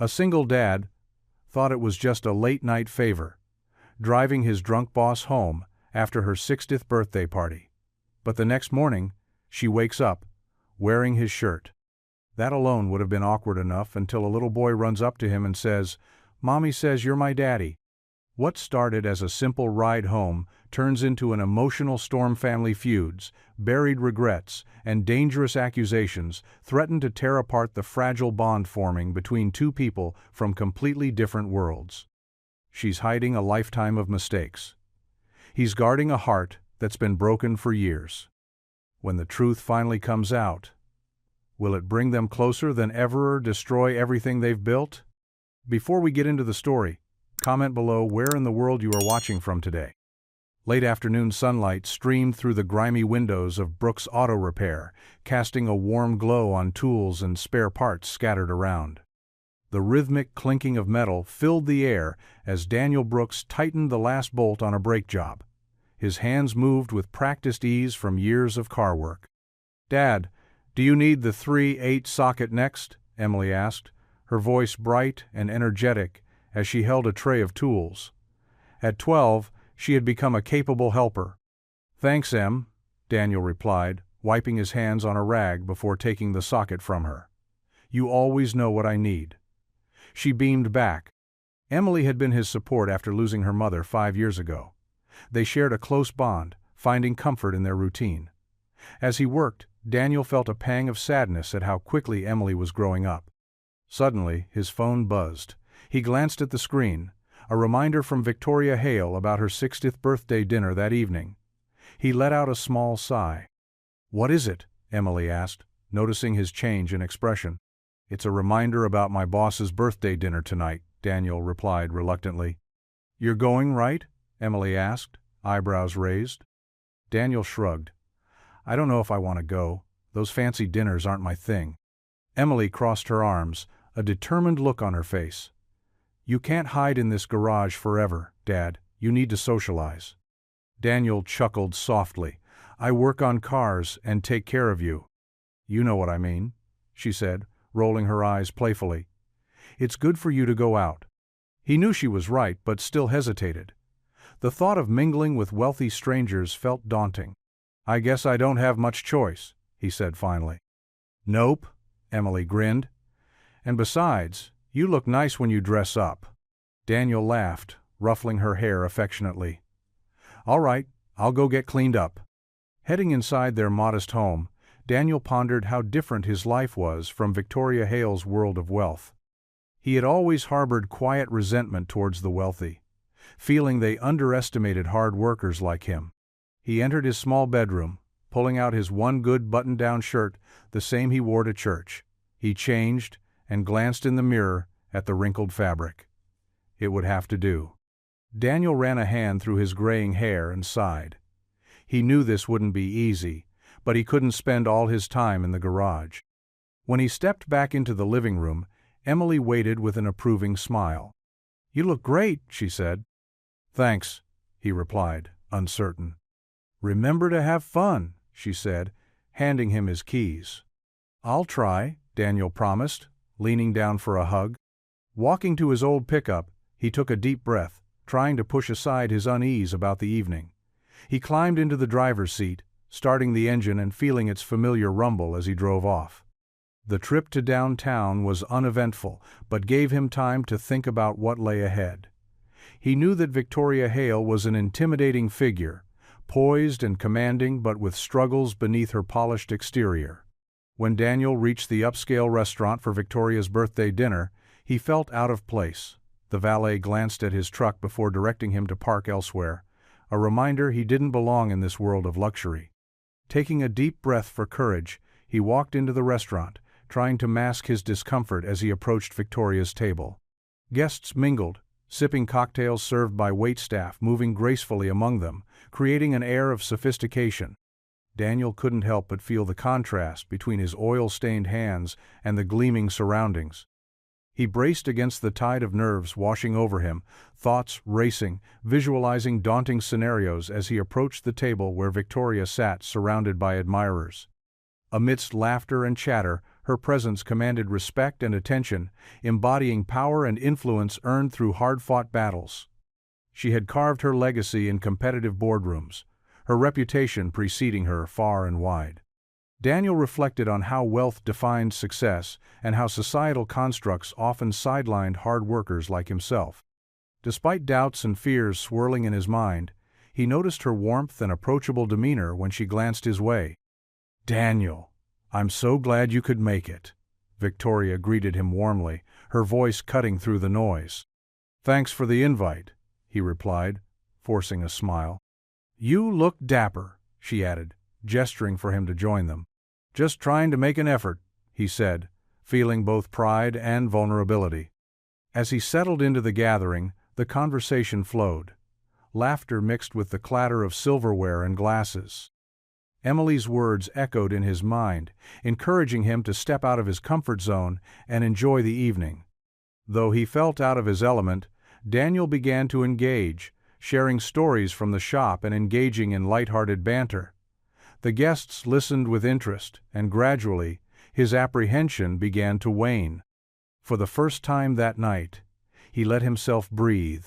A single dad thought it was just a late-night favor, driving his drunk boss home after her 60th birthday party. But the next morning, she wakes up, wearing his shirt. That alone would have been awkward enough until a little boy runs up to him and says, "Mommy says you're my daddy." What started as a simple ride home turns into an emotional storm. Family feuds, buried regrets, and dangerous accusations threaten to tear apart the fragile bond forming between two people from completely different worlds. She's hiding a lifetime of mistakes. He's guarding a heart that's been broken for years. When the truth finally comes out, will it bring them closer than ever or destroy everything they've built? Before we get into the story, comment below where in the world you are watching from today. Late afternoon sunlight streamed through the grimy windows of Brooks Auto Repair, casting a warm glow on tools and spare parts scattered around. The rhythmic clinking of metal filled the air as Daniel Brooks tightened the last bolt on a brake job. His hands moved with practiced ease from years of car work. "Dad, do you need the 3/8 socket next?" Emily asked, her voice bright and energetic as she held a tray of tools. At 12, she had become a capable helper. "Thanks, Em," Daniel replied, wiping his hands on a rag before taking the socket from her. "You always know what I need." She beamed back. Emily had been his support after losing her mother 5 years ago. They shared a close bond, finding comfort in their routine. As he worked, Daniel felt a pang of sadness at how quickly Emily was growing up. Suddenly, his phone buzzed. He glanced at the screen, a reminder from Victoria Hale about her 60th birthday dinner that evening. He let out a small sigh. "What is it?" Emily asked, noticing his change in expression. "It's a reminder about my boss's birthday dinner tonight," Daniel replied reluctantly. "You're going, right?" Emily asked, eyebrows raised. Daniel shrugged. "I don't know if I want to go. Those fancy dinners aren't my thing." Emily crossed her arms, a determined look on her face. "You can't hide in this garage forever, Dad. You need to socialize." Daniel chuckled softly. "I work on cars and take care of you." "You know what I mean," she said, rolling her eyes playfully. "It's good for you to go out." He knew she was right, but still hesitated. The thought of mingling with wealthy strangers felt daunting. "I guess I don't have much choice," he said finally. "Nope," Emily grinned. "And besides, you look nice when you dress up." Daniel laughed, ruffling her hair affectionately. "All right, I'll go get cleaned up." Heading inside their modest home, Daniel pondered how different his life was from Victoria Hale's world of wealth. He had always harbored quiet resentment towards the wealthy, feeling they underestimated hard workers like him. He entered his small bedroom, pulling out his one good button-down shirt, the same he wore to church. He changed and glanced in the mirror at the wrinkled fabric. It would have to do. Daniel ran a hand through his graying hair and sighed. He knew this wouldn't be easy, but he couldn't spend all his time in the garage. When he stepped back into the living room, Emily waited with an approving smile. "You look great," she said. "Thanks," he replied, uncertain. "Remember to have fun," she said, handing him his keys. "I'll try," Daniel promised, leaning down for a hug. Walking to his old pickup, he took a deep breath, trying to push aside his unease about the evening. He climbed into the driver's seat, starting the engine and feeling its familiar rumble as he drove off. The trip to downtown was uneventful, but gave him time to think about what lay ahead. He knew that Victoria Hale was an intimidating figure, poised and commanding but with struggles beneath her polished exterior. When Daniel reached the upscale restaurant for Victoria's birthday dinner, he felt out of place. The valet glanced at his truck before directing him to park elsewhere, a reminder he didn't belong in this world of luxury. Taking a deep breath for courage, he walked into the restaurant, trying to mask his discomfort as he approached Victoria's table. Guests mingled, sipping cocktails served by waitstaff moving gracefully among them, creating an air of sophistication. Daniel couldn't help but feel the contrast between his oil-stained hands and the gleaming surroundings. He braced against the tide of nerves washing over him, thoughts racing, visualizing daunting scenarios as he approached the table where Victoria sat surrounded by admirers. Amidst laughter and chatter, her presence commanded respect and attention, embodying power and influence earned through hard-fought battles. She had carved her legacy in competitive boardrooms, her reputation preceding her far and wide. Daniel reflected on how wealth defined success and how societal constructs often sidelined hard workers like himself. Despite doubts and fears swirling in his mind, he noticed her warmth and approachable demeanor when she glanced his way. "Daniel, I'm so glad you could make it," Victoria greeted him warmly, her voice cutting through the noise. "Thanks for the invite," he replied, forcing a smile. "You look dapper," she added, gesturing for him to join them. "Just trying to make an effort," he said, feeling both pride and vulnerability. As he settled into the gathering, the conversation flowed. Laughter mixed with the clatter of silverware and glasses. Emily's words echoed in his mind, encouraging him to step out of his comfort zone and enjoy the evening. Though he felt out of his element, Daniel began to engage, sharing stories from the shop and engaging in light-hearted banter. The guests listened with interest, and gradually, his apprehension began to wane. For the first time that night, he let himself breathe,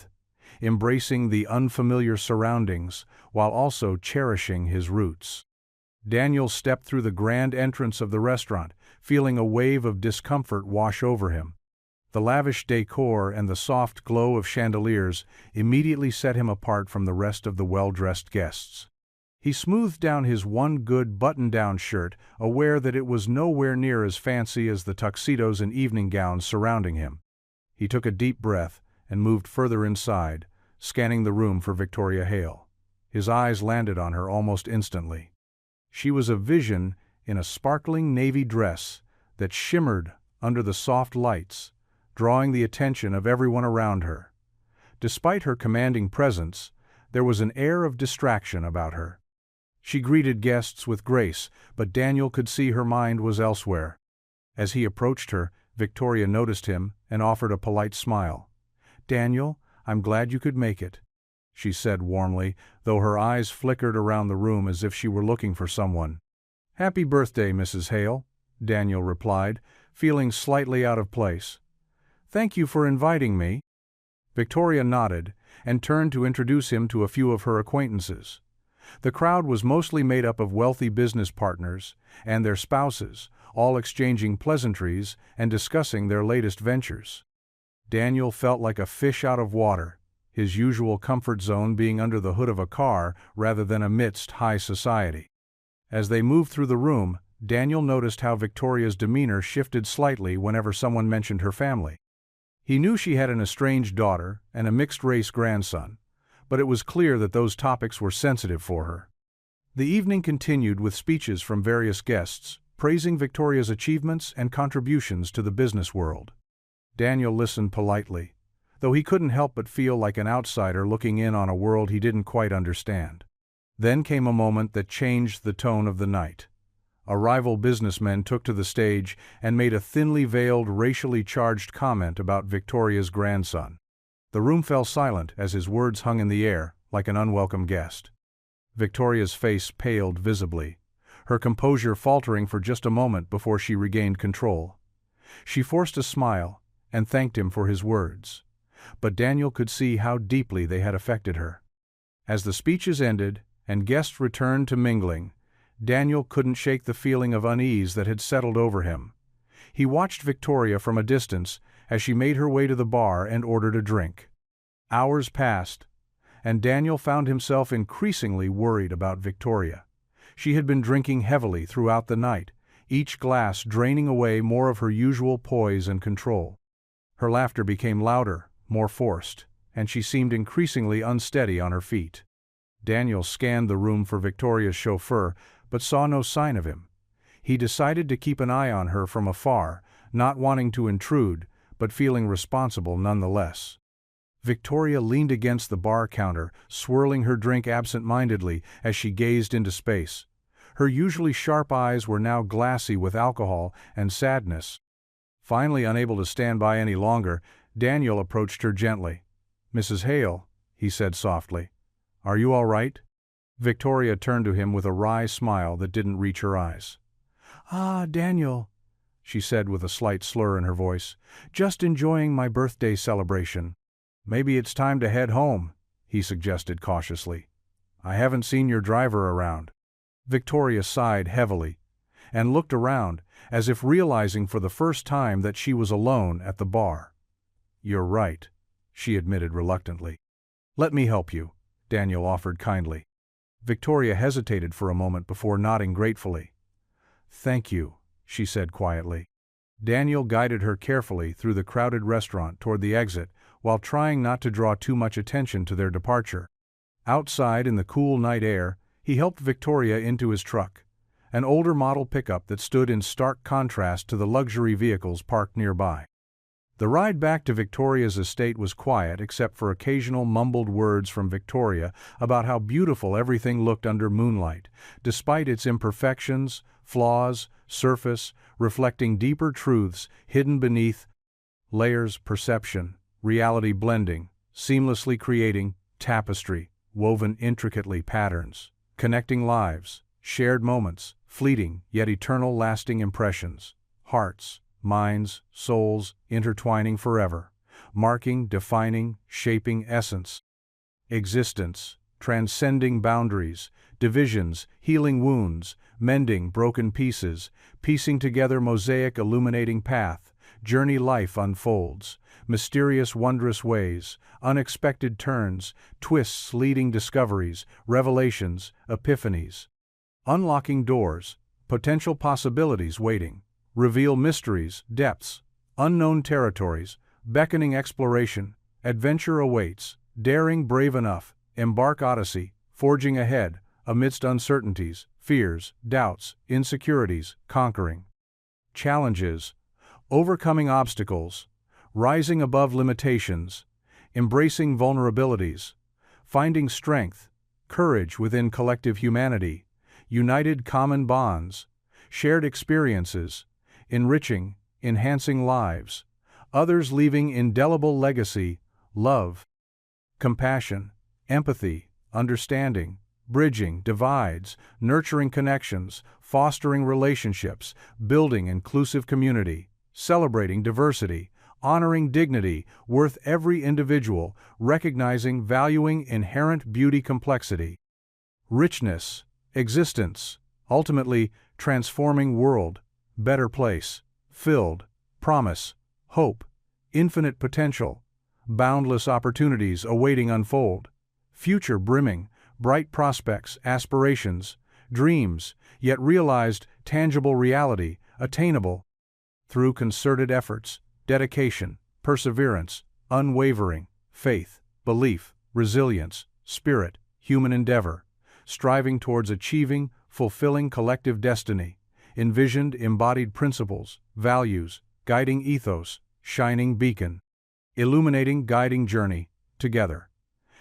embracing the unfamiliar surroundings while also cherishing his roots. Daniel stepped through the grand entrance of the restaurant, feeling a wave of discomfort wash over him. The lavish decor and the soft glow of chandeliers immediately set him apart from the rest of the well-dressed guests. He smoothed down his one good button-down shirt, aware that it was nowhere near as fancy as the tuxedos and evening gowns surrounding him. He took a deep breath and moved further inside, scanning the room for Victoria Hale. His eyes landed on her almost instantly. She was a vision in a sparkling navy dress that shimmered under the soft lights, drawing the attention of everyone around her. Despite her commanding presence, there was an air of distraction about her. She greeted guests with grace, but Daniel could see her mind was elsewhere. As he approached her, Victoria noticed him and offered a polite smile. "Daniel, I'm glad you could make it," she said warmly, though her eyes flickered around the room as if she were looking for someone. "Happy birthday, Mrs. Hale," Daniel replied, feeling slightly out of place. "Thank you for inviting me." Victoria nodded and turned to introduce him to a few of her acquaintances. The crowd was mostly made up of wealthy business partners and their spouses, all exchanging pleasantries and discussing their latest ventures. Daniel felt like a fish out of water, his usual comfort zone being under the hood of a car rather than amidst high society. As they moved through the room, Daniel noticed how Victoria's demeanor shifted slightly whenever someone mentioned her family. He knew she had an estranged daughter and a mixed-race grandson, but it was clear that those topics were sensitive for her. The evening continued with speeches from various guests, praising Victoria's achievements and contributions to the business world. Daniel listened politely, though he couldn't help but feel like an outsider looking in on a world he didn't quite understand. Then came a moment that changed the tone of the night. A rival businessman took to the stage and made a thinly veiled, racially charged comment about Victoria's grandson. The room fell silent as his words hung in the air, like an unwelcome guest. Victoria's face paled visibly, her composure faltering for just a moment before she regained control. She forced a smile and thanked him for his words, but Daniel could see how deeply they had affected her. As the speeches ended and guests returned to mingling, Daniel couldn't shake the feeling of unease that had settled over him. He watched Victoria from a distance as she made her way to the bar and ordered a drink. Hours passed, and Daniel found himself increasingly worried about Victoria. She had been drinking heavily throughout the night, each glass draining away more of her usual poise and control. Her laughter became louder, more forced, and she seemed increasingly unsteady on her feet. Daniel scanned the room for Victoria's chauffeur, but saw no sign of him. He decided to keep an eye on her from afar, not wanting to intrude, but feeling responsible nonetheless. Victoria leaned against the bar counter, swirling her drink absent-mindedly as she gazed into space. Her usually sharp eyes were now glassy with alcohol and sadness. Finally unable to stand by any longer, Daniel approached her gently. "Mrs. Hale," he said softly, "are you all right?" Victoria turned to him with a wry smile that didn't reach her eyes. "Ah, Daniel," she said with a slight slur in her voice. "Just enjoying my birthday celebration." "Maybe it's time to head home," he suggested cautiously. "I haven't seen your driver around." Victoria sighed heavily and looked around, as if realizing for the first time that she was alone at the bar. "You're right," she admitted reluctantly. "Let me help you," Daniel offered kindly. Victoria hesitated for a moment before nodding gratefully. "Thank you," she said quietly. Daniel guided her carefully through the crowded restaurant toward the exit, while trying not to draw too much attention to their departure. Outside in the cool night air, he helped Victoria into his truck, an older model pickup that stood in stark contrast to the luxury vehicles parked nearby. The ride back to Victoria's estate was quiet except for occasional mumbled words from Victoria about how beautiful everything looked under moonlight, despite its imperfections, flaws, surface, reflecting deeper truths hidden beneath layers, perception, reality blending, seamlessly creating tapestry, woven intricately patterns, connecting lives, shared moments, fleeting yet eternal lasting impressions, hearts, minds, souls, intertwining forever, marking, defining, shaping essence. Existence, transcending boundaries, divisions, healing wounds, mending broken pieces, piecing together mosaic illuminating path, journey life unfolds, mysterious wondrous ways, unexpected turns, twists leading discoveries, revelations, epiphanies. Unlocking doors, potential possibilities waiting. Reveal mysteries, depths, unknown territories, beckoning exploration, adventure awaits, daring brave enough, embark odyssey, forging ahead, amidst uncertainties, fears, doubts, insecurities, conquering. Challenges, overcoming obstacles, rising above limitations, embracing vulnerabilities, finding strength, courage within collective humanity, united common bonds, shared experiences, enriching, enhancing lives, others leaving indelible legacy, love, compassion, empathy, understanding, bridging divides, nurturing connections, fostering relationships, building inclusive community, celebrating diversity, honoring dignity, worth every individual, recognizing, valuing inherent beauty complexity, richness, existence, ultimately transforming world, better place, filled, promise, hope, infinite potential, boundless opportunities awaiting unfold, future brimming, bright prospects, aspirations, dreams, yet realized, tangible reality, attainable, through concerted efforts, dedication, perseverance, unwavering, faith, belief, resilience, spirit, human endeavor, striving towards achieving, fulfilling collective destiny, envisioned embodied principles, values, guiding ethos, shining beacon, illuminating guiding journey, together.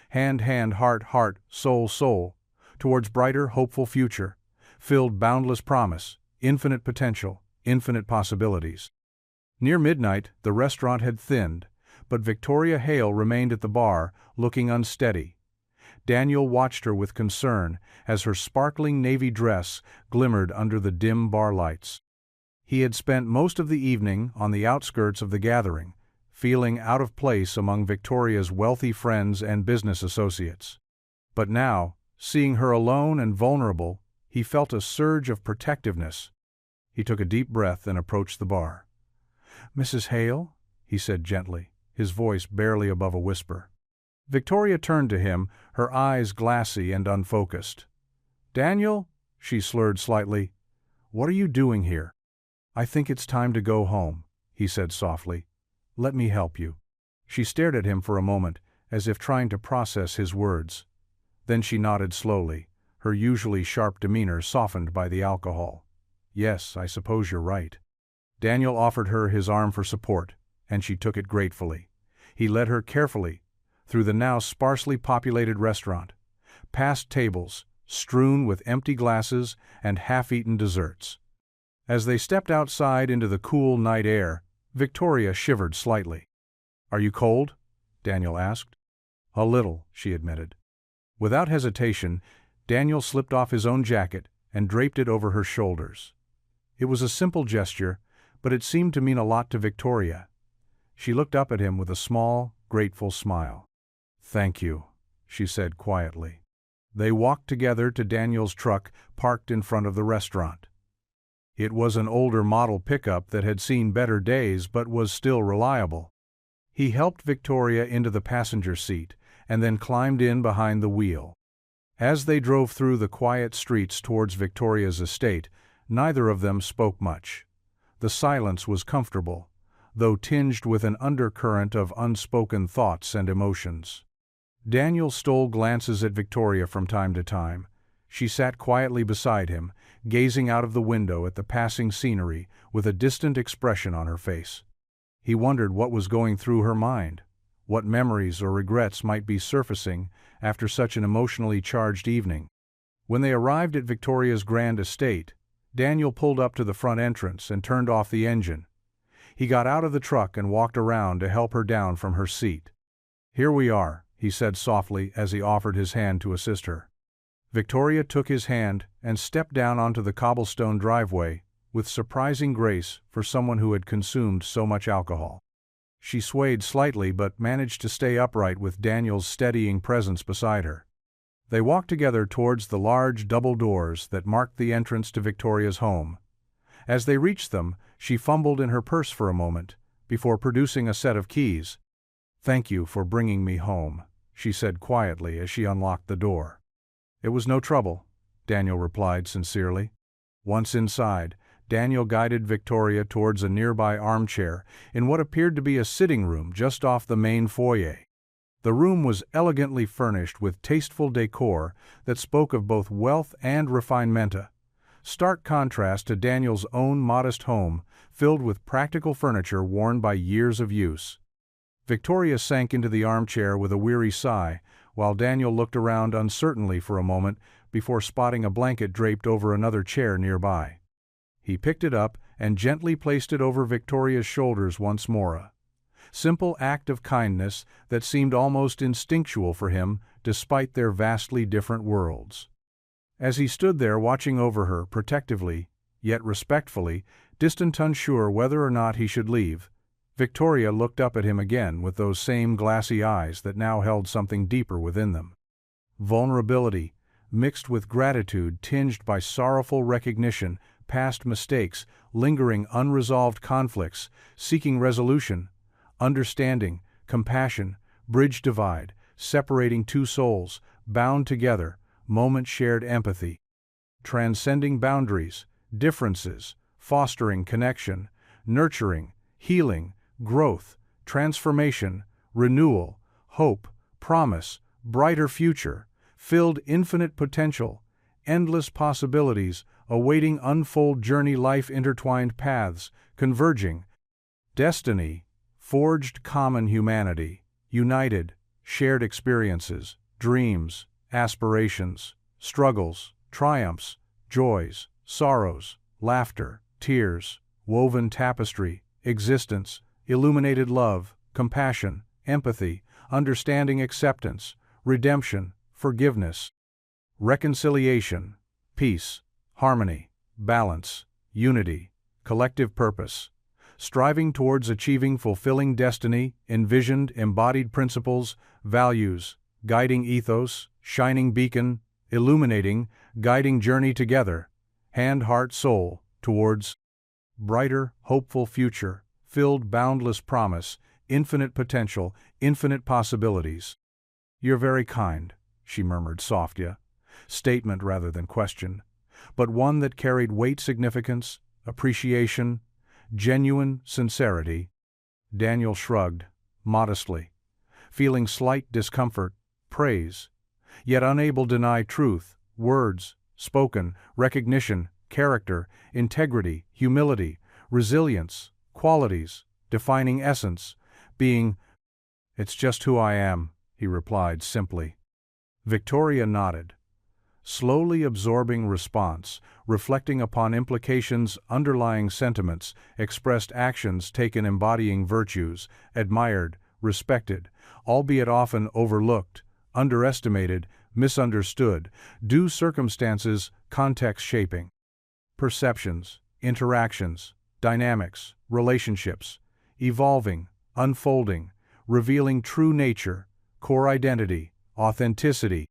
Hand, hand, heart, heart, soul, soul, towards brighter, hopeful future, filled boundless promise, infinite potential, infinite possibilities. Near midnight, the restaurant had thinned, but Victoria Hale remained at the bar, looking unsteady. Daniel watched her with concern as her sparkling navy dress glimmered under the dim bar lights. He had spent most of the evening on the outskirts of the gathering, feeling out of place among Victoria's wealthy friends and business associates. But now, seeing her alone and vulnerable, he felt a surge of protectiveness. He took a deep breath and approached the bar. "Mrs. Hale?" he said gently, his voice barely above a whisper. Victoria turned to him, her eyes glassy and unfocused. "Daniel," she slurred slightly, "what are you doing here?" "I think it's time to go home," he said softly. "Let me help you." She stared at him for a moment, as if trying to process his words. Then she nodded slowly, her usually sharp demeanor softened by the alcohol. "Yes, I suppose you're right." Daniel offered her his arm for support, and she took it gratefully. He led her carefully through the now sparsely populated restaurant, past tables strewn with empty glasses and half-eaten desserts. As they stepped outside into the cool night air, Victoria shivered slightly. "Are you cold?" Daniel asked. "A little," she admitted. Without hesitation, Daniel slipped off his own jacket and draped it over her shoulders. It was a simple gesture, but it seemed to mean a lot to Victoria. She looked up at him with a small, grateful smile. "Thank you," she said quietly. They walked together to Daniel's truck parked in front of the restaurant. It was an older model pickup that had seen better days but was still reliable. He helped Victoria into the passenger seat and then climbed in behind the wheel. As they drove through the quiet streets towards Victoria's estate, neither of them spoke much. The silence was comfortable, though tinged with an undercurrent of unspoken thoughts and emotions. Daniel stole glances at Victoria from time to time. She sat quietly beside him, gazing out of the window at the passing scenery with a distant expression on her face. He wondered what was going through her mind, what memories or regrets might be surfacing after such an emotionally charged evening. When they arrived at Victoria's grand estate, Daniel pulled up to the front entrance and turned off the engine. He got out of the truck and walked around to help her down from her seat. "Here we are," he said softly as he offered his hand to assist her. Victoria took his hand and stepped down onto the cobblestone driveway with surprising grace for someone who had consumed so much alcohol. She swayed slightly but managed to stay upright with Daniel's steadying presence beside her. They walked together towards the large double doors that marked the entrance to Victoria's home. As they reached them, she fumbled in her purse for a moment, before producing a set of keys. "Thank you for bringing me home," she said quietly as she unlocked the door. "It was no trouble," Daniel replied sincerely. Once inside, Daniel guided Victoria towards a nearby armchair in what appeared to be a sitting room just off the main foyer. The room was elegantly furnished with tasteful decor that spoke of both wealth and refinementa, stark contrast to Daniel's own modest home filled with practical furniture worn by years of use. Victoria sank into the armchair with a weary sigh, while Daniel looked around uncertainly for a moment before spotting a blanket draped over another chair nearby. He picked it up and gently placed it over Victoria's shoulders once more, a simple act of kindness that seemed almost instinctual for him despite their vastly different worlds. As he stood there watching over her protectively, yet respectfully, distant unsure whether or not he should leave, Victoria looked up at him again with those same glassy eyes that now held something deeper within them. Vulnerability, mixed with gratitude tinged by sorrowful recognition, past mistakes, lingering unresolved conflicts, seeking resolution, understanding, compassion, bridge divide, separating two souls, bound together, moment shared empathy, transcending boundaries, differences, fostering connection, nurturing, healing, growth, transformation, renewal, hope, promise, brighter future, filled infinite potential, endless possibilities, awaiting unfold journey life intertwined paths, converging, destiny, forged common humanity, united, shared experiences, dreams, aspirations, struggles, triumphs, joys, sorrows, laughter, tears, woven tapestry, existence, illuminated love, compassion, empathy, understanding acceptance, redemption, forgiveness, reconciliation, peace, harmony, balance, unity, collective purpose, striving towards achieving fulfilling destiny, envisioned embodied principles, values, guiding ethos, shining beacon, illuminating, guiding journey together, hand, heart, soul, towards brighter, hopeful future, filled boundless promise, infinite potential, infinite possibilities. "You're very kind," she murmured softly, statement rather than question, but one that carried weight, significance, appreciation, genuine sincerity. Daniel shrugged, modestly, feeling slight discomfort, praise, yet unable to deny truth, words, spoken, recognition, character, integrity, humility, resilience, qualities, defining essence, being. "It's just who I am," he replied simply. Victoria nodded, slowly absorbing response, reflecting upon implications, underlying sentiments, expressed actions taken, embodying virtues, admired, respected, albeit often overlooked, underestimated, misunderstood, due circumstances, context shaping, perceptions, interactions, dynamics, relationships, evolving, unfolding, revealing true nature, core identity, authenticity.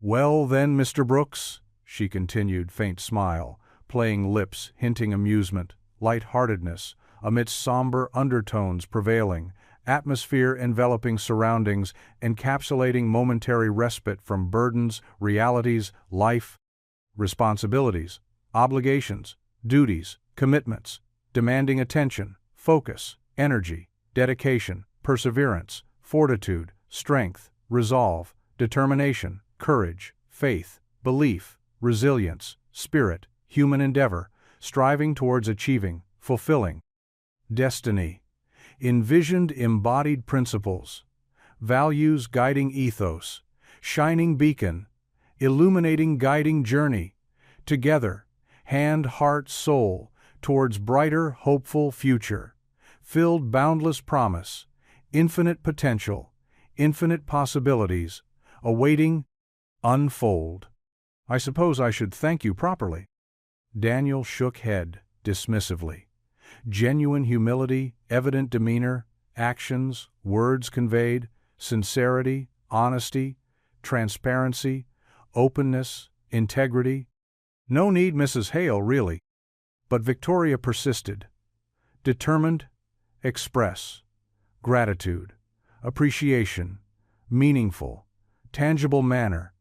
Well then, Mr. Brooks, she continued, faint smile, playing lips, hinting amusement, light-heartedness, amidst somber undertones prevailing, atmosphere enveloping surroundings, encapsulating momentary respite from burdens, realities, life, responsibilities, obligations, duties, commitments, demanding attention, focus, energy, dedication, perseverance, fortitude, strength, resolve, determination, courage, faith, belief, resilience, spirit, human endeavor, striving towards achieving, fulfilling, destiny, envisioned embodied principles, values guiding ethos, shining beacon, illuminating guiding journey, together, hand, heart, soul, towards brighter, hopeful future, filled boundless promise, infinite potential, infinite possibilities, awaiting, unfold. I suppose I should thank you properly. Daniel shook head, dismissively. Genuine humility, evident demeanor, actions, words conveyed, sincerity, honesty, transparency, openness, integrity. No need, Mrs. Hale, really. But Victoria persisted. Determined, express, gratitude, appreciation, meaningful, tangible manner,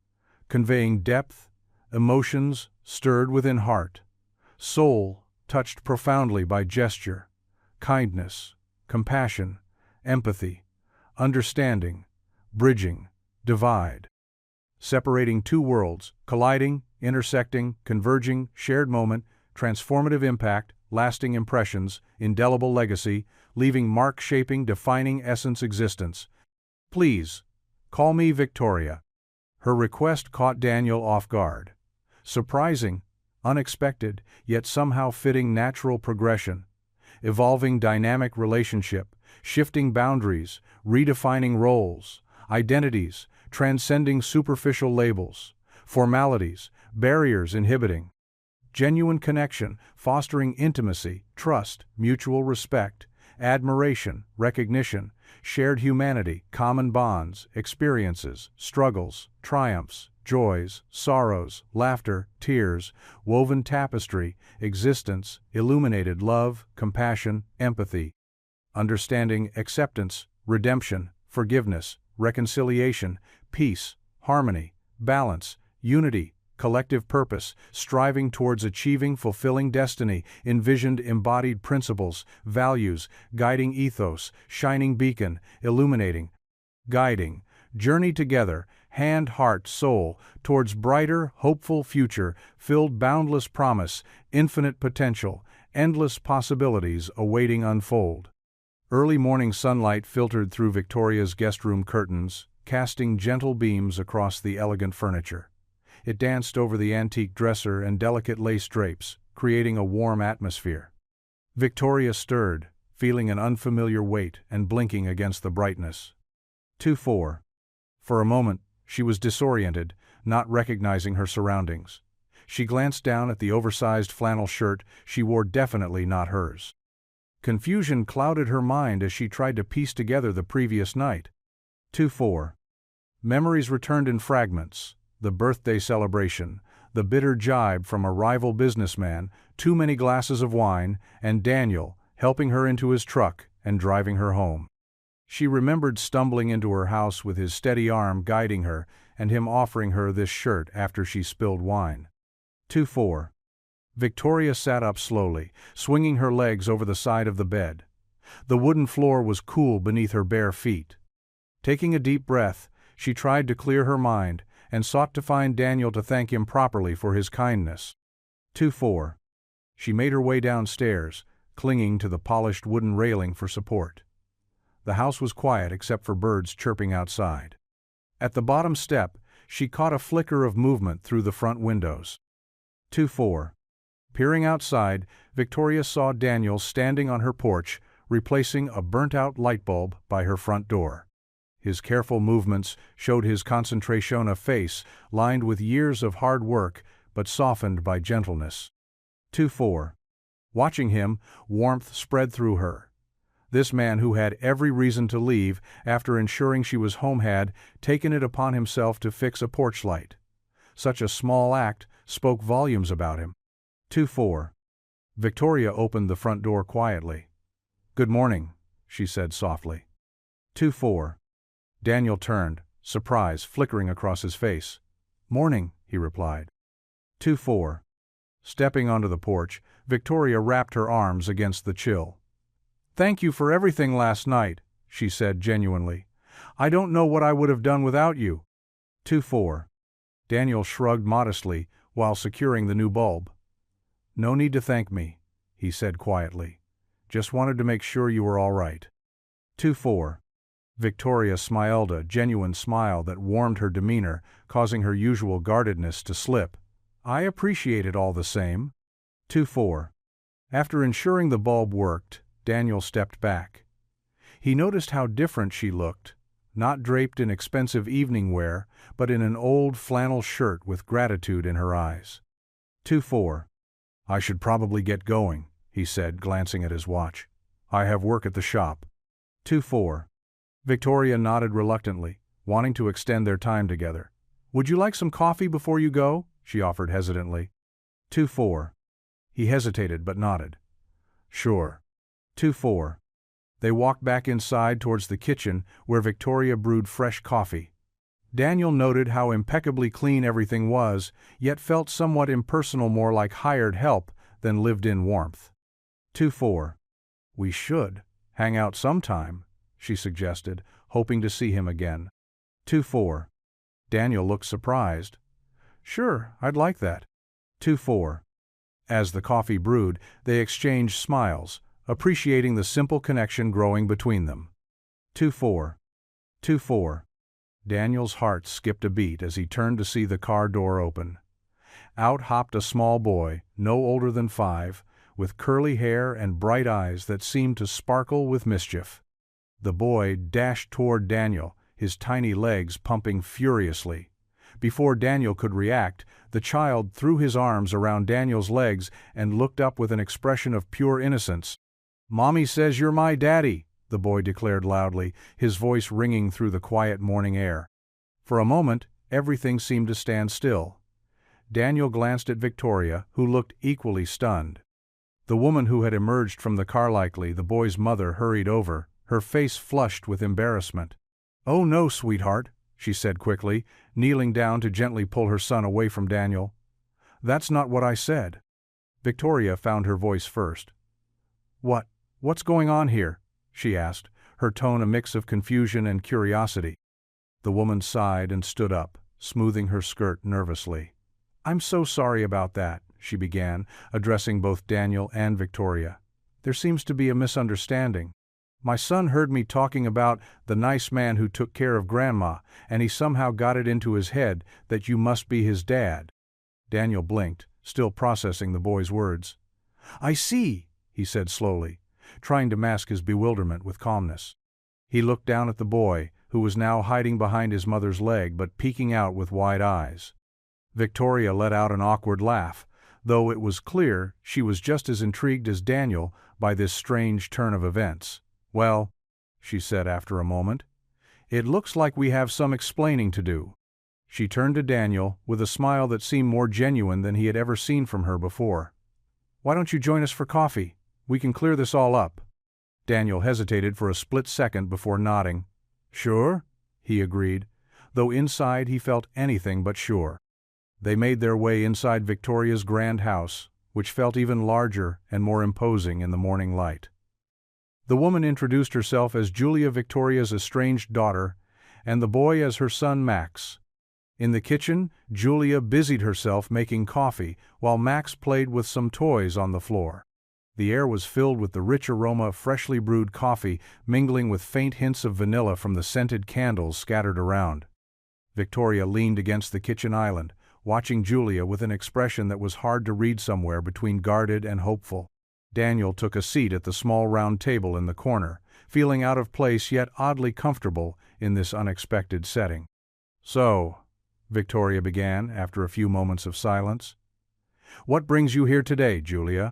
conveying depth, emotions stirred within heart, soul touched profoundly by gesture, kindness, compassion, empathy, understanding, bridging, divide. Separating two worlds, colliding, intersecting, converging, shared moment, transformative impact, lasting impressions, indelible legacy, leaving mark shaping, defining essence existence. Please, call me Victoria. Her request caught Daniel off guard. Surprising, unexpected, yet somehow fitting natural progression. Evolving dynamic relationship, shifting boundaries, redefining roles, identities, transcending superficial labels, formalities, barriers inhibiting. Genuine connection, fostering intimacy, trust, mutual respect, admiration, recognition, shared humanity, common bonds, experiences, struggles, triumphs, joys, sorrows, laughter, tears, woven tapestry, existence, illuminated love, compassion, empathy, understanding, acceptance, redemption, forgiveness, reconciliation, peace, harmony, balance, unity, collective purpose, striving towards achieving fulfilling destiny, envisioned embodied principles, values, guiding ethos, shining beacon, illuminating, guiding, journey together, hand, heart, soul, towards brighter, hopeful future, filled boundless promise, infinite potential, endless possibilities awaiting unfold. Early morning sunlight filtered through Victoria's guest room curtains, casting gentle beams across the elegant furniture. It danced over the antique dresser and delicate lace drapes, creating a warm atmosphere. Victoria stirred, feeling an unfamiliar weight and blinking against the brightness. 2-4. For a moment, she was disoriented, not recognizing her surroundings. She glanced down at the oversized flannel shirt she wore, definitely not hers. Confusion clouded her mind as she tried to piece together the previous night. 2-4. Memories returned in fragments. The birthday celebration, the bitter jibe from a rival businessman, too many glasses of wine, and Daniel helping her into his truck and driving her home. She remembered stumbling into her house with his steady arm guiding her and him offering her this shirt after she spilled wine. 2-4. Victoria sat up slowly, swinging her legs over the side of the bed. The wooden floor was cool beneath her bare feet. Taking a deep breath, she tried to clear her mind and sought to find Daniel to thank him properly for his kindness. 2-4. She made her way downstairs, clinging to the polished wooden railing for support. The house was quiet except for birds chirping outside. At the bottom step, she caught a flicker of movement through the front windows. 2-4. Peering outside, Victoria saw Daniel standing on her porch, replacing a burnt-out light bulb by her front door. His careful movements showed his concentration, a face lined with years of hard work but softened by gentleness. 2-4. Watching him, warmth spread through her. This man who had every reason to leave after ensuring she was home had taken it upon himself to fix a porch light. Such a small act spoke volumes about him. 2-4. Victoria opened the front door quietly. "Good morning," she said softly. 2-4. Daniel turned, surprise flickering across his face. "Morning," he replied. 2-4. Stepping onto the porch, Victoria wrapped her arms against the chill. "Thank you for everything last night," she said genuinely. "I don't know what I would have done without you." 2-4. Daniel shrugged modestly while securing the new bulb. "No need to thank me," he said quietly. "Just wanted to make sure you were all right." 2-4. Victoria smiled, a genuine smile that warmed her demeanor, causing her usual guardedness to slip. "I appreciate it all the same." 2-4. After ensuring the bulb worked, Daniel stepped back. He noticed how different she looked, not draped in expensive evening wear, but in an old flannel shirt with gratitude in her eyes. 2-4. "I should probably get going," he said, glancing at his watch. "I have work at the shop." 2-4. Victoria nodded reluctantly, wanting to extend their time together. "Would you like some coffee before you go?" she offered hesitantly. 2-4. He hesitated but nodded. "Sure." 2-4. They walked back inside towards the kitchen where Victoria brewed fresh coffee. Daniel noted how impeccably clean everything was, yet felt somewhat impersonal, more like hired help than lived-in warmth. 2-4. "We should hang out sometime," she suggested, hoping to see him again. 2-4. Daniel looked surprised. "Sure, I'd like that." 2-4. As the coffee brewed, they exchanged smiles, appreciating the simple connection growing between them. 2-4. 2-4. Daniel's heart skipped a beat as he turned to see the car door open. Out hopped a small boy, no older than 5, with curly hair and bright eyes that seemed to sparkle with mischief. The boy dashed toward Daniel, his tiny legs pumping furiously. Before Daniel could react, the child threw his arms around Daniel's legs and looked up with an expression of pure innocence. "Mommy says you're my daddy," the boy declared loudly, his voice ringing through the quiet morning air. For a moment, everything seemed to stand still. Daniel glanced at Victoria, who looked equally stunned. The woman who had emerged from the car, likely the boy's mother, hurried over, her face flushed with embarrassment. "Oh no, sweetheart," she said quickly, kneeling down to gently pull her son away from Daniel. "That's not what I said." Victoria found her voice first. What's going on here?" she asked, her tone a mix of confusion and curiosity. The woman sighed and stood up, smoothing her skirt nervously. "I'm so sorry about that," she began, addressing both Daniel and Victoria. "There seems to be a misunderstanding. My son heard me talking about the nice man who took care of Grandma, and he somehow got it into his head that you must be his dad." Daniel blinked, still processing the boy's words. "I see," he said slowly, trying to mask his bewilderment with calmness. He looked down at the boy, who was now hiding behind his mother's leg but peeking out with wide eyes. Victoria let out an awkward laugh, though it was clear she was just as intrigued as Daniel by this strange turn of events. "Well," she said after a moment, "it looks like we have some explaining to do." She turned to Daniel with a smile that seemed more genuine than he had ever seen from her before. "Why don't you join us for coffee? We can clear this all up." Daniel hesitated for a split second before nodding. "Sure," he agreed, though inside he felt anything but sure. They made their way inside Victoria's grand house, which felt even larger and more imposing in the morning light. The woman introduced herself as Julia, Victoria's estranged daughter, and the boy as her son Max. In the kitchen, Julia busied herself making coffee, while Max played with some toys on the floor. The air was filled with the rich aroma of freshly brewed coffee, mingling with faint hints of vanilla from the scented candles scattered around. Victoria leaned against the kitchen island, watching Julia with an expression that was hard to read, somewhere between guarded and hopeful. Daniel took a seat at the small round table in the corner, feeling out of place yet oddly comfortable in this unexpected setting. "So," Victoria began after a few moments of silence, "what brings you here today, Julia?"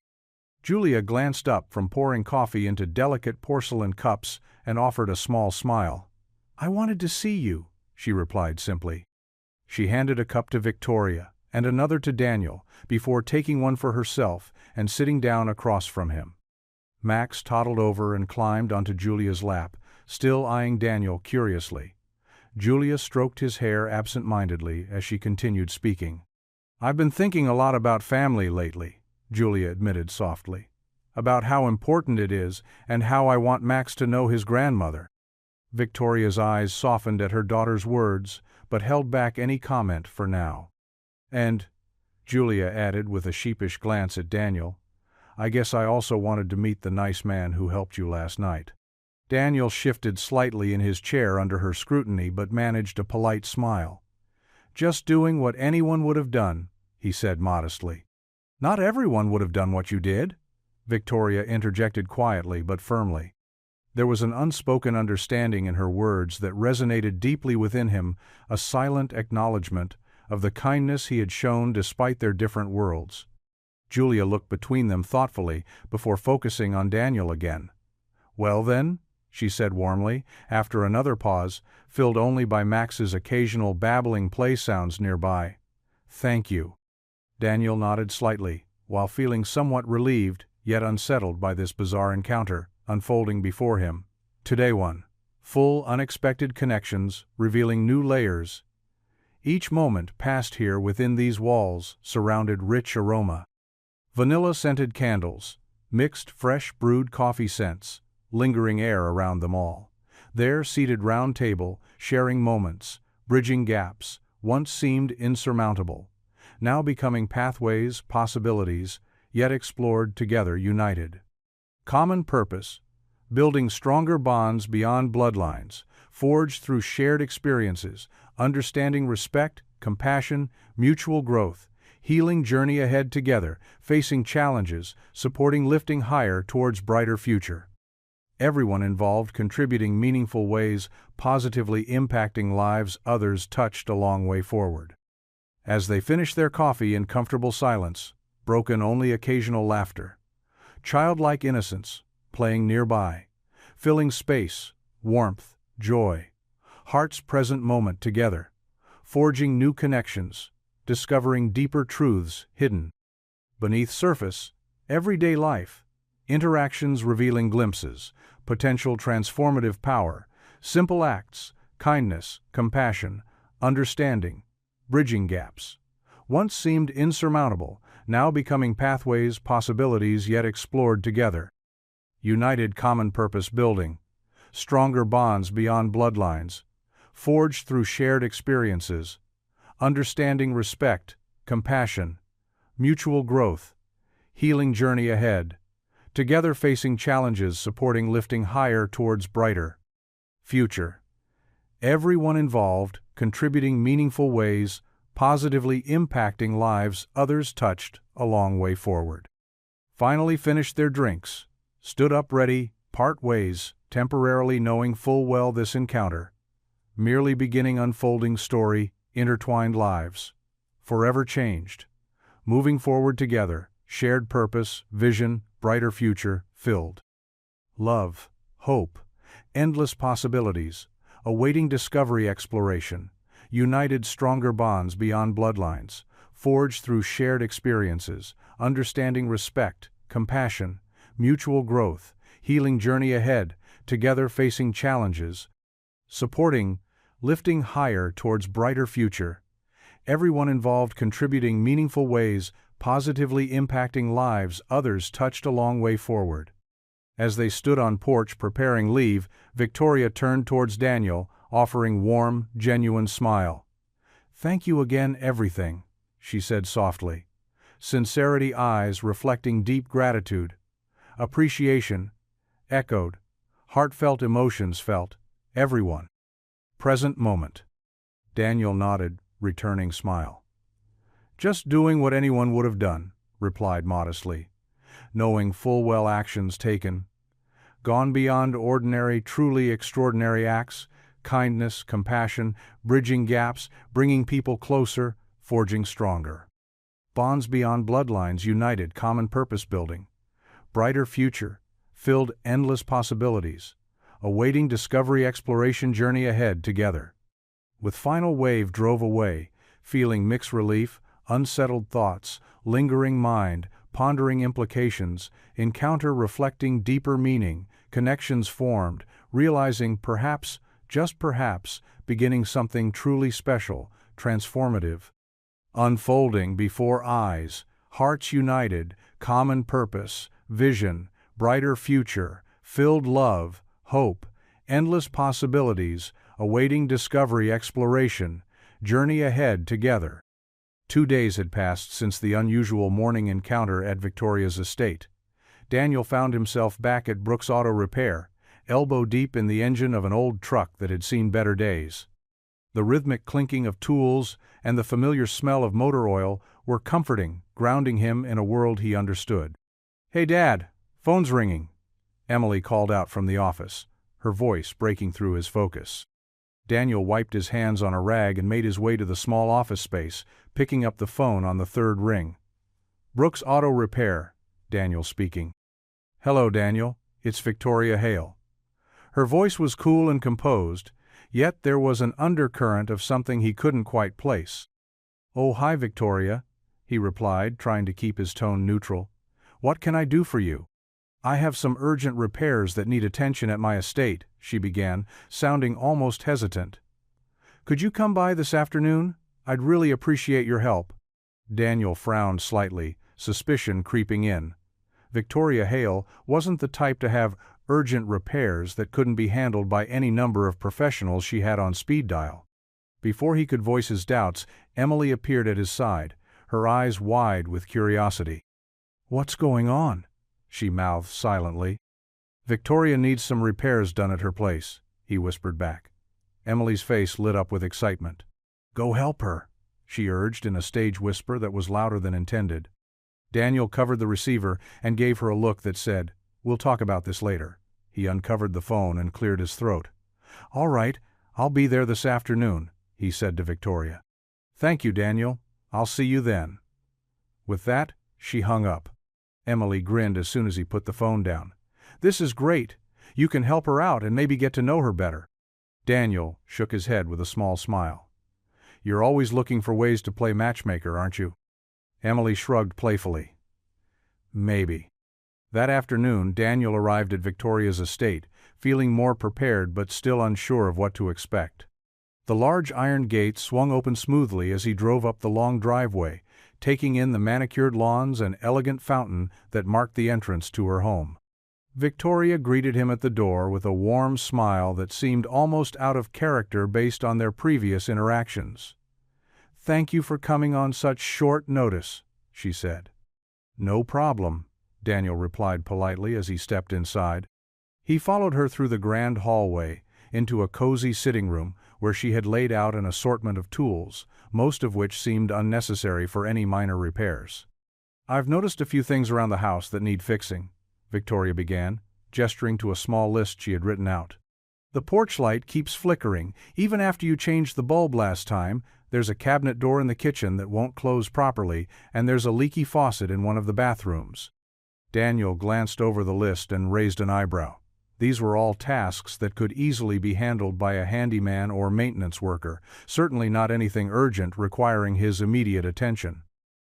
Julia glanced up from pouring coffee into delicate porcelain cups and offered a small smile. "I wanted to see you," she replied simply. She handed a cup to Victoria and another to Daniel before taking one for herself and sitting down across from him. Max toddled over and climbed onto Julia's lap, still eyeing Daniel curiously. Julia stroked his hair absent-mindedly as she continued speaking. "I've been thinking a lot about family lately," Julia admitted softly. "About how important it is and how I want Max to know his grandmother." Victoria's eyes softened at her daughter's words, but held back any comment for now. "And," Julia added with a sheepish glance at Daniel, "I guess I also wanted to meet the nice man who helped you last night." Daniel shifted slightly in his chair under her scrutiny but managed a polite smile. "Just doing what anyone would have done," he said modestly. "Not everyone would have done what you did," Victoria interjected quietly but firmly. There was an unspoken understanding in her words that resonated deeply within him, a silent acknowledgement of the kindness he had shown despite their different worlds. Julia looked between them thoughtfully before focusing on Daniel again. "Well then," she said warmly, after another pause, filled only by Max's occasional babbling play sounds nearby. "Thank you." Daniel nodded slightly, while feeling somewhat relieved, yet unsettled by this bizarre encounter unfolding before him. Today one. Full unexpected connections, revealing new layers. Each moment passed here within these walls surrounded rich aroma. Vanilla-scented candles, mixed fresh brewed coffee scents, lingering air around them all. There, seated round table, sharing moments, bridging gaps, once seemed insurmountable, now becoming pathways, possibilities, yet explored together united. Common purpose, building stronger bonds beyond bloodlines, forged through shared experiences, understanding respect, compassion, mutual growth, healing journey ahead together, facing challenges, supporting lifting higher towards brighter future. Everyone involved contributing meaningful ways, positively impacting lives others touched a long way forward. As they finished their coffee in comfortable silence, broken only occasional laughter, childlike innocence, playing nearby, filling space, warmth, joy, heart's present moment together, forging new connections, discovering deeper truths hidden beneath surface, everyday life, interactions revealing glimpses, potential transformative power, simple acts, kindness, compassion, understanding, bridging gaps. Once seemed insurmountable, now becoming pathways, possibilities yet explored together. United common purpose building, stronger bonds beyond bloodlines, forged through shared experiences, understanding respect, compassion, mutual growth, healing journey ahead, together facing challenges, supporting lifting higher towards brighter future. Everyone involved, contributing meaningful ways, positively impacting lives others touched a long way forward. Finally finished their drinks, stood up ready, part ways, temporarily knowing full well this encounter, merely beginning unfolding story, intertwined lives, forever changed, moving forward together, shared purpose, vision, brighter future, filled. Love, hope, endless possibilities, awaiting discovery exploration, united stronger bonds beyond bloodlines, forged through shared experiences, understanding respect, compassion, mutual growth, healing journey ahead, together facing challenges, supporting, lifting higher towards brighter future. Everyone involved contributing meaningful ways, positively impacting lives others touched a long way forward. As they stood on porch preparing leave, Victoria turned towards Daniel, offering warm, genuine smile. "Thank you again everything," she said softly. Sincerity eyes reflecting deep gratitude. Appreciation echoed. Heartfelt emotions felt. Everyone. Present moment. Daniel nodded, returning smile. "Just doing what anyone would have done," replied modestly, knowing full well actions taken, gone beyond ordinary, truly extraordinary acts, kindness, compassion, bridging gaps, bringing people closer, forging stronger. Bonds beyond bloodlines united, common purpose building, brighter future, filled endless possibilities, awaiting discovery exploration journey ahead together. With final wave drove away, feeling mixed relief, unsettled thoughts, lingering mind, pondering implications, encounter reflecting deeper meaning, connections formed, realizing perhaps, just perhaps, beginning something truly special, transformative. Unfolding before eyes, hearts united, common purpose, vision, brighter future, filled love, hope, endless possibilities, awaiting discovery exploration, journey ahead together. 2 days had passed since the unusual morning encounter at Victoria's estate. Daniel found himself back at Brooks Auto Repair, elbow deep in the engine of an old truck that had seen better days. The rhythmic clinking of tools and the familiar smell of motor oil were comforting, grounding him in a world he understood. "Hey, Dad, phone's ringing," Emily called out from the office, her voice breaking through his focus. Daniel wiped his hands on a rag and made his way to the small office space, picking up the phone on the third ring. "Brooks Auto Repair," Daniel speaking. "Hello, Daniel, it's Victoria Hale." Her voice was cool and composed, yet there was an undercurrent of something he couldn't quite place. "Oh, hi, Victoria," he replied, trying to keep his tone neutral. "What can I do for you?" "I have some urgent repairs that need attention at my estate," she began, sounding almost hesitant. "Could you come by this afternoon? I'd really appreciate your help." Daniel frowned slightly, suspicion creeping in. Victoria Hale wasn't the type to have urgent repairs that couldn't be handled by any number of professionals she had on speed dial. Before he could voice his doubts, Emily appeared at his side, her eyes wide with curiosity. "What's going on?" she mouthed silently. "Victoria needs some repairs done at her place," he whispered back. Emily's face lit up with excitement. "Go help her," she urged in a stage whisper that was louder than intended. Daniel covered the receiver and gave her a look that said, "We'll talk about this later." He uncovered the phone and cleared his throat. "All right, I'll be there this afternoon," he said to Victoria. "Thank you, Daniel. I'll see you then." With that, she hung up. Emily grinned as soon as he put the phone down. "This is great. You can help her out and maybe get to know her better." Daniel shook his head with a small smile. "You're always looking for ways to play matchmaker, aren't you?" Emily shrugged playfully. "Maybe." That afternoon, Daniel arrived at Victoria's estate, feeling more prepared but still unsure of what to expect. The large iron gate swung open smoothly as he drove up the long driveway, taking in the manicured lawns and elegant fountain that marked the entrance to her home. Victoria greeted him at the door with a warm smile that seemed almost out of character based on their previous interactions. "Thank you for coming on such short notice," she said. "No problem," Daniel replied politely as he stepped inside. He followed her through the grand hallway, into a cozy sitting room where she had laid out an assortment of tools, most of which seemed unnecessary for any minor repairs. "I've noticed a few things around the house that need fixing," Victoria began, gesturing to a small list she had written out. "The porch light keeps flickering, even after you changed the bulb last time. There's a cabinet door in the kitchen that won't close properly, and there's a leaky faucet in one of the bathrooms." Daniel glanced over the list and raised an eyebrow. These were all tasks that could easily be handled by a handyman or maintenance worker, certainly not anything urgent requiring his immediate attention.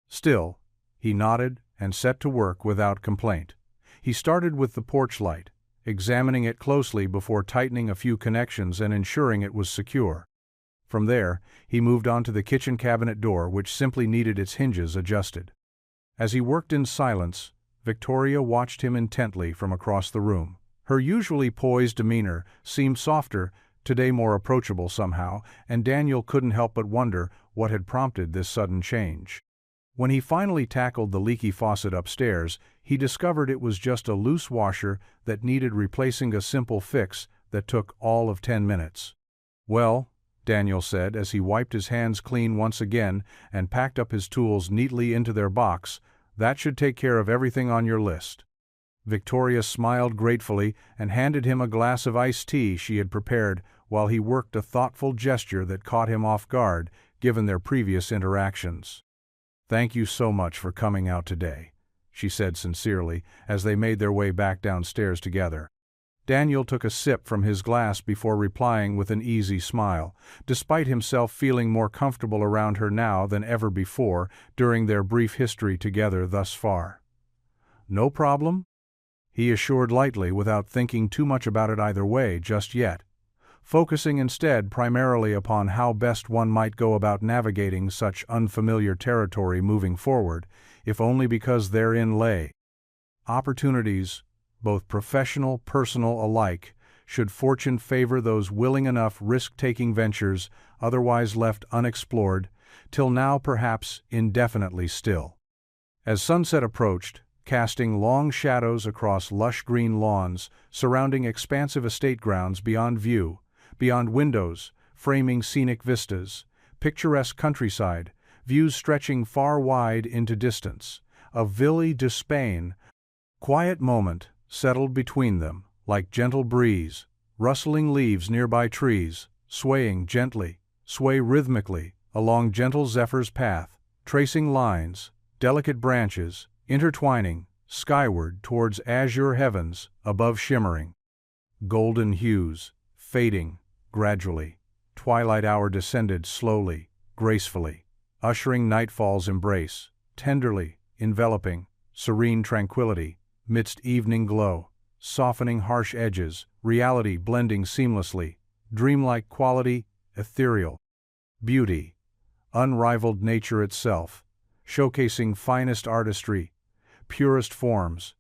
Still, he nodded and set to work without complaint. He started with the porch light, examining it closely before tightening a few connections and ensuring it was secure. From there, he moved on to the kitchen cabinet door, which simply needed its hinges adjusted. As he worked in silence, Victoria watched him intently from across the room. Her usually poised demeanor seemed softer, today more approachable somehow, and Daniel couldn't help but wonder what had prompted this sudden change. When he finally tackled the leaky faucet upstairs, he discovered it was just a loose washer that needed replacing, a simple fix that took all of 10 minutes. "Well," Daniel said as he wiped his hands clean once again and packed up his tools neatly into their box, "that should take care of everything on your list." Victoria smiled gratefully and handed him a glass of iced tea she had prepared while he worked, a thoughtful gesture that caught him off guard given their previous interactions. "Thank you so much for coming out today," she said sincerely, as they made their way back downstairs together. Daniel took a sip from his glass before replying with an easy smile, despite himself feeling more comfortable around her now than ever before during their brief history together thus far. "No problem?" he assured lightly without thinking too much about it either way just yet, focusing instead primarily upon how best one might go about navigating such unfamiliar territory moving forward, if only because therein lay opportunities, both professional, personal alike, should fortune favor those willing enough risk-taking ventures otherwise left unexplored, till now perhaps indefinitely still. As sunset approached, casting long shadows across lush green lawns surrounding expansive estate grounds beyond view, beyond windows, framing scenic vistas, picturesque countryside, views stretching far wide into distance, a Ville de Spain, quiet moment settled between them, like gentle breeze, rustling leaves nearby trees, swaying gently, sway rhythmically, along gentle zephyr's path, tracing lines, delicate branches, intertwining, skyward towards azure heavens, above shimmering. Golden hues, fading, gradually, twilight hour descended slowly, gracefully, ushering nightfall's embrace, tenderly, enveloping, serene tranquility, midst evening glow, softening harsh edges, reality blending seamlessly, dreamlike quality, ethereal beauty, unrivaled nature itself, showcasing finest artistry, purest forms,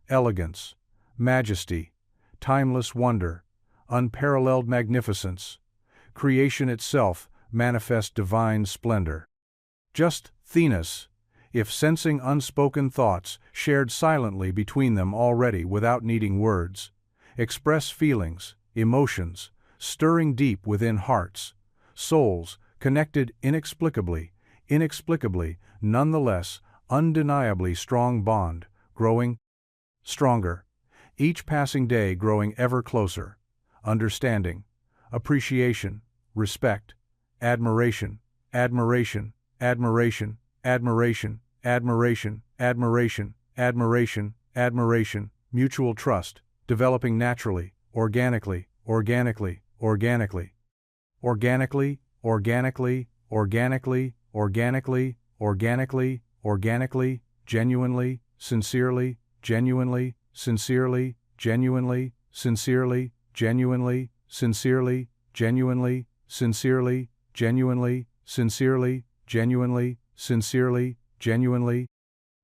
elegance, majesty, timeless wonder, unparalleled magnificence, creation itself manifest divine splendor. Just Thenis, if sensing unspoken thoughts shared silently between them already without needing words, express feelings, emotions, stirring deep within hearts, souls connected inexplicably, nonetheless, undeniably strong bond, growing stronger, each passing day growing ever closer, understanding, appreciation, respect, admiration, admiration, admiration, admiration, admiration, admiration, admiration, admiration, mutual trust, developing naturally, organically, organically, organically, organically, organically, organically, organically, organically, organically, genuinely, sincerely, genuinely, sincerely, genuinely, sincerely, genuinely, sincerely, genuinely, sincerely, genuinely, sincerely, genuinely, sincerely, genuinely,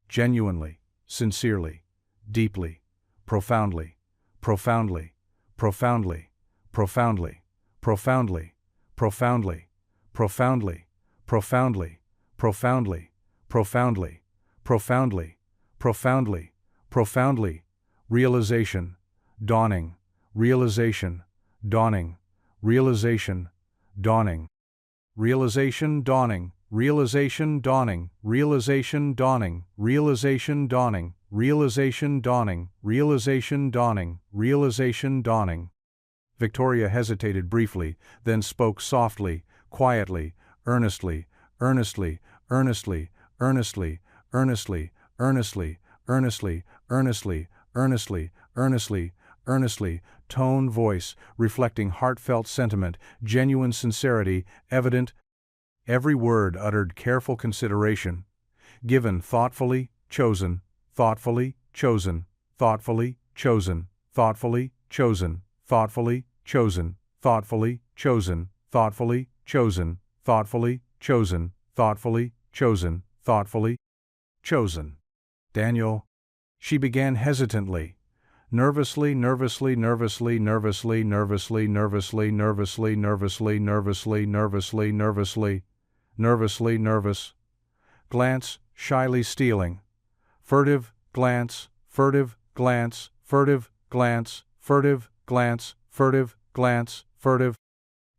genuinely, sincerely, deeply, profoundly, profoundly, profoundly, profoundly, profoundly, profoundly, profoundly, profoundly, profoundly, profoundly, profoundly, profoundly, profoundly, realization, dawning, realization, dawning, realization, dawning, realization, dawning, realization, dawning, realization, dawning, realization, dawning, realization, dawning, realization, dawning, realization, dawning. Victoria hesitated briefly, then spoke softly, quietly, earnestly, earnestly, earnestly, earnestly, earnestly, earnestly, earnestly, earnestly, earnestly, earnestly, earnestly, tone, voice, reflecting heartfelt sentiment, genuine sincerity, evident, every word uttered careful consideration, given thoughtfully, chosen, thoughtfully, chosen, thoughtfully, chosen, thoughtfully, chosen, thoughtfully, chosen, thoughtfully, chosen, thoughtfully, chosen, thoughtfully, chosen, thoughtfully, chosen, thoughtfully, chosen. Daniel, she began hesitantly, nervously, nervously, nervously, nervously, nervously, nervously, nervously, nervously, nervously, nervously, nervously, nervously, nervous, glance shyly stealing, furtive glance, furtive glance, furtive glance, furtive glance, furtive glance, furtive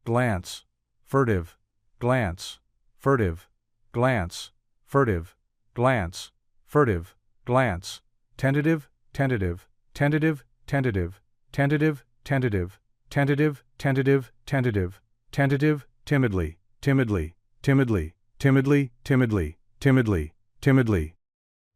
glance, furtive glance, furtive glance, furtive glance, furtive glance, tentative, tentative, tentative, tentative, tentative, tentative, tentative, tentative, tentative, tentative, timidly, timidly, timidly, timidly, timidly, timidly, timidly,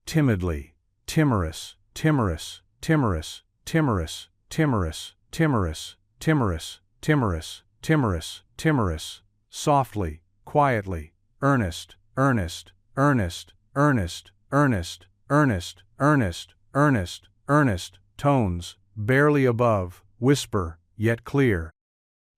timidly, Timorous, timorous, timorous, timorous, timorous, timorous, timorous, timorous, timorous, timorous, softly, quietly, earnest, earnest, earnest, earnest, earnest, earnest, earnest, earnest, earnest, tones, barely above, whisper, yet clear.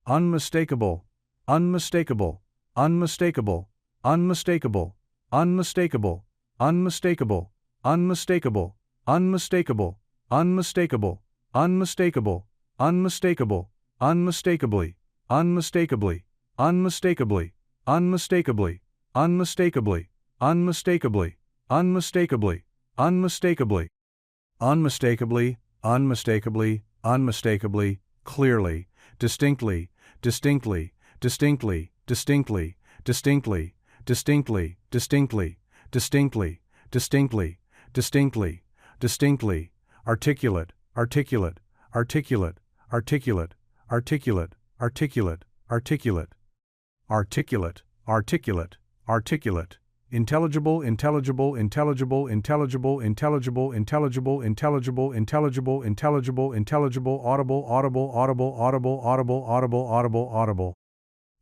Unmistakable, unmistakable, unmistakable, unmistakable, unmistakable, unmistakable, unmistakable, unmistakable, unmistakable, unmistakable, unmistakable, unmistakably, unmistakably, unmistakably, unmistakably, unmistakably, unmistakably, unmistakably, unmistakably, unmistakably, unmistakably, unmistakably, clearly, distinctly, distinctly, distinctly, distinctly, distinctly, distinctly, distinctly, distinctly, distinctly, distinctly, distinctly, articulate, articulate, articulate, articulate, articulate, articulate, articulate, articulate, articulate, articulate, intelligible, intelligible, intelligible, intelligible, intelligible, intelligible, intelligible, intelligible, intelligible, intelligible, audible, audible, audible, audible, audible, audible, audible, audible,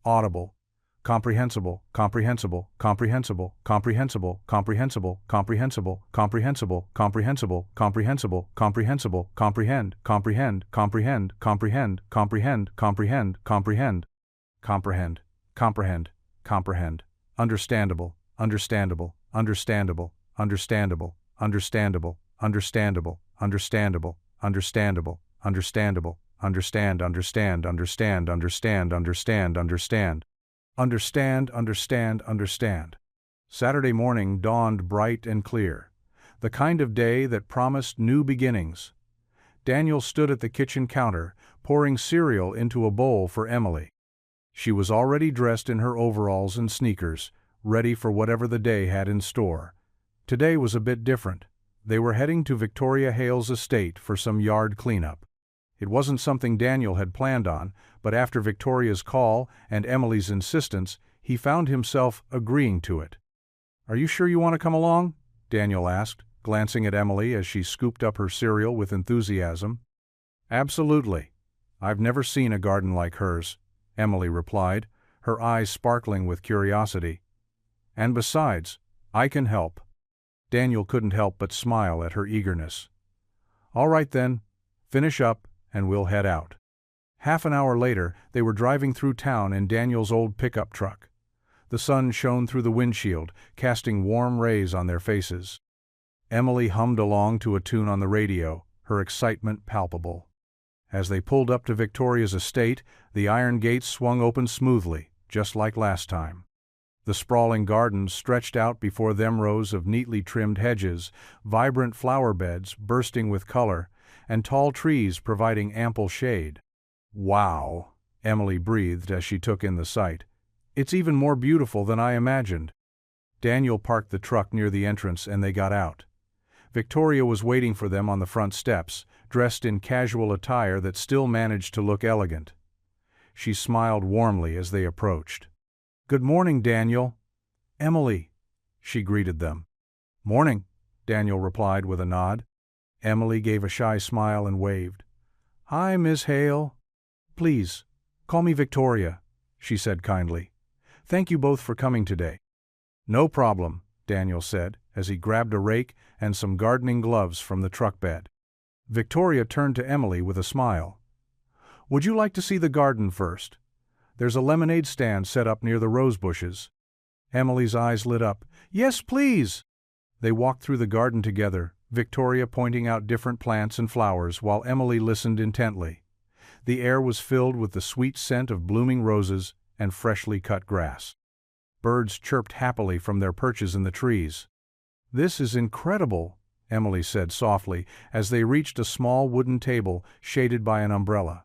audible, comprehensible, comprehensible, comprehensible, comprehensible, comprehensible, comprehensible, comprehensible, comprehensible, comprehensible, comprehensible, comprehend, comprehend, comprehend, comprehend, comprehend, comprehend, comprehend, comprehend, comprehend, comprehend, understandable, understandable, understandable, understandable, understandable, understandable, understandable, understandable, understandable, understand, understand, understand, understand, understand, understand, understand, understand, understand. Saturday morning dawned bright and clear, the kind of day that promised new beginnings. Daniel stood at the kitchen counter, pouring cereal into a bowl for Emily. She was already dressed in her overalls and sneakers, ready for whatever the day had in store. Today was a bit different. They were heading to Victoria Hale's estate for some yard cleanup. It wasn't something Daniel had planned on, but after Victoria's call and Emily's insistence, he found himself agreeing to it. "Are you sure you want to come along?" Daniel asked, glancing at Emily as she scooped up her cereal with enthusiasm. "Absolutely. I've never seen a garden like hers," Emily replied, her eyes sparkling with curiosity. "And besides, I can help." Daniel couldn't help but smile at her eagerness. "All right then, finish up and we'll head out." Half an hour later, they were driving through town in Daniel's old pickup truck. The sun shone through the windshield, casting warm rays on their faces. Emily hummed along to a tune on the radio, her excitement palpable. As they pulled up to Victoria's estate, the iron gates swung open smoothly, just like last time. The sprawling gardens stretched out before them, rows of neatly trimmed hedges, vibrant flower beds bursting with color, and tall trees providing ample shade. "Wow," Emily breathed as she took in the sight. "It's even more beautiful than I imagined." Daniel parked the truck near the entrance and they got out. Victoria was waiting for them on the front steps, dressed in casual attire that still managed to look elegant. She smiled warmly as they approached. "Good morning, Daniel." "Emily," she greeted them. "Morning," Daniel replied with a nod. Emily gave a shy smile and waved. "Hi, Miss Hale." "Please, call me Victoria," she said kindly. "Thank you both for coming today." "No problem," Daniel said, as he grabbed a rake and some gardening gloves from the truck bed. Victoria turned to Emily with a smile. "Would you like to see the garden first? There's a lemonade stand set up near the rose bushes." Emily's eyes lit up. "Yes, please!" They walked through the garden together, Victoria pointing out different plants and flowers while Emily listened intently. The air was filled with the sweet scent of blooming roses and freshly cut grass. Birds chirped happily from their perches in the trees. "This is incredible," Emily said softly as they reached a small wooden table shaded by an umbrella.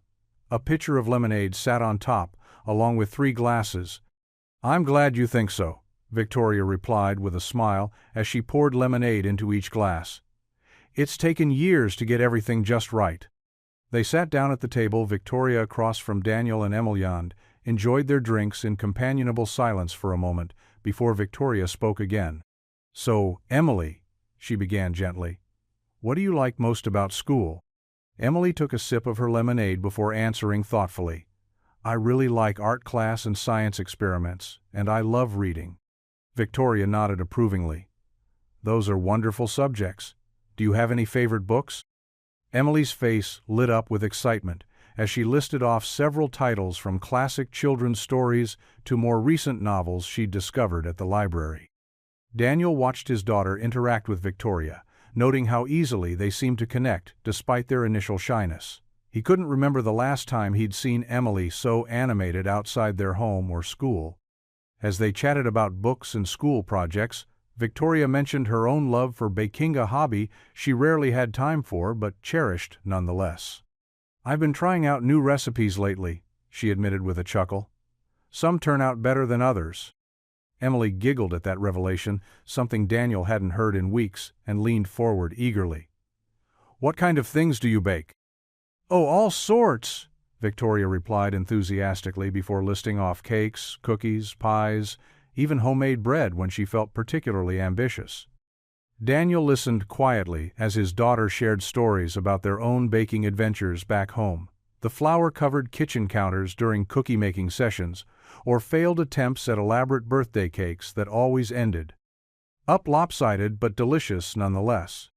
A pitcher of lemonade sat on top, along with 3 glasses. "I'm glad you think so," Victoria replied with a smile as she poured lemonade into each glass. "It's taken years to get everything just right." They sat down at the table, Victoria across from Daniel and Emilien, enjoyed their drinks in companionable silence for a moment before Victoria spoke again. "So, Emily," she began gently, "What do you like most about school?" Emily took a sip of her lemonade before answering thoughtfully. "I really like art class and science experiments, and I love reading." Victoria nodded approvingly. "Those are wonderful subjects. Do you have any favorite books?" Emily's face lit up with excitement as she listed off several titles from classic children's stories to more recent novels she'd discovered at the library. Daniel watched his daughter interact with Victoria, noting how easily they seemed to connect despite their initial shyness. He couldn't remember the last time he'd seen Emily so animated outside their home or school. As they chatted about books and school projects, Victoria mentioned her own love for baking, a hobby she rarely had time for but cherished nonetheless. "I've been trying out new recipes lately," she admitted with a chuckle. "Some turn out better than others." Emily giggled at that revelation, something Daniel hadn't heard in weeks, and leaned forward eagerly. "What kind of things do you bake?" "Oh, all sorts," Victoria replied enthusiastically before listing off cakes, cookies, pies, even homemade bread when she felt particularly ambitious. Daniel listened quietly as his daughter shared stories about their own baking adventures back home, the flour-covered kitchen counters during cookie-making sessions, or failed attempts at elaborate birthday cakes that always ended up lopsided but delicious nonetheless.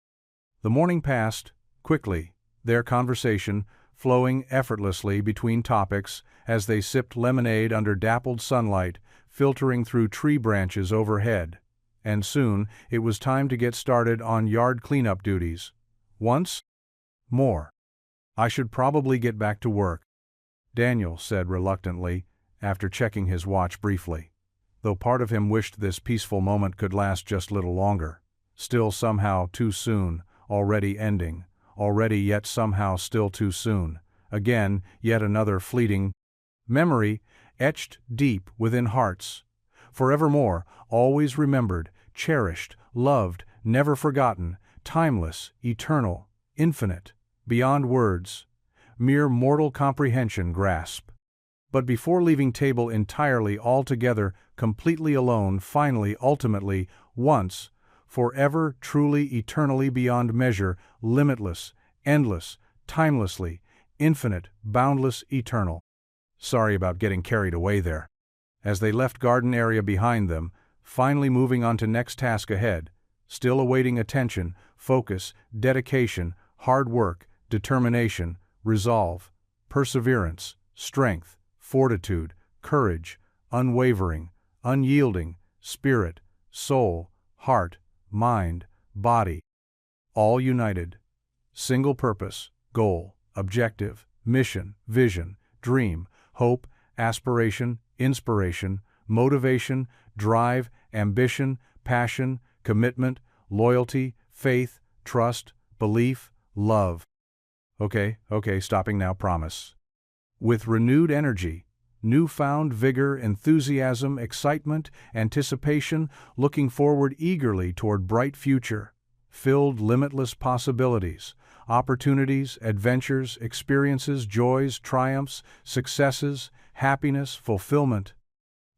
The morning passed quickly, their conversation flowing effortlessly between topics as they sipped lemonade under dappled sunlight filtering through tree branches overhead, and soon it was time to get started on yard cleanup duties. Once more. "I should probably get back to work," Daniel said reluctantly, after checking his watch briefly. Though part of him wished this peaceful moment could last just a little longer. Still somehow too soon, already ending, already yet somehow still too soon. Again, yet another fleeting memory etched deep within hearts. Forevermore, always remembered, cherished, loved, never forgotten, timeless, eternal, infinite, beyond words, mere mortal comprehension grasp. But before leaving table entirely, altogether, completely alone, finally, ultimately, once, forever, truly, eternally, beyond measure, limitless, endless, timelessly, infinite, boundless, eternal. Sorry about getting carried away there. As they left garden area behind them, finally moving on to next task ahead, still awaiting attention, focus, dedication, hard work, determination, resolve, perseverance, strength, fortitude, courage, unwavering, unyielding, spirit, soul, heart, mind, body, all united. Single purpose, goal, objective, mission, vision, dream, hope, aspiration, inspiration, motivation, drive, ambition, passion, commitment, loyalty, faith, trust, belief, love. Okay, stopping now, promise. With renewed energy, newfound vigor, enthusiasm, excitement, anticipation, looking forward eagerly toward bright future, filled limitless possibilities, opportunities, adventures, experiences, joys, triumphs, successes, happiness, fulfillment,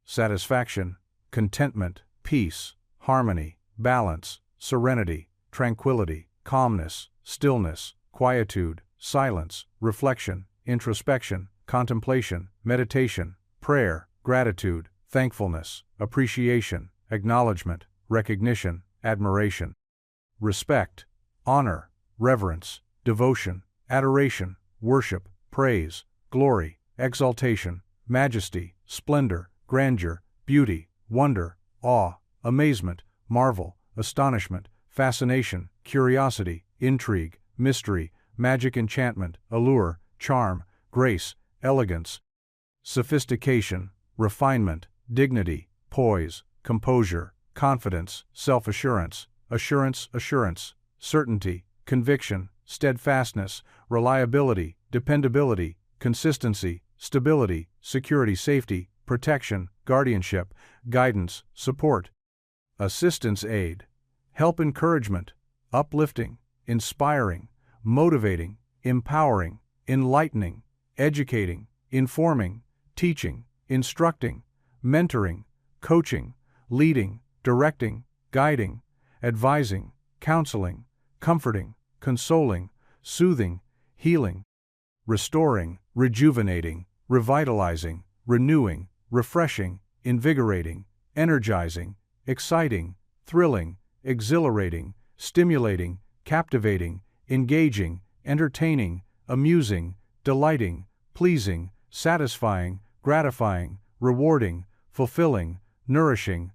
satisfaction, contentment, peace, harmony, balance, serenity, tranquility, calmness, stillness, quietude, silence, reflection, introspection, contemplation, meditation, prayer, gratitude, thankfulness, appreciation, acknowledgement, recognition, admiration, respect, honor, reverence, devotion, adoration, worship, praise, glory, exaltation, majesty, splendor, grandeur, beauty, wonder, awe, amazement, marvel, astonishment, fascination, curiosity, intrigue, mystery, magic, enchantment, allure, charm, grace, elegance, sophistication, refinement, dignity, poise, composure, confidence, self-assurance, assurance, certainty, conviction, steadfastness, reliability, dependability, consistency, stability, security, safety, protection, guardianship, guidance, support, assistance, aid, help, encouragement, uplifting, inspiring, motivating, empowering, enlightening, educating, informing, teaching, instructing, mentoring, coaching, leading, directing, guiding, advising, counseling, comforting, consoling, soothing, healing, restoring, rejuvenating, revitalizing, renewing, refreshing, invigorating, energizing, exciting, thrilling, exhilarating, stimulating, captivating, engaging, entertaining, amusing, delighting, pleasing, satisfying, gratifying, rewarding, fulfilling, nourishing,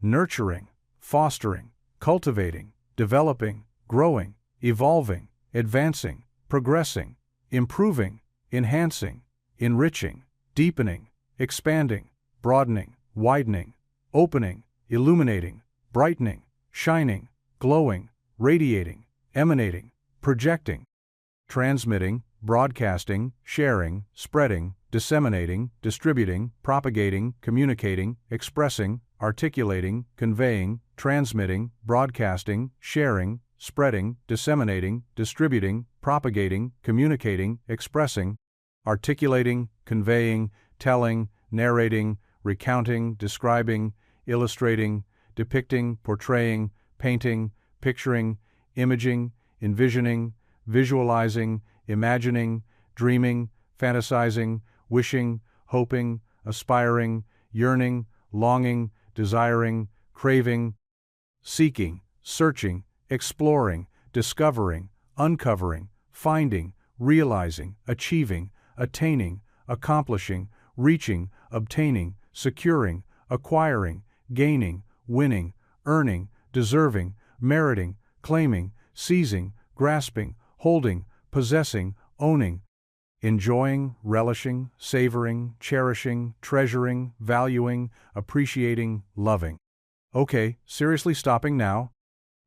nurturing, fostering, cultivating, developing, growing, evolving, advancing, progressing, improving, enhancing, enriching, deepening, expanding, broadening, widening, opening, illuminating, brightening, shining, glowing, radiating, emanating, projecting, transmitting, broadcasting, sharing, spreading, disseminating, distributing, propagating, communicating, expressing, articulating, conveying, transmitting, broadcasting, sharing, spreading, disseminating, distributing, propagating, communicating, expressing, articulating, conveying, telling, narrating, recounting, describing, illustrating, depicting, portraying, painting, picturing, imaging, envisioning, visualizing, imagining, dreaming, fantasizing, wishing, hoping, aspiring, yearning, longing, desiring, craving, seeking, searching, exploring, discovering, uncovering, finding, realizing, achieving, attaining, accomplishing, reaching, obtaining, securing, acquiring, gaining, winning, earning, deserving, meriting, claiming, seizing, grasping, holding, possessing, owning, enjoying, relishing, savoring, cherishing, treasuring, valuing, appreciating, loving. Okay, seriously stopping now?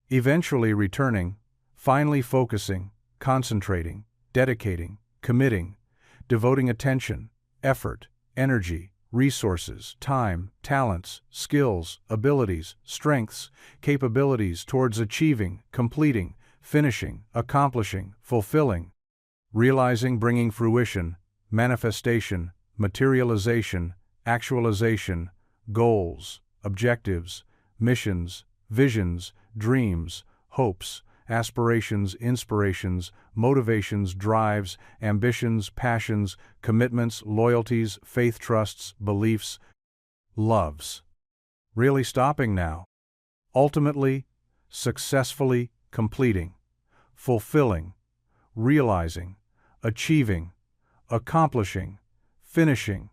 Eventually returning, finally focusing, concentrating, dedicating, committing, devoting attention, effort, energy, resources, time, talents, skills, abilities, strengths, capabilities towards achieving, completing, finishing, accomplishing, fulfilling, realizing, bringing fruition, manifestation, materialization, actualization, goals, objectives, missions, visions, dreams, hopes, aspirations, inspirations, motivations, drives, ambitions, passions, commitments, loyalties, faith, trusts, beliefs, loves. Really stopping now. Ultimately, successfully completing, fulfilling, realizing, achieving, accomplishing, finishing,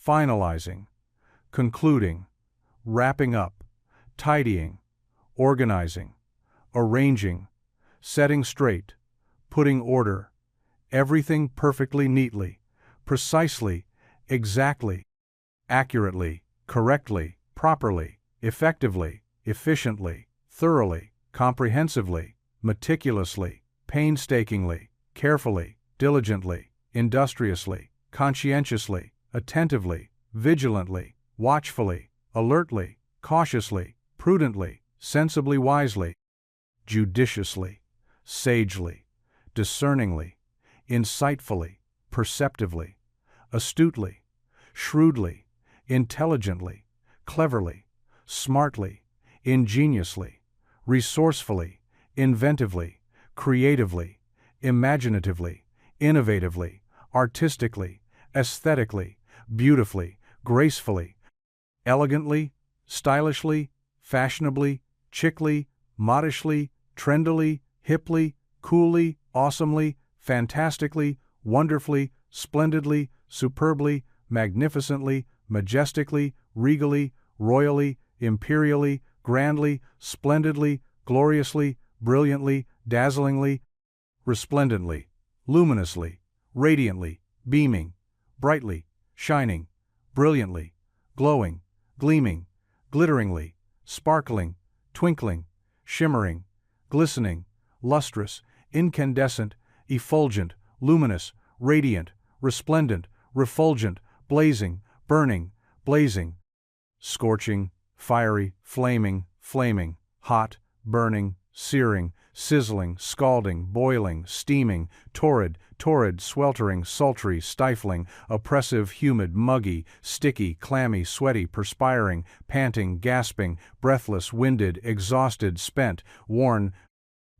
finalizing, concluding, wrapping up, tidying, organizing, arranging, setting straight, putting order, everything perfectly neatly, precisely, exactly, accurately, correctly, properly, effectively, efficiently, thoroughly, comprehensively, meticulously, painstakingly, carefully, diligently, industriously, conscientiously, attentively, vigilantly, watchfully, alertly, cautiously, prudently, sensibly, wisely, judiciously, sagely, discerningly, insightfully, perceptively, astutely, shrewdly, intelligently, cleverly, smartly, ingeniously, resourcefully, inventively, creatively, imaginatively, innovatively, artistically, aesthetically, beautifully, gracefully, elegantly, stylishly, fashionably, chickly, modishly, trendily, hipply, coolly, awesomely, fantastically, wonderfully, splendidly, superbly, magnificently, majestically, regally, royally, imperially, grandly, splendidly, gloriously, brilliantly, dazzlingly, resplendently, luminously, radiantly, beaming, brightly, shining, brilliantly, glowing, gleaming, glitteringly, sparkling, twinkling, shimmering, glistening, lustrous, incandescent, effulgent, luminous, radiant, resplendent, refulgent, blazing, burning, blazing, scorching, fiery, flaming, flaming, hot, burning, searing, sizzling, scalding, boiling, steaming, torrid, sweltering, sultry, stifling, oppressive, humid, muggy, sticky, clammy, sweaty, perspiring, panting, gasping, breathless, winded, exhausted, spent, worn,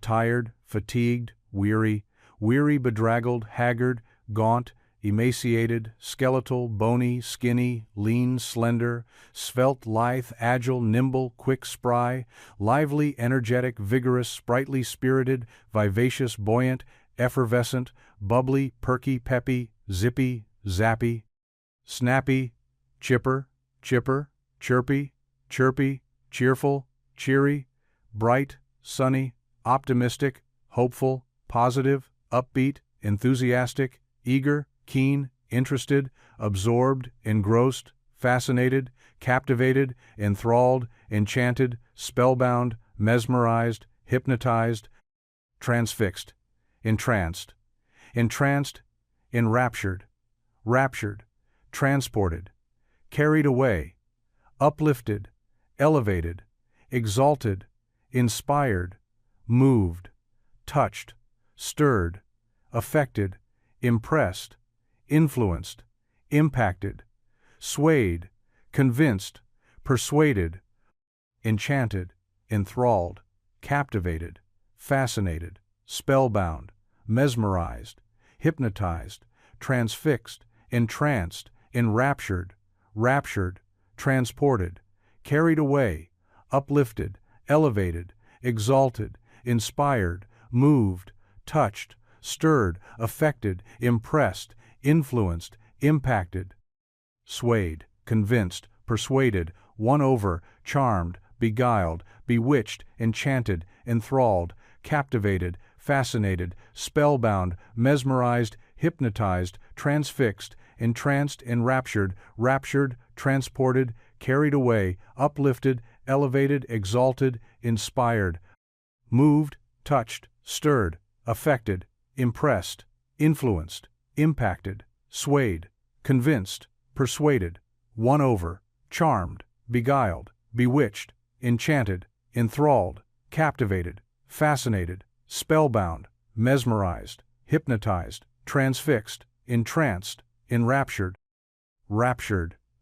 tired, fatigued, weary, weary, bedraggled, haggard, gaunt, emaciated, skeletal, bony, skinny, lean, slender, svelte, lithe, agile, nimble, quick, spry, lively, energetic, vigorous, sprightly, spirited, vivacious, buoyant, effervescent, bubbly, perky, peppy, zippy, zappy, snappy, chipper, chirpy, cheerful, cheery, bright, sunny, optimistic, hopeful, positive, upbeat, enthusiastic, eager, keen, interested, absorbed, engrossed, fascinated, captivated, enthralled, enchanted, spellbound, mesmerized, hypnotized, transfixed, entranced, enraptured, transported, carried away, uplifted, elevated, exalted, inspired, moved, touched, stirred, affected, impressed, influenced, impacted, swayed, convinced, persuaded, enchanted, enthralled, captivated, fascinated, spellbound, mesmerized, hypnotized, transfixed, entranced, enraptured, transported, carried away, uplifted, elevated, exalted, inspired, moved, touched, stirred, affected, impressed, influenced, impacted, swayed, convinced, persuaded, won over, charmed, beguiled, bewitched, enchanted, enthralled, captivated, fascinated, spellbound, mesmerized, hypnotized, transfixed, entranced, enraptured, transported, carried away, uplifted, elevated, exalted, inspired, moved, touched, stirred, affected, impressed, influenced, impacted, swayed, convinced, persuaded, won over, charmed, beguiled, bewitched, enchanted, enthralled, captivated, fascinated, spellbound, mesmerized, hypnotized, transfixed, entranced, enraptured,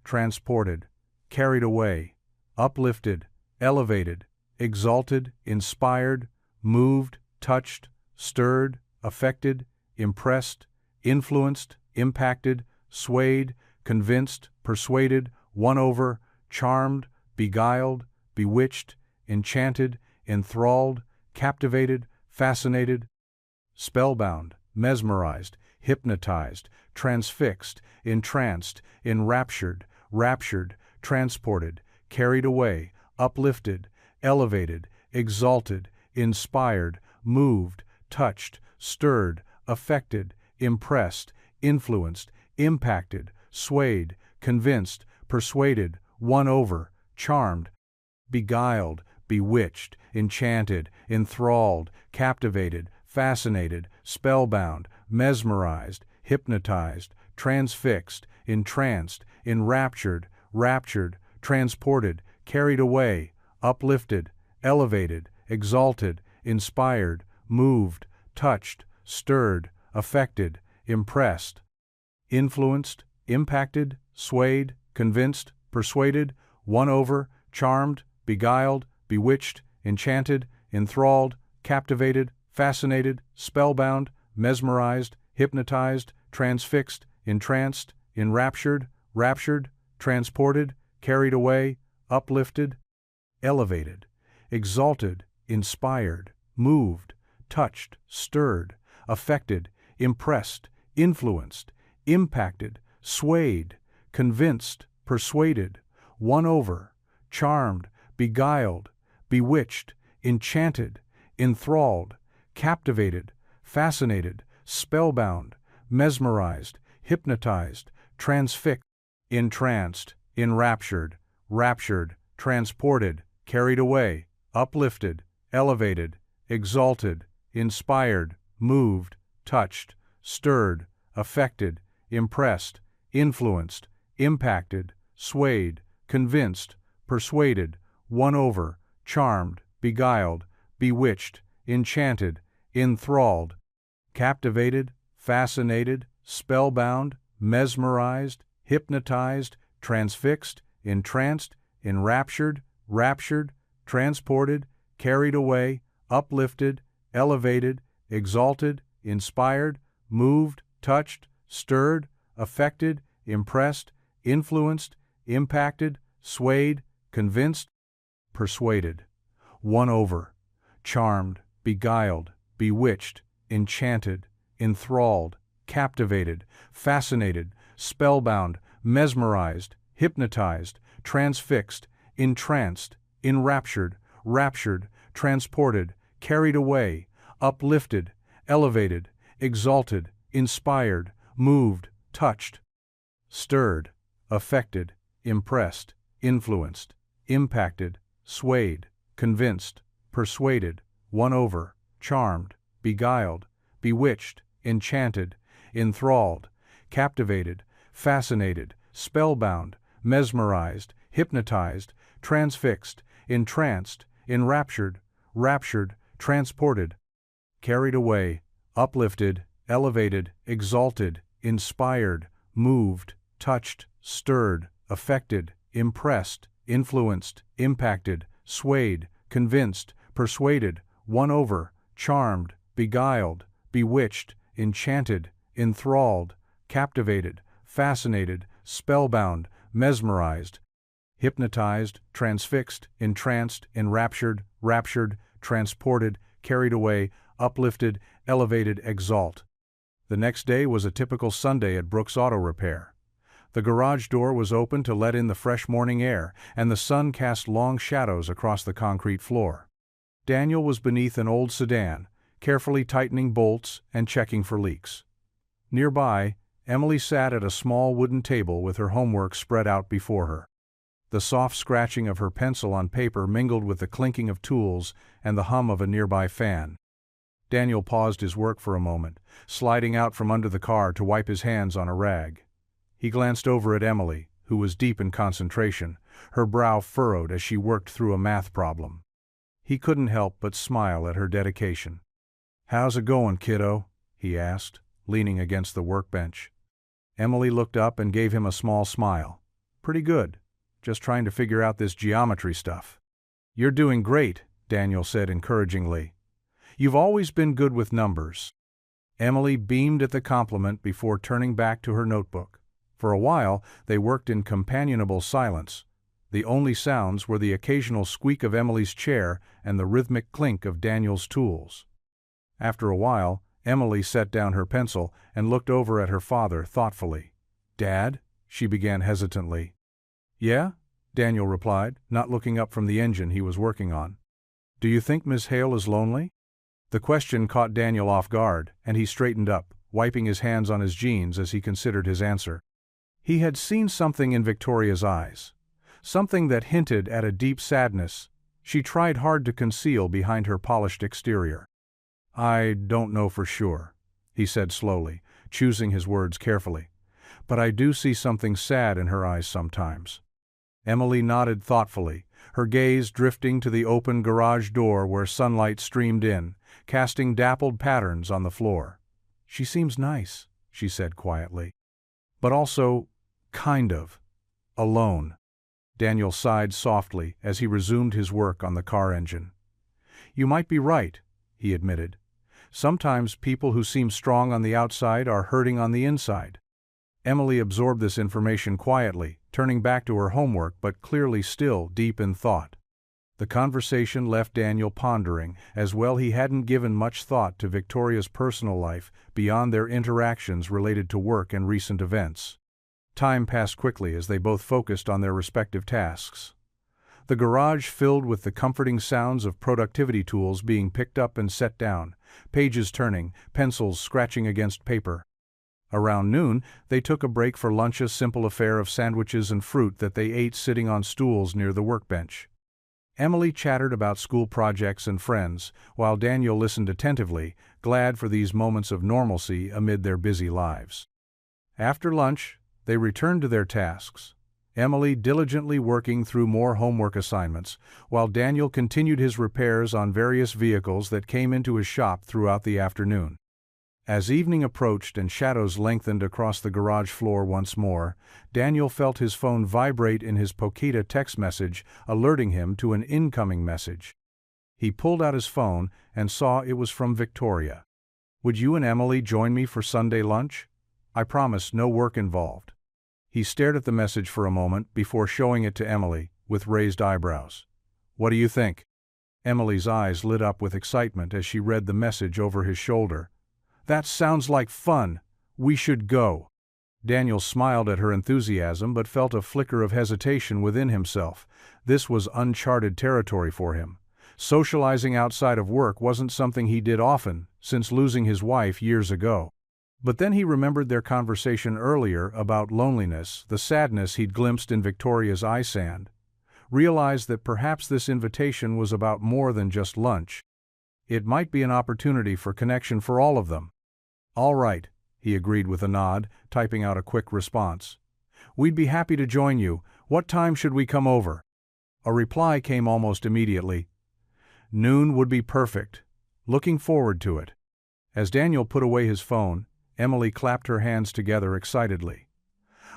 transported, carried away, uplifted, elevated, exalted, inspired, moved, touched, stirred, affected, impressed, influenced, impacted, swayed, convinced, persuaded, won over, charmed, beguiled, bewitched, enchanted, enthralled, captivated, fascinated, spellbound, mesmerized, hypnotized, transfixed, entranced, enraptured, transported, carried away, uplifted, elevated, exalted, inspired, moved, touched, stirred, affected, impressed, influenced, impacted, swayed, convinced, persuaded, won over, charmed, beguiled, bewitched, enchanted, enthralled, captivated, fascinated, spellbound, mesmerized, hypnotized, transfixed, entranced, enraptured, transported, carried away, uplifted, elevated, exalted, inspired, moved, touched, stirred, affected, impressed, influenced, impacted, swayed, convinced, persuaded, won over, charmed, beguiled, bewitched, enchanted, enthralled, captivated, fascinated, spellbound, mesmerized, hypnotized, transfixed, entranced, enraptured, transported, carried away, uplifted, elevated, exalted, inspired, moved, touched, stirred, affected, impressed, influenced, impacted, swayed, convinced, persuaded, won over, charmed, beguiled, bewitched, enchanted, enthralled, captivated, fascinated, spellbound, mesmerized, hypnotized, transfixed, entranced, enraptured, transported, carried away, uplifted, elevated, exalted, inspired, moved, touched, stirred, affected, impressed, influenced, impacted, swayed, convinced, persuaded, won over, charmed, beguiled, bewitched, enchanted, enthralled, captivated, fascinated, spellbound, mesmerized, hypnotized, transfixed, entranced, enraptured, transported, carried away, uplifted, elevated, exalted, inspired, moved, touched, stirred, affected, impressed, influenced, impacted, swayed, convinced, persuaded, won over, charmed, beguiled, bewitched, enchanted, enthralled, captivated, fascinated, spellbound, mesmerized, hypnotized, transfixed, entranced, enraptured, raptured, transported, carried away, uplifted, elevated, exalted, inspired, moved, touched, stirred, affected, impressed, influenced, impacted, swayed, convinced, persuaded, won over, charmed, beguiled, bewitched, enchanted, enthralled, captivated, fascinated, spellbound, mesmerized, hypnotized, transfixed, entranced, enraptured, raptured, transported, carried away, uplifted, elevated, exalted, inspired, moved, touched, stirred, affected, impressed, influenced, impacted, swayed, convinced, persuaded, won over, charmed, beguiled, bewitched, enchanted, enthralled, captivated, fascinated, spellbound, mesmerized, hypnotized, transfixed, entranced, enraptured, raptured, transported, carried away, uplifted, elevated, exalt. The next day was a typical Sunday at Brooks Auto Repair. The garage door was open to let in the fresh morning air, and the sun cast long shadows across the concrete floor. Daniel was beneath an old sedan, carefully tightening bolts and checking for leaks. Nearby, Emily sat at a small wooden table with her homework spread out before her. The soft scratching of her pencil on paper mingled with the clinking of tools and the hum of a nearby fan. Daniel paused his work for a moment, sliding out from under the car to wipe his hands on a rag. He glanced over at Emily, who was deep in concentration, her brow furrowed as she worked through a math problem. He couldn't help but smile at her dedication. "How's it going, kiddo?" he asked, leaning against the workbench. Emily looked up and gave him a small smile. "Pretty good. Just trying to figure out this geometry stuff." "You're doing great," Daniel said encouragingly. "You've always been good with numbers." Emily beamed at the compliment before turning back to her notebook. For a while, they worked in companionable silence. The only sounds were the occasional squeak of Emily's chair and the rhythmic clink of Daniel's tools. After a while, Emily set down her pencil and looked over at her father thoughtfully. "Dad?" she began hesitantly. "Yeah?" Daniel replied, not looking up from the engine he was working on. "Do you think Miss Hale is lonely?" The question caught Daniel off guard, and he straightened up, wiping his hands on his jeans as he considered his answer. He had seen something in Victoria's eyes, something that hinted at a deep sadness she tried hard to conceal behind her polished exterior. "I don't know for sure," he said slowly, choosing his words carefully. "But I do see something sad in her eyes sometimes." Emily nodded thoughtfully, her gaze drifting to the open garage door where sunlight streamed in, casting dappled patterns on the floor. "She seems nice," she said quietly. "But also, kind of, alone." Daniel sighed softly as he resumed his work on the car engine. "You might be right," he admitted. "Sometimes people who seem strong on the outside are hurting on the inside." Emily absorbed this information quietly, turning back to her homework but clearly still deep in thought. The conversation left Daniel pondering, as well he hadn't given much thought to Victoria's personal life beyond their interactions related to work and recent events. Time passed quickly as they both focused on their respective tasks. The garage filled with the comforting sounds of productivity tools being picked up and set down, pages turning, pencils scratching against paper. Around noon, they took a break for lunch, a simple affair of sandwiches and fruit that they ate sitting on stools near the workbench. Emily chattered about school projects and friends, while Daniel listened attentively, glad for these moments of normalcy amid their busy lives. After lunch, they returned to their tasks, Emily diligently working through more homework assignments, while Daniel continued his repairs on various vehicles that came into his shop throughout the afternoon. As evening approached and shadows lengthened across the garage floor once more, Daniel felt his phone vibrate in his Pokita text message, alerting him to an incoming message. He pulled out his phone and saw it was from Victoria. "Would you and Emily join me for Sunday lunch? I promise no work involved." He stared at the message for a moment before showing it to Emily, with raised eyebrows. "What do you think?" Emily's eyes lit up with excitement as she read the message over his shoulder. "That sounds like fun! We should go!" Daniel smiled at her enthusiasm but felt a flicker of hesitation within himself. This was uncharted territory for him. Socializing outside of work wasn't something he did often, since losing his wife years ago. But then he remembered their conversation earlier about loneliness, the sadness he'd glimpsed in Victoria's eye sand. Realized that perhaps this invitation was about more than just lunch. It might be an opportunity for connection for all of them. "All right," he agreed with a nod, typing out a quick response. "We'd be happy to join you. What time should we come over?" A reply came almost immediately. "Noon would be perfect. Looking forward to it." As Daniel put away his phone, Emily clapped her hands together excitedly.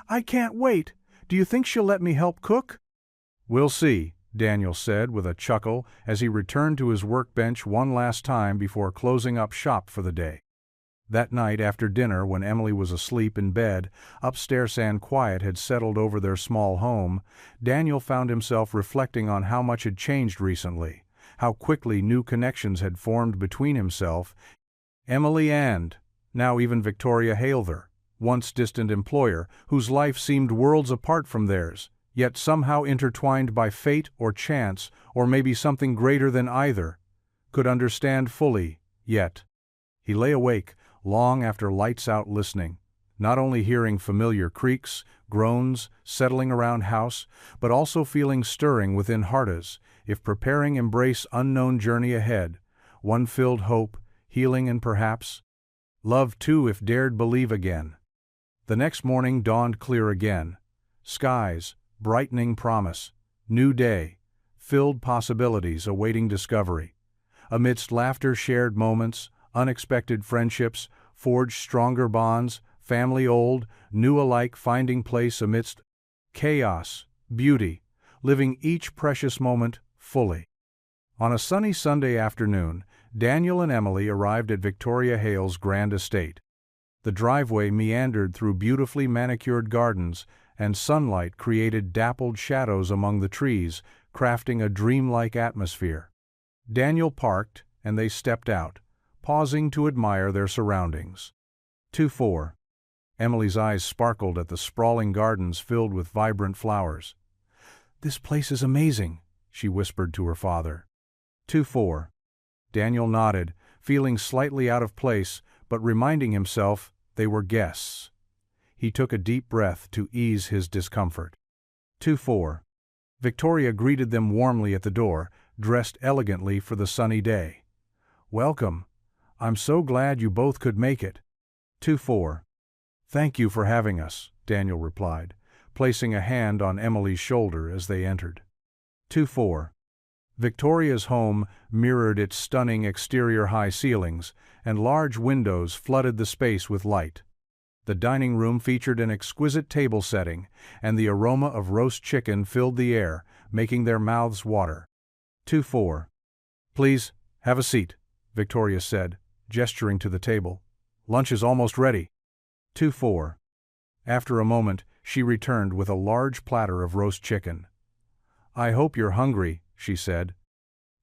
"I can't wait! Do you think she'll let me help cook?" "We'll see," Daniel said with a chuckle as he returned to his workbench one last time before closing up shop for the day. That night after dinner, when Emily was asleep in bed, upstairs and quiet had settled over their small home, Daniel found himself reflecting on how much had changed recently, how quickly new connections had formed between himself, Emily and, now even Victoria Hale, their once distant employer, whose life seemed worlds apart from theirs, yet somehow intertwined by fate or chance, or maybe something greater than either, could understand fully, yet. He lay awake, long after lights out, listening, not only hearing familiar creaks, groans, settling around house, but also feeling stirring within heart as, if preparing embrace unknown journey ahead, one filled hope, healing and perhaps love too if dared believe again. The next morning dawned clear again. Skies, brightening promise, new day, filled possibilities awaiting discovery. Amidst laughter, shared moments, unexpected friendships, forged stronger bonds, family old, new alike finding place amidst chaos, beauty, living each precious moment fully. On a sunny Sunday afternoon, Daniel and Emily arrived at Victoria Hale's grand estate. The driveway meandered through beautifully manicured gardens, and sunlight created dappled shadows among the trees, crafting a dreamlike atmosphere. Daniel parked, and they stepped out, pausing to admire their surroundings. 2-4. Emily's eyes sparkled at the sprawling gardens filled with vibrant flowers. "This place is amazing," she whispered to her father. 2-4. Daniel nodded, feeling slightly out of place, but reminding himself they were guests. He took a deep breath to ease his discomfort. 2-4. Victoria greeted them warmly at the door, dressed elegantly for the sunny day. "Welcome. I'm so glad you both could make it." 2-4. "Thank you for having us," Daniel replied, placing a hand on Emily's shoulder as they entered. 2-4. Victoria's home mirrored its stunning exterior high ceilings, and large windows flooded the space with light. The dining room featured an exquisite table setting, and the aroma of roast chicken filled the air, making their mouths water. 2-4. "Please, have a seat," Victoria said, gesturing to the table. "Lunch is almost ready." 2-4. After a moment, she returned with a large platter of roast chicken. "I hope you're hungry," she said.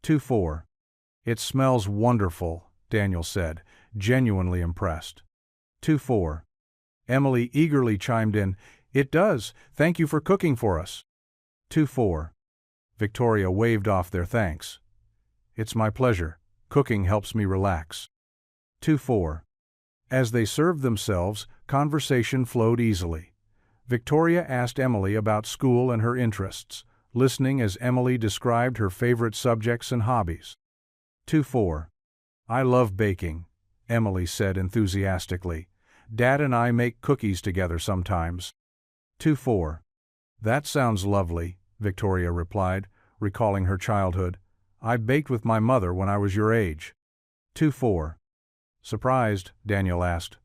2-4. "It smells wonderful," Daniel said, genuinely impressed. 2-4. Emily eagerly chimed in, "It does. Thank you for cooking for us." 2-4. Victoria waved off their thanks. "It's my pleasure. Cooking helps me relax." 2-4. As they served themselves, conversation flowed easily. Victoria asked Emily about school and her interests, listening as Emily described her favorite subjects and hobbies. 2-4. "I love baking," Emily said enthusiastically. "Dad and I make cookies together sometimes." 2-4. "That sounds lovely," Victoria replied, recalling her childhood. "I baked with my mother when I was your age." 2-4. Surprised, Daniel asked.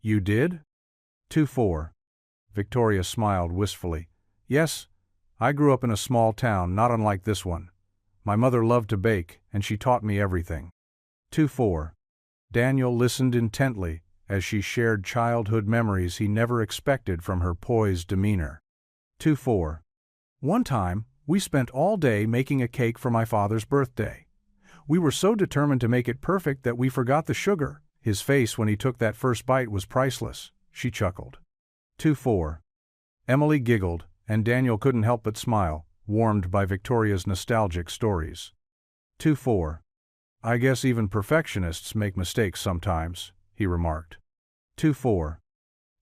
"You did?" 2-4. Victoria smiled wistfully. "Yes, I grew up in a small town not unlike this one. My mother loved to bake, and she taught me everything. 2-4. Daniel listened intently as she shared childhood memories he never expected from her poised demeanor. 2-4. One time, we spent all day making a cake for my father's birthday. We were so determined to make it perfect that we forgot the sugar. His face when he took that first bite was priceless, she chuckled. 2-4. Emily giggled, and Daniel couldn't help but smile, warmed by Victoria's nostalgic stories. 2-4. I guess even perfectionists make mistakes sometimes, he remarked. 2-4.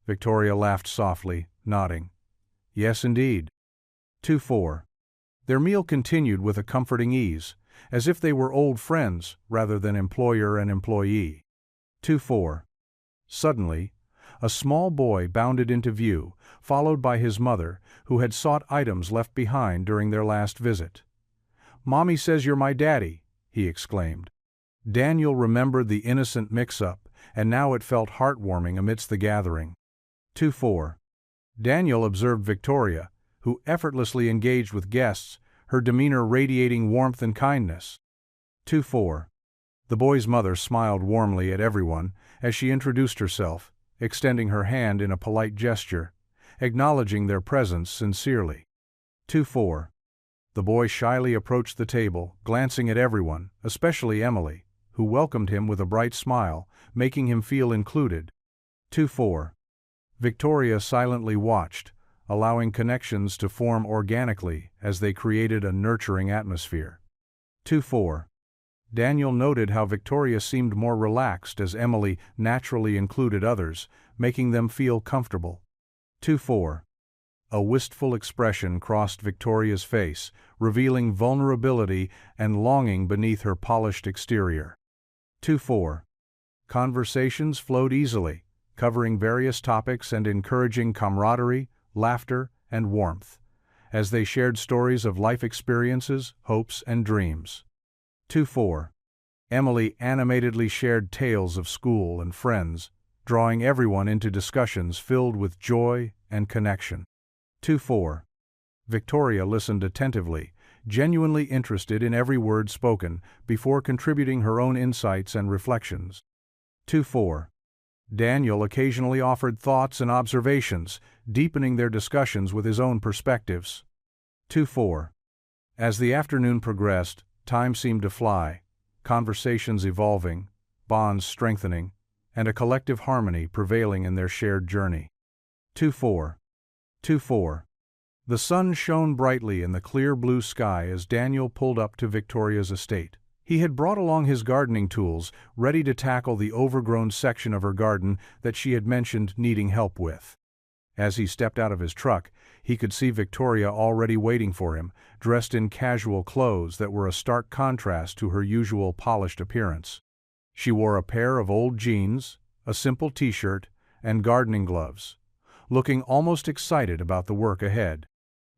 Victoria laughed softly, nodding. Yes, indeed. 2-4. Their meal continued with a comforting ease, as if they were old friends rather than employer and employee. 2-4. Suddenly, a small boy bounded into view, followed by his mother, who had sought items left behind during their last visit. "Mommy says you're my daddy," he exclaimed. Daniel remembered the innocent mix-up, and now it felt heartwarming amidst the gathering. 2-4. Daniel observed Victoria, who effortlessly engaged with guests, her demeanor radiating warmth and kindness. 2-4. The boy's mother smiled warmly at everyone as she introduced herself, extending her hand in a polite gesture, acknowledging their presence sincerely. 2-4. The boy shyly approached the table, glancing at everyone, especially Emily, who welcomed him with a bright smile, making him feel included. 2-4. Victoria silently watched, allowing connections to form organically as they created a nurturing atmosphere. 2-4. Daniel noted how Victoria seemed more relaxed as Emily naturally included others, making them feel comfortable. 2-4. A wistful expression crossed Victoria's face, revealing vulnerability and longing beneath her polished exterior. 2-4. Conversations flowed easily, covering various topics and encouraging camaraderie, laughter, and warmth, as they shared stories of life experiences, hopes, and dreams. 2-4. Emily animatedly shared tales of school and friends, drawing everyone into discussions filled with joy and connection. 2-4. Victoria listened attentively, genuinely interested in every word spoken, before contributing her own insights and reflections. 2-4. Daniel occasionally offered thoughts and observations, deepening their discussions with his own perspectives. 2-4. As the afternoon progressed, time seemed to fly, conversations evolving, bonds strengthening, and a collective harmony prevailing in their shared journey. 2-4. 2-4. The sun shone brightly in the clear blue sky as Daniel pulled up to Victoria's estate. He had brought along his gardening tools, ready to tackle the overgrown section of her garden that she had mentioned needing help with. As he stepped out of his truck, he could see Victoria already waiting for him, dressed in casual clothes that were a stark contrast to her usual polished appearance. She wore a pair of old jeans, a simple t-shirt, and gardening gloves, looking almost excited about the work ahead.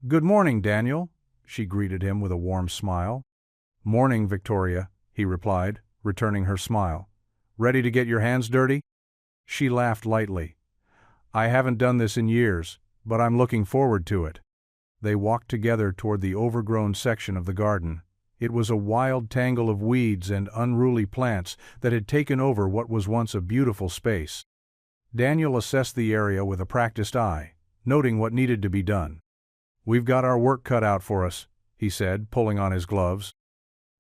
"Good morning, Daniel," she greeted him with a warm smile. "Morning, Victoria," he replied, returning her smile. "Ready to get your hands dirty?" She laughed lightly. "I haven't done this in years, but I'm looking forward to it." They walked together toward the overgrown section of the garden. It was a wild tangle of weeds and unruly plants that had taken over what was once a beautiful space. Daniel assessed the area with a practiced eye, noting what needed to be done. "We've got our work cut out for us," he said, pulling on his gloves.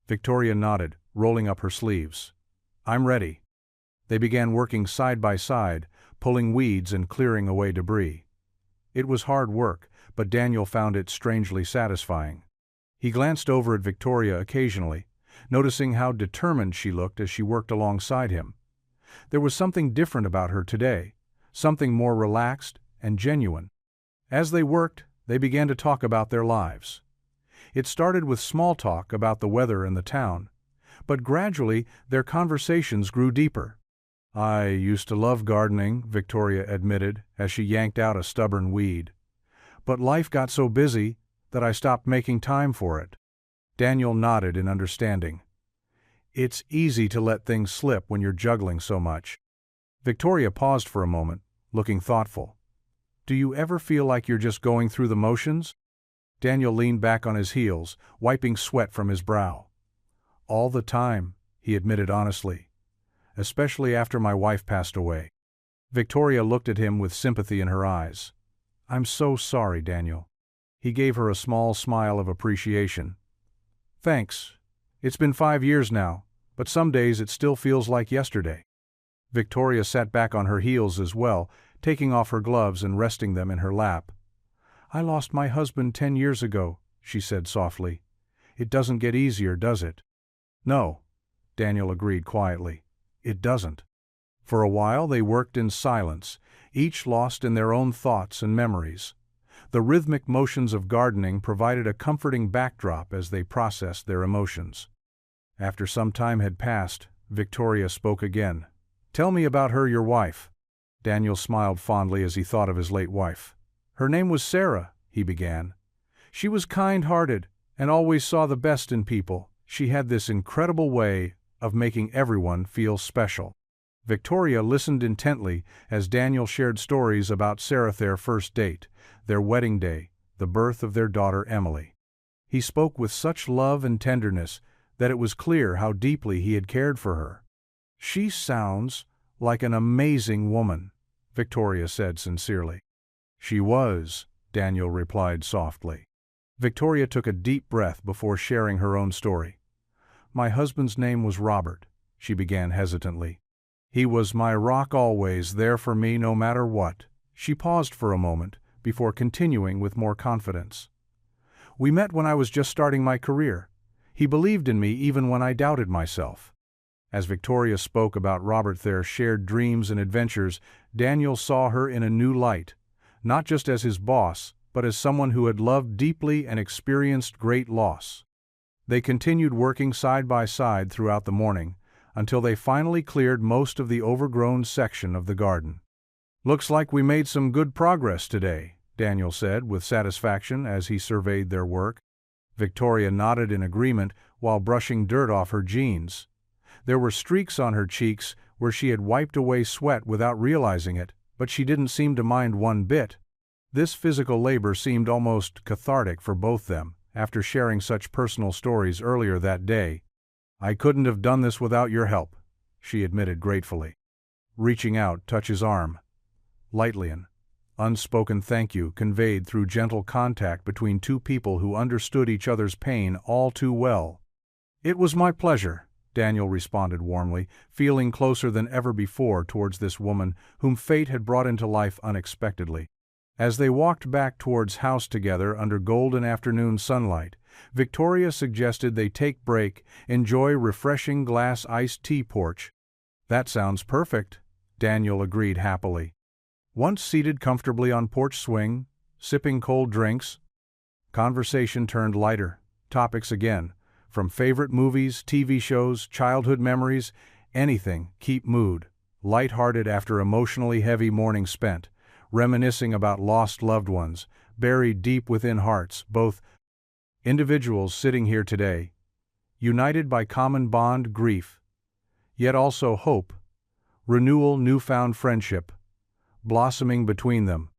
Victoria nodded, rolling up her sleeves. "I'm ready." They began working side by side, pulling weeds and clearing away debris. It was hard work, but Daniel found it strangely satisfying. He glanced over at Victoria occasionally, noticing how determined she looked as she worked alongside him. There was something different about her today, something more relaxed and genuine. As they worked, they began to talk about their lives. It started with small talk about the weather and the town, but gradually their conversations grew deeper. "I used to love gardening," Victoria admitted as she yanked out a stubborn weed. "But life got so busy that I stopped making time for it." Daniel nodded in understanding. "It's easy to let things slip when you're juggling so much." Victoria paused for a moment, looking thoughtful. "Do you ever feel like you're just going through the motions?" Daniel leaned back on his heels, wiping sweat from his brow. All the time, he admitted honestly. Especially after my wife passed away. Victoria looked at him with sympathy in her eyes. I'm so sorry, Daniel. He gave her a small smile of appreciation. Thanks. It's been 5 years now, but some days it still feels like yesterday. Victoria sat back on her heels as well, taking off her gloves and resting them in her lap. I lost my husband 10 years ago, she said softly. It doesn't get easier, does it? No, Daniel agreed quietly. It doesn't. For a while they worked in silence, each lost in their own thoughts and memories. The rhythmic motions of gardening provided a comforting backdrop as they processed their emotions. After some time had passed, Victoria spoke again. Tell me about her, your wife. Daniel smiled fondly as he thought of his late wife. Her name was Sarah, he began. She was kind-hearted and always saw the best in people. She had this incredible way of making everyone feel special. Victoria listened intently as Daniel shared stories about Sarah, their first date, their wedding day, the birth of their daughter Emily. He spoke with such love and tenderness that it was clear how deeply he had cared for her. She sounds like an amazing woman, Victoria said sincerely. She was, Daniel replied softly. Victoria took a deep breath before sharing her own story. My husband's name was Robert, she began hesitantly. He was my rock, always there for me no matter what. She paused for a moment before continuing with more confidence. We met when I was just starting my career. He believed in me even when I doubted myself. As Victoria spoke about Robert, their shared dreams and adventures, Daniel saw her in a new light, not just as his boss, but as someone who had loved deeply and experienced great loss. They continued working side by side throughout the morning, until they finally cleared most of the overgrown section of the garden. Looks like we made some good progress today, Daniel said with satisfaction as he surveyed their work. Victoria nodded in agreement while brushing dirt off her jeans. There were streaks on her cheeks where she had wiped away sweat without realizing it, but she didn't seem to mind one bit. This physical labor seemed almost cathartic for both them, after sharing such personal stories earlier that day. I couldn't have done this without your help, she admitted gratefully. Reaching out, touch his arm. Lightly, an unspoken thank you conveyed through gentle contact between two people who understood each other's pain all too well. It was my pleasure, Daniel responded warmly, feeling closer than ever before towards this woman whom fate had brought into life unexpectedly. As they walked back towards house together under golden afternoon sunlight, Victoria suggested they take break, enjoy refreshing glass iced tea porch. That sounds perfect, Daniel agreed happily. Once seated comfortably on porch swing, sipping cold drinks, conversation turned lighter, topics again, from favorite movies, TV shows, childhood memories, anything, keep mood, light-hearted after emotionally heavy morning spent, reminiscing about lost loved ones, buried deep within hearts, both individuals sitting here today, united by common bond, grief, yet also hope, renewal, newfound friendship, blossoming between them.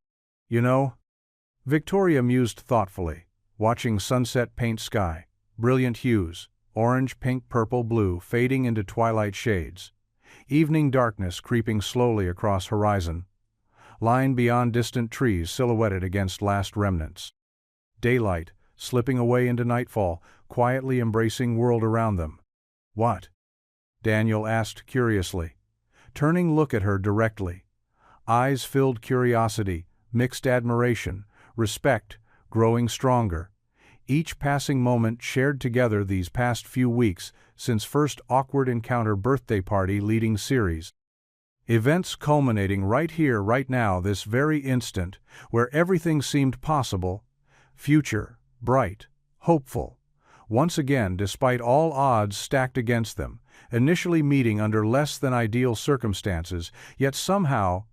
You know, Victoria mused thoughtfully, watching sunset paint sky, brilliant hues, orange, pink, purple, blue, fading into twilight shades, evening darkness creeping slowly across horizon, line beyond distant trees silhouetted against last remnants. Daylight, slipping away into nightfall, quietly embracing world around them. What? Daniel asked curiously, turning look at her directly. Eyes filled curiosity, mixed admiration, respect, growing stronger. Each passing moment shared together these past few weeks since first awkward encounter birthday party leading series. Events culminating right here, right now, this very instant, where everything seemed possible, future, bright, hopeful. Once again, despite all odds stacked against them, initially meeting under less than ideal circumstances, yet somehow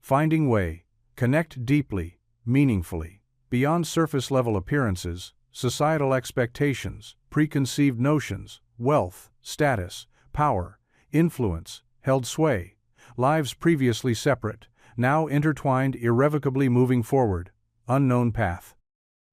finding way, connect deeply, meaningfully, beyond surface-level appearances, societal expectations, preconceived notions, wealth, status, power, influence, held sway, lives previously separate, now intertwined, irrevocably moving forward, unknown path.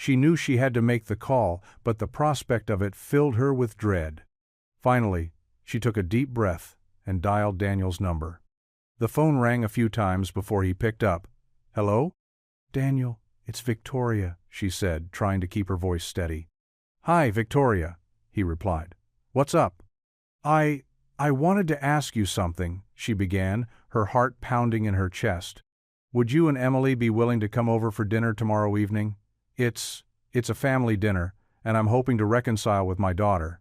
She knew she had to make the call, but the prospect of it filled her with dread. Finally, she took a deep breath and dialed Daniel's number. The phone rang a few times before he picked up. "Hello?" "Daniel, it's Victoria," she said, trying to keep her voice steady. "Hi, Victoria," he replied. "What's up?" I wanted to ask you something," she began, her heart pounding in her chest. "Would you and Emily be willing to come over for dinner tomorrow evening? It's a family dinner, and I'm hoping to reconcile with my daughter."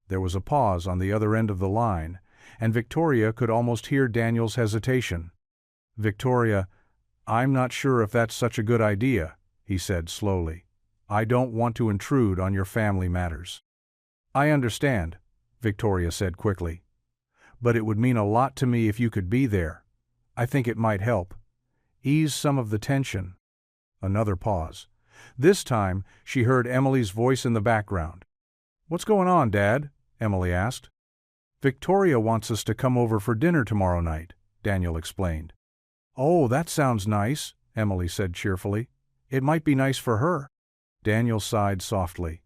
There was a pause on the other end of the line, and Victoria could almost hear Daniel's hesitation. "Victoria, I'm not sure if that's such a good idea," he said slowly. "I don't want to intrude on your family matters." "I understand," Victoria said quickly. "But it would mean a lot to me if you could be there. I think it might help ease some of the tension." Another pause. This time, she heard Emily's voice in the background. "What's going on, Dad?" Emily asked. "Victoria wants us to come over for dinner tomorrow night," Daniel explained. "Oh, that sounds nice," Emily said cheerfully. "It might be nice for her." Daniel sighed softly.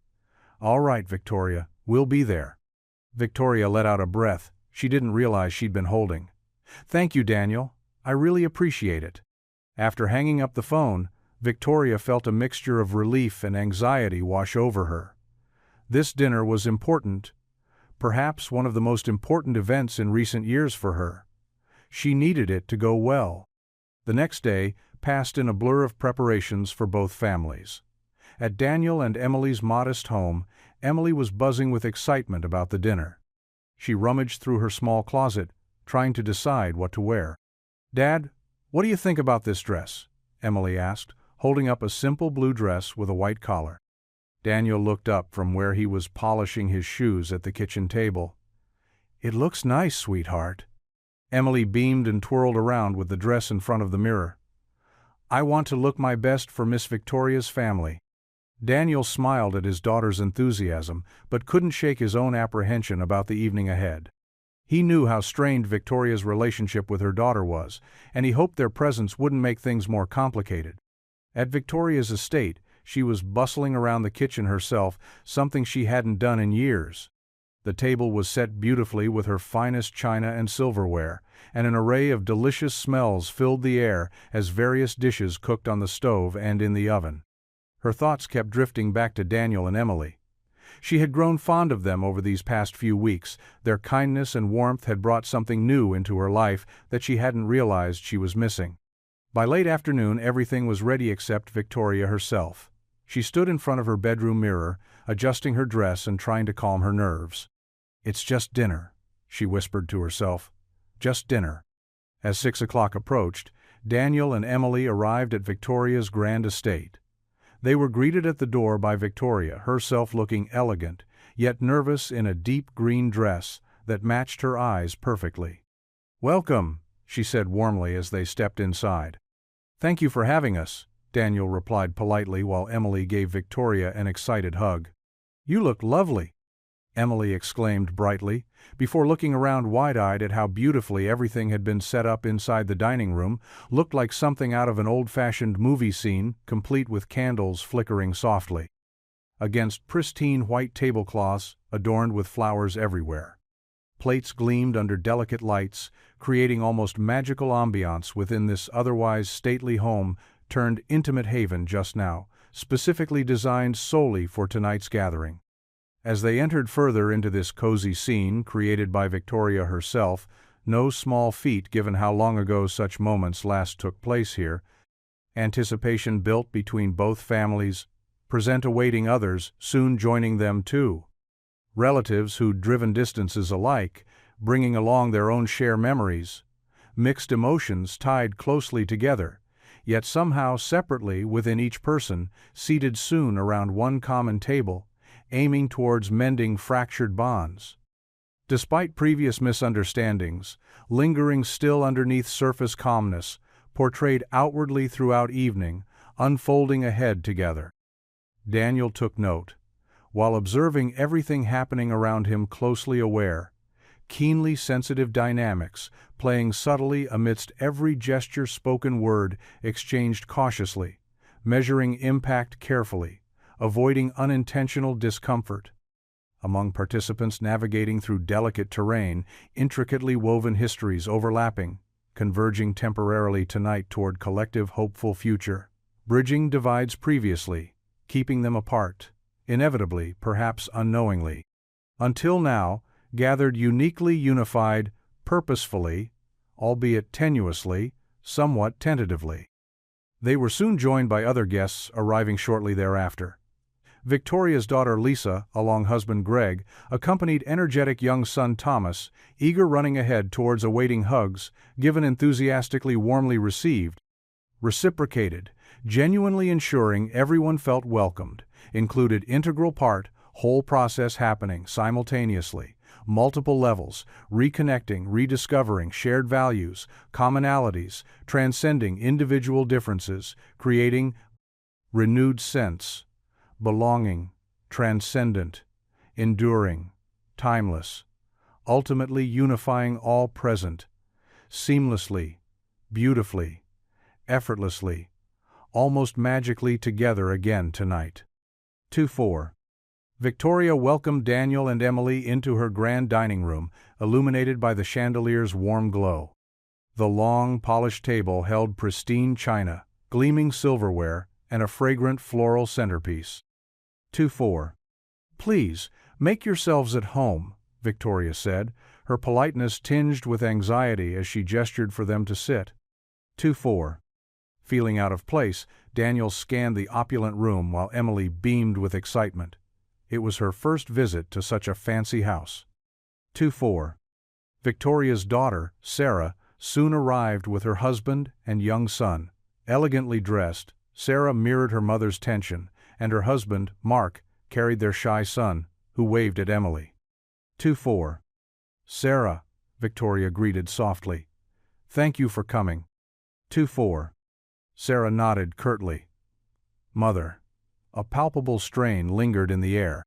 "All right, Victoria, we'll be there." Victoria let out a breath she didn't realize she'd been holding. "Thank you, Daniel. I really appreciate it." After hanging up the phone, Victoria felt a mixture of relief and anxiety wash over her. This dinner was important, perhaps one of the most important events in recent years for her. She needed it to go well. The next day passed in a blur of preparations for both families. At Daniel and Emily's modest home, Emily was buzzing with excitement about the dinner. She rummaged through her small closet, trying to decide what to wear. "Dad, what do you think about this dress?" Emily asked, holding up a simple blue dress with a white collar. Daniel looked up from where he was polishing his shoes at the kitchen table. "It looks nice, sweetheart." Emily beamed and twirled around with the dress in front of the mirror. "I want to look my best for Miss Victoria's family." Daniel smiled at his daughter's enthusiasm, but couldn't shake his own apprehension about the evening ahead. He knew how strained Victoria's relationship with her daughter was, and he hoped their presence wouldn't make things more complicated. At Victoria's estate, she was bustling around the kitchen herself, something she hadn't done in years. The table was set beautifully with her finest china and silverware, and an array of delicious smells filled the air as various dishes cooked on the stove and in the oven. Her thoughts kept drifting back to Daniel and Emily. She had grown fond of them over these past few weeks. Their kindness and warmth had brought something new into her life that she hadn't realized she was missing. By late afternoon, everything was ready except Victoria herself. She stood in front of her bedroom mirror, adjusting her dress and trying to calm her nerves. "It's just dinner," she whispered to herself. "Just dinner." As 6 o'clock approached, Daniel and Emily arrived at Victoria's grand estate. They were greeted at the door by Victoria, herself looking elegant, yet nervous in a deep green dress that matched her eyes perfectly. "Welcome," she said warmly as they stepped inside. "Thank you for having us," Daniel replied politely while Emily gave Victoria an excited hug. "You look lovely," Emily exclaimed brightly, before looking around wide-eyed at how beautifully everything had been set up inside the dining room. Looked like something out of an old-fashioned movie scene, complete with candles flickering softly against pristine white tablecloths adorned with flowers everywhere. Plates gleamed under delicate lights, creating almost magical ambiance within this otherwise stately home turned intimate haven just now, specifically designed solely for tonight's gathering. As they entered further into this cozy scene created by Victoria herself, no small feat given how long ago such moments last took place here, anticipation built between both families, present awaiting others, soon joining them too. Relatives who'd driven distances alike, bringing along their own share memories, mixed emotions tied closely together, yet somehow separately within each person, seated soon around one common table, aiming towards mending fractured bonds. Despite previous misunderstandings, lingering still underneath surface calmness, portrayed outwardly throughout evening, unfolding ahead together. Daniel took note. While observing everything happening around him, closely aware, keenly sensitive dynamics playing subtly amidst every gesture, spoken word exchanged cautiously, measuring impact carefully, avoiding unintentional discomfort. Among participants navigating through delicate terrain, intricately woven histories overlapping, converging temporarily tonight toward collective hopeful future. Bridging divides previously, keeping them apart, inevitably, perhaps unknowingly. Until now, gathered uniquely unified, purposefully, albeit tenuously, somewhat tentatively. They were soon joined by other guests arriving shortly thereafter. Victoria's daughter Lisa, along husband Greg, accompanied energetic young son Thomas, eager running ahead towards awaiting hugs, given enthusiastically warmly received, reciprocated, genuinely ensuring everyone felt welcomed, included integral part, whole process happening simultaneously, multiple levels, reconnecting, rediscovering shared values, commonalities, transcending individual differences, creating renewed sense, belonging, transcendent, enduring, timeless, ultimately unifying all present, seamlessly, beautifully, effortlessly, almost magically together again tonight. 2-4. Victoria welcomed Daniel and Emily into her grand dining room, illuminated by the chandelier's warm glow. The long, polished table held pristine china, gleaming silverware, and a fragrant floral centerpiece. 2-4. "Please, make yourselves at home," Victoria said, her politeness tinged with anxiety as she gestured for them to sit. 2-4. Feeling out of place, Daniel scanned the opulent room while Emily beamed with excitement. It was her first visit to such a fancy house. 2-4. Victoria's daughter, Sarah, soon arrived with her husband and young son. Elegantly dressed, Sarah mirrored her mother's tension, and her husband, Mark, carried their shy son, who waved at Emily. 2-4. "Sarah," Victoria greeted softly. "Thank you for coming." 2-4. Sarah nodded curtly. "Mother." A palpable strain lingered in the air.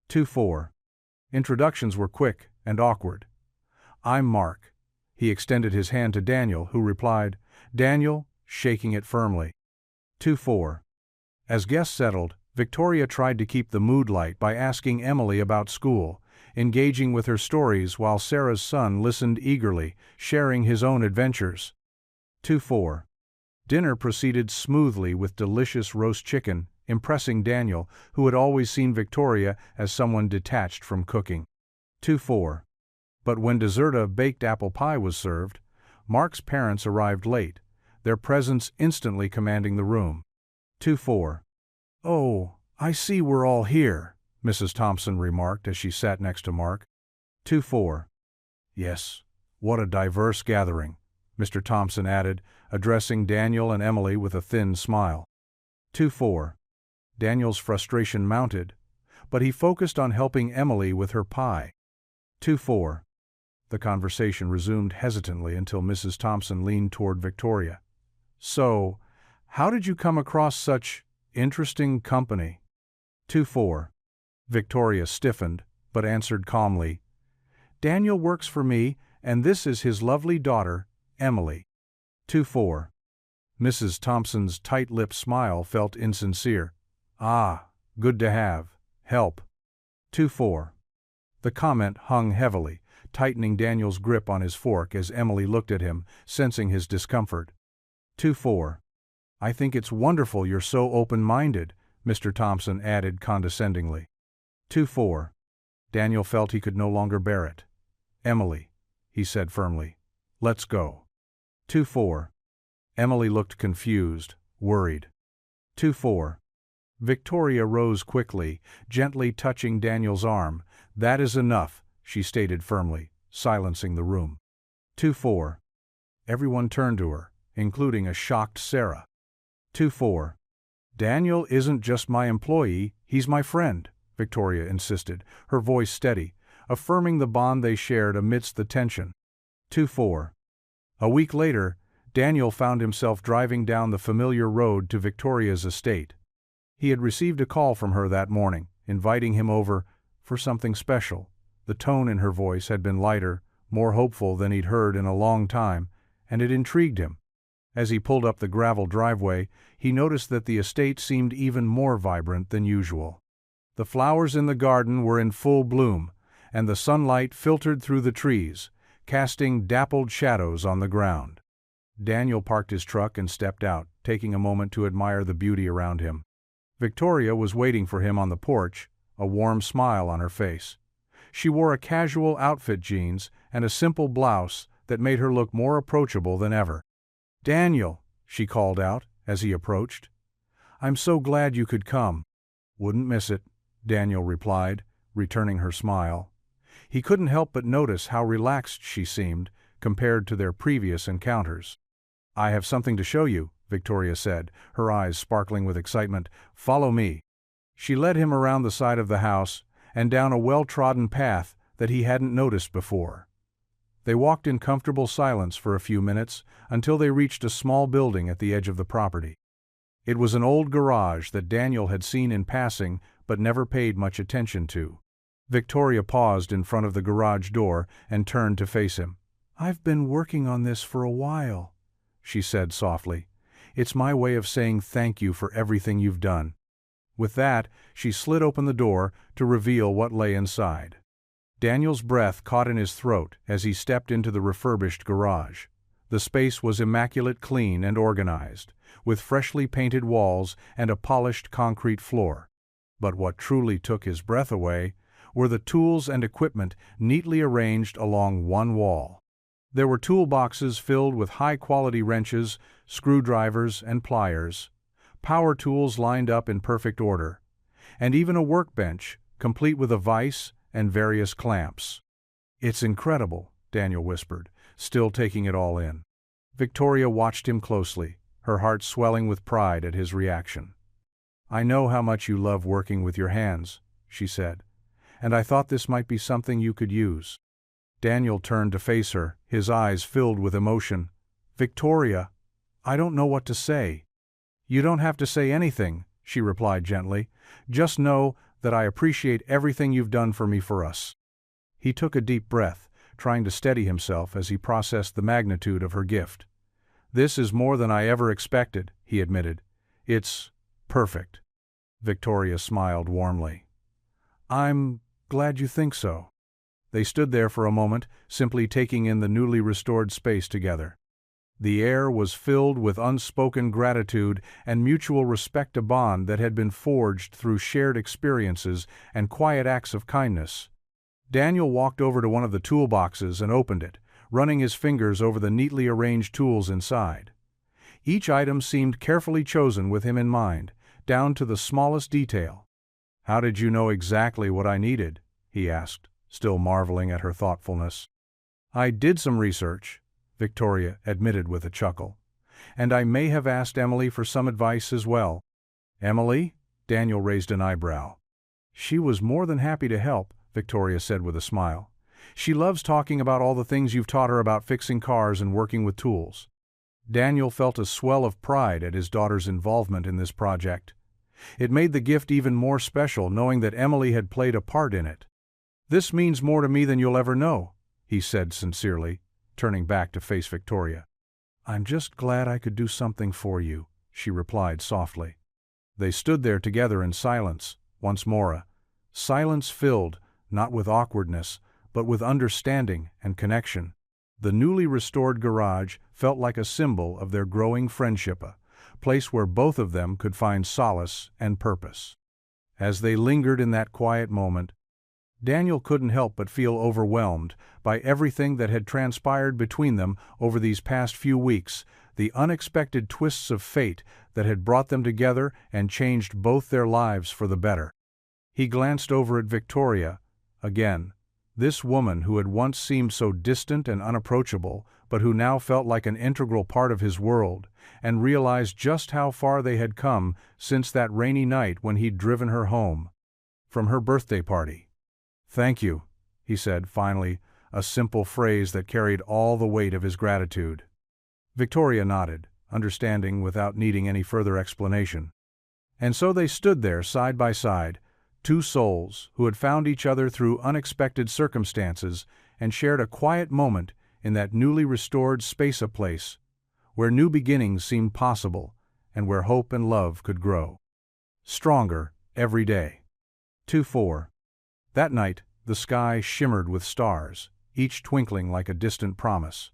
2-4. Introductions were quick and awkward. "I'm Mark." He extended his hand to Daniel, who replied, "Daniel," shaking it firmly. 2-4. As guests settled, Victoria tried to keep the mood light by asking Emily about school, engaging with her stories while Sarah's son listened eagerly, sharing his own adventures. 2-4. Dinner proceeded smoothly with delicious roast chicken, impressing Daniel, who had always seen Victoria as someone detached from cooking. 2-4. But when dessert of baked apple pie was served, Mark's parents arrived late, their presence instantly commanding the room. 2-4. "Oh, I see we're all here," Mrs. Thompson remarked as she sat next to Mark. 2-4. "Yes, what a diverse gathering," Mr. Thompson added, addressing Daniel and Emily with a thin smile. 2-4. Daniel's frustration mounted, but he focused on helping Emily with her pie. 2-4. The conversation resumed hesitantly until Mrs. Thompson leaned toward Victoria. "So, how did you come across such interesting company?" 2-4. Victoria stiffened, but answered calmly, "Daniel works for me, and this is his lovely daughter, Emily." 2-4. Mrs. Thompson's tight-lipped smile felt insincere. "Ah, good to have help." 2-4. The comment hung heavily, tightening Daniel's grip on his fork as Emily looked at him, sensing his discomfort. 2-4. "I think it's wonderful you're so open-minded," Mr. Thompson added condescendingly. 2-4. Daniel felt he could no longer bear it. "Emily," he said firmly, "let's go." 2-4. Emily looked confused, worried. 2-4. Victoria rose quickly, gently touching Daniel's arm. "That is enough," she stated firmly, silencing the room. 2-4. Everyone turned to her, including a shocked Sarah. 2-4. "Daniel isn't just my employee, he's my friend," Victoria insisted, her voice steady, affirming the bond they shared amidst the tension. 2-4. A week later, Daniel found himself driving down the familiar road to Victoria's estate. He had received a call from her that morning, inviting him over for something special. The tone in her voice had been lighter, more hopeful than he'd heard in a long time, and it intrigued him. As he pulled up the gravel driveway, he noticed that the estate seemed even more vibrant than usual. The flowers in the garden were in full bloom, and the sunlight filtered through the trees, casting dappled shadows on the ground. Daniel parked his truck and stepped out, taking a moment to admire the beauty around him. Victoria was waiting for him on the porch, a warm smile on her face. She wore a casual outfit, jeans, and a simple blouse that made her look more approachable than ever. "Daniel," she called out as he approached. "I'm so glad you could come." "Wouldn't miss it," Daniel replied, returning her smile. He couldn't help but notice how relaxed she seemed compared to their previous encounters. "I have something to show you," Victoria said, her eyes sparkling with excitement. "Follow me." She led him around the side of the house and down a well-trodden path that he hadn't noticed before. They walked in comfortable silence for a few minutes until they reached a small building at the edge of the property. It was an old garage that Daniel had seen in passing but never paid much attention to. Victoria paused in front of the garage door and turned to face him. "I've been working on this for a while," she said softly. "It's my way of saying thank you for everything you've done." With that, she slid open the door to reveal what lay inside. Daniel's breath caught in his throat as he stepped into the refurbished garage. The space was immaculate, clean, and organized, with freshly painted walls and a polished concrete floor. But what truly took his breath away were the tools and equipment neatly arranged along one wall. There were toolboxes filled with high-quality wrenches, screwdrivers, and pliers, power tools lined up in perfect order, and even a workbench, complete with a vise and various clamps. "It's incredible," Daniel whispered, still taking it all in. Victoria watched him closely, her heart swelling with pride at his reaction. "I know how much you love working with your hands," she said, "and I thought this might be something you could use." Daniel turned to face her, his eyes filled with emotion. "Victoria, I don't know what to say." "You don't have to say anything," she replied gently. "Just know that I appreciate everything you've done for me, for us." He took a deep breath, trying to steady himself as he processed the magnitude of her gift. "This is more than I ever expected," he admitted. "It's perfect." Victoria smiled warmly. "I'm glad you think so." They stood there for a moment, simply taking in the newly restored space together. The air was filled with unspoken gratitude and mutual respect, a bond that had been forged through shared experiences and quiet acts of kindness. Daniel walked over to one of the toolboxes and opened it, running his fingers over the neatly arranged tools inside. Each item seemed carefully chosen with him in mind, down to the smallest detail. "How did you know exactly what I needed?" he asked, still marveling at her thoughtfulness. "I did some research," Victoria admitted with a chuckle. "And I may have asked Emily for some advice as well." "Emily?" Daniel raised an eyebrow. "She was more than happy to help," Victoria said with a smile. "She loves talking about all the things you've taught her about fixing cars and working with tools." Daniel felt a swell of pride at his daughter's involvement in this project. It made the gift even more special knowing that Emily had played a part in it. "This means more to me than you'll ever know," he said sincerely, turning back to face Victoria. "I'm just glad I could do something for you," she replied softly. They stood there together in silence, once more, silence filled, not with awkwardness, but with understanding and connection. The newly restored garage felt like a symbol of their growing friendship, a place where both of them could find solace and purpose. As they lingered in that quiet moment, Daniel couldn't help but feel overwhelmed by everything that had transpired between them over these past few weeks, the unexpected twists of fate that had brought them together and changed both their lives for the better. He glanced over at Victoria, again, this woman who had once seemed so distant and unapproachable, but who now felt like an integral part of his world, and realized just how far they had come since that rainy night when he'd driven her home from her birthday party. "Thank you," he said finally, a simple phrase that carried all the weight of his gratitude. Victoria nodded, understanding without needing any further explanation. And so they stood there side by side, two souls who had found each other through unexpected circumstances and shared a quiet moment in that newly restored space, a place where new beginnings seemed possible, and where hope and love could grow stronger every day. 2-4. That night, the sky shimmered with stars, each twinkling like a distant promise.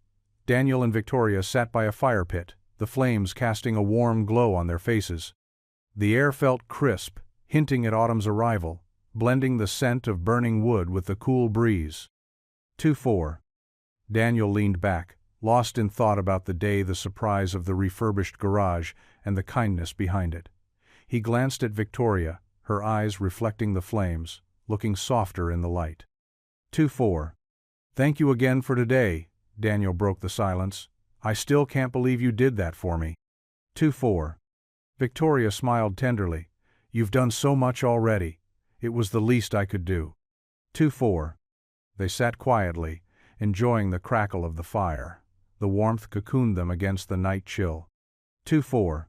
Daniel and Victoria sat by a fire pit, the flames casting a warm glow on their faces. The air felt crisp, hinting at autumn's arrival, blending the scent of burning wood with the cool breeze. 2-4. Daniel leaned back, lost in thought about the day, the surprise of the refurbished garage, and the kindness behind it. He glanced at Victoria, her eyes reflecting the flames, looking softer in the light. 2-4. Thank you again for today, Daniel broke the silence. I still can't believe you did that for me. 2-4. Victoria smiled tenderly. You've done so much already. It was the least I could do. 2-4. They sat quietly, enjoying the crackle of the fire. The warmth cocooned them against the night chill. 2-4.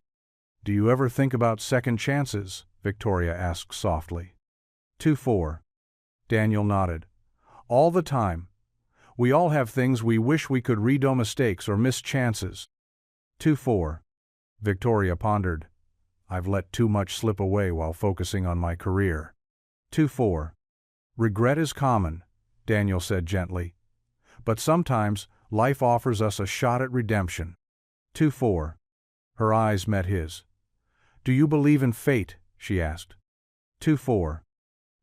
Do you ever think about second chances? Victoria asked softly. 2-4. Daniel nodded. All the time. We all have things we wish we could redo, mistakes or missed chances. 2-4. Victoria pondered. I've let too much slip away while focusing on my career. 2-4. Regret is common, Daniel said gently. But sometimes life offers us a shot at redemption. 2-4. Her eyes met his. Do you believe in fate? She asked. 2-4.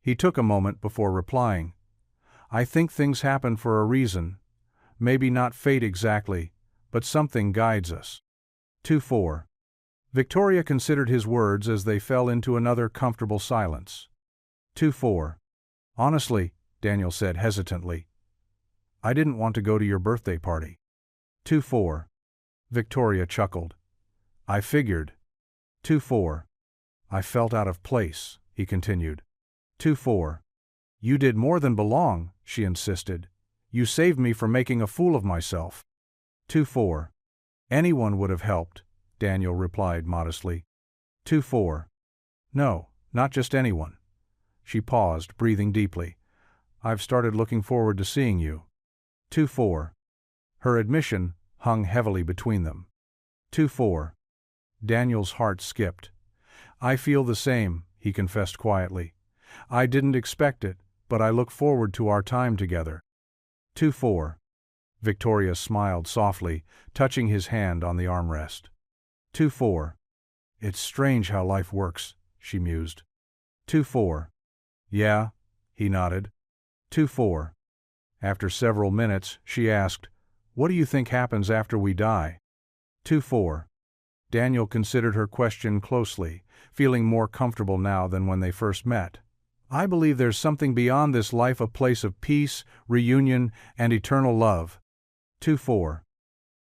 He took a moment before replying. I think things happen for a reason. Maybe not fate exactly, but something guides us. 2-4. Victoria considered his words as they fell into another comfortable silence. 2-4. Honestly, Daniel said hesitantly, I didn't want to go to your birthday party. 2-4. Victoria chuckled. I figured. 2-4. I felt out of place, he continued. 2-4. You did more than belong, she insisted. You saved me from making a fool of myself. 2-4. Anyone would have helped, Daniel replied modestly. 2-4. No, not just anyone. She paused, breathing deeply. I've started looking forward to seeing you. 2-4. Her admission hung heavily between them. 2-4. Daniel's heart skipped. I feel the same, he confessed quietly. I didn't expect it, but I look forward to our time together. 2-4. Victoria smiled softly, touching his hand on the armrest. 2-4. It's strange how life works, she mused. 2-4. Yeah, he nodded. 2-4. After several minutes, she asked, What do you think happens after we die? 2-4. Daniel considered her question closely, feeling more comfortable now than when they first met. I believe there's something beyond this life, a place of peace, reunion, and eternal love. 2-4.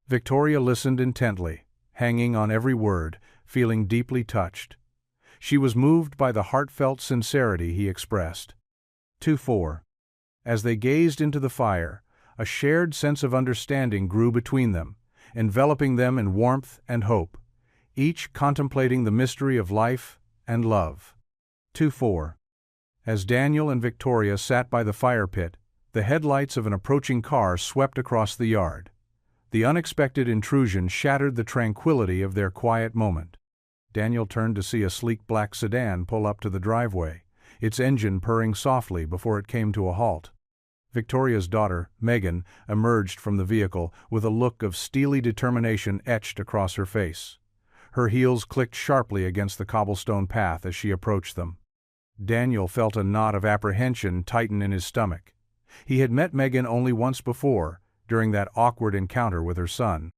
Victoria listened intently, hanging on every word, feeling deeply touched. She was moved by the heartfelt sincerity he expressed. 2-4. As they gazed into the fire, a shared sense of understanding grew between them, enveloping them in warmth and hope, each contemplating the mystery of life and love. 2-4. As Daniel and Victoria sat by the fire pit, the headlights of an approaching car swept across the yard. The unexpected intrusion shattered the tranquility of their quiet moment. Daniel turned to see a sleek black sedan pull up to the driveway, its engine purring softly before it came to a halt. Victoria's daughter, Megan, emerged from the vehicle with a look of steely determination etched across her face. Her heels clicked sharply against the cobblestone path as she approached them. Daniel felt a knot of apprehension tighten in his stomach. He had met Megan only once before, during that awkward encounter with her son.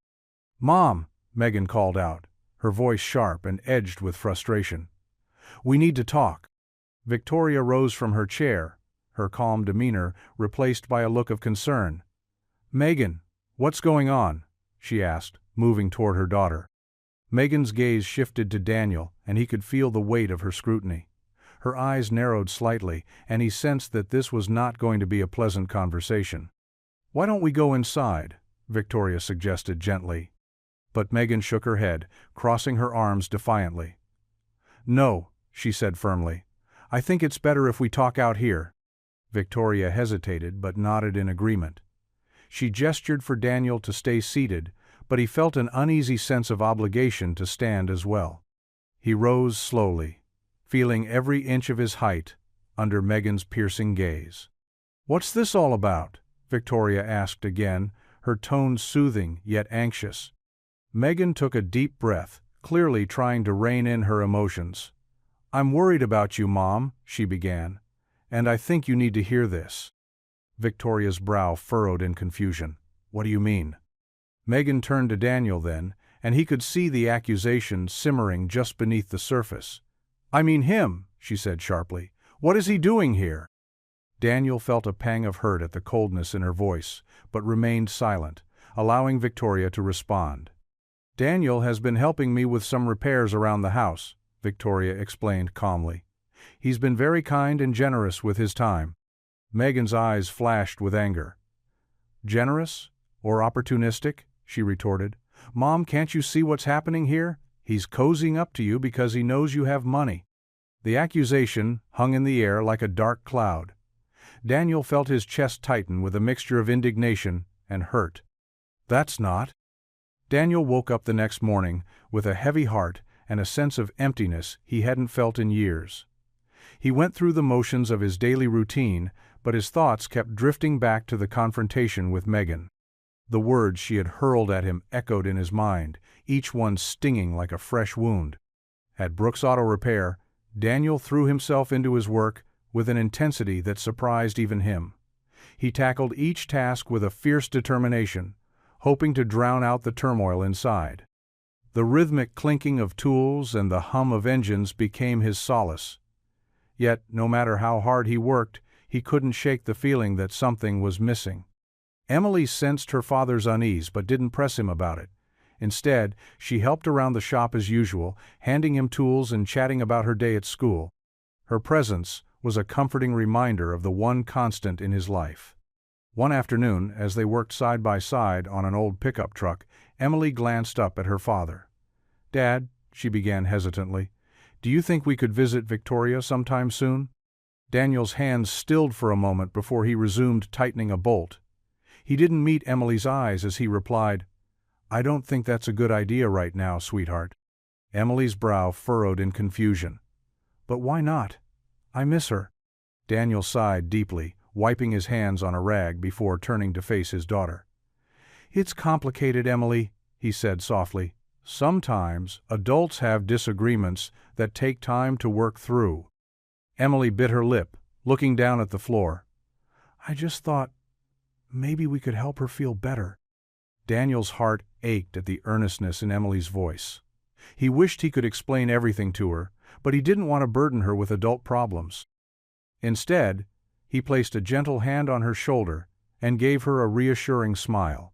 "Mom," Megan called out, her voice sharp and edged with frustration. "We need to talk." Victoria rose from her chair, her calm demeanor replaced by a look of concern. "Megan, what's going on?" she asked, moving toward her daughter. Megan's gaze shifted to Daniel, and he could feel the weight of her scrutiny. Her eyes narrowed slightly, and he sensed that this was not going to be a pleasant conversation. "Why don't we go inside?" Victoria suggested gently. But Megan shook her head, crossing her arms defiantly. "No," she said firmly. "I think it's better if we talk out here." Victoria hesitated but nodded in agreement. She gestured for Daniel to stay seated, but he felt an uneasy sense of obligation to stand as well. He rose slowly, feeling every inch of his height under Megan's piercing gaze. "What's this all about?" Victoria asked again, her tone soothing yet anxious. Megan took a deep breath, clearly trying to rein in her emotions. "I'm worried about you, Mom," she began, "and I think you need to hear this." Victoria's brow furrowed in confusion. "What do you mean?" Megan turned to Daniel then, and he could see the accusation simmering just beneath the surface. "I mean him," she said sharply. "What is he doing here?" Daniel felt a pang of hurt at the coldness in her voice, but remained silent, allowing Victoria to respond. "Daniel has been helping me with some repairs around the house," Victoria explained calmly. "He's been very kind and generous with his time." Megan's eyes flashed with anger. "Generous? Or opportunistic?" she retorted. "Mom, can't you see what's happening here? He's cozying up to you because he knows you have money." The accusation hung in the air like a dark cloud. Daniel felt his chest tighten with a mixture of indignation and hurt. "That's not." Daniel woke up the next morning with a heavy heart and a sense of emptiness he hadn't felt in years. He went through the motions of his daily routine, but his thoughts kept drifting back to the confrontation with Megan. The words she had hurled at him echoed in his mind, each one stinging like a fresh wound. At Brooks Auto Repair, Daniel threw himself into his work with an intensity that surprised even him. He tackled each task with a fierce determination, hoping to drown out the turmoil inside. The rhythmic clinking of tools and the hum of engines became his solace. Yet, no matter how hard he worked, he couldn't shake the feeling that something was missing. Emily sensed her father's unease but didn't press him about it. Instead, she helped around the shop as usual, handing him tools and chatting about her day at school. Her presence was a comforting reminder of the one constant in his life. One afternoon, as they worked side by side on an old pickup truck, Emily glanced up at her father. "Dad," she began hesitantly, "do you think we could visit Victoria sometime soon?" Daniel's hands stilled for a moment before he resumed tightening a bolt. He didn't meet Emily's eyes as he replied, "I don't think that's a good idea right now, sweetheart." Emily's brow furrowed in confusion. "But why not? I miss her." Daniel sighed deeply, wiping his hands on a rag before turning to face his daughter. "It's complicated, Emily," he said softly. "Sometimes adults have disagreements that take time to work through." Emily bit her lip, looking down at the floor. "I just thought maybe we could help her feel better." Daniel's heart ached at the earnestness in Emily's voice. He wished he could explain everything to her, but he didn't want to burden her with adult problems. Instead, he placed a gentle hand on her shoulder and gave her a reassuring smile.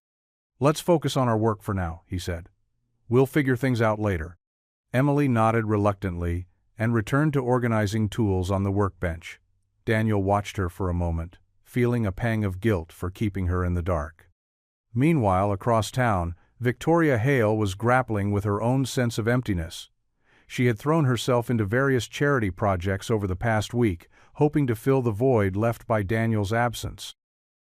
"Let's focus on our work for now," he said. "We'll figure things out later." Emily nodded reluctantly and returned to organizing tools on the workbench. Daniel watched her for a moment, feeling a pang of guilt for keeping her in the dark. Meanwhile, across town, Victoria Hale was grappling with her own sense of emptiness. She had thrown herself into various charity projects over the past week, hoping to fill the void left by Daniel's absence.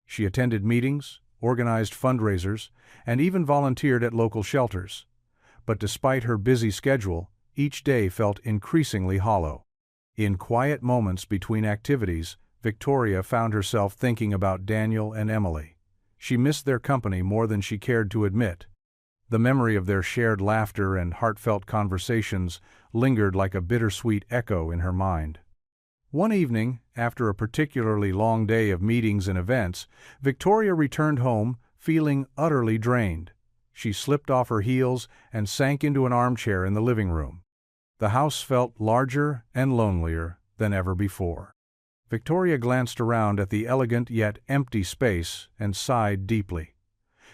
She attended meetings, organized fundraisers, and even volunteered at local shelters. But despite her busy schedule, each day felt increasingly hollow. In quiet moments between activities, Victoria found herself thinking about Daniel and Emily. She missed their company more than she cared to admit. The memory of their shared laughter and heartfelt conversations lingered like a bittersweet echo in her mind. One evening, after a particularly long day of meetings and events, Victoria returned home feeling utterly drained. She slipped off her heels and sank into an armchair in the living room. The house felt larger and lonelier than ever before. Victoria glanced around at the elegant yet empty space and sighed deeply.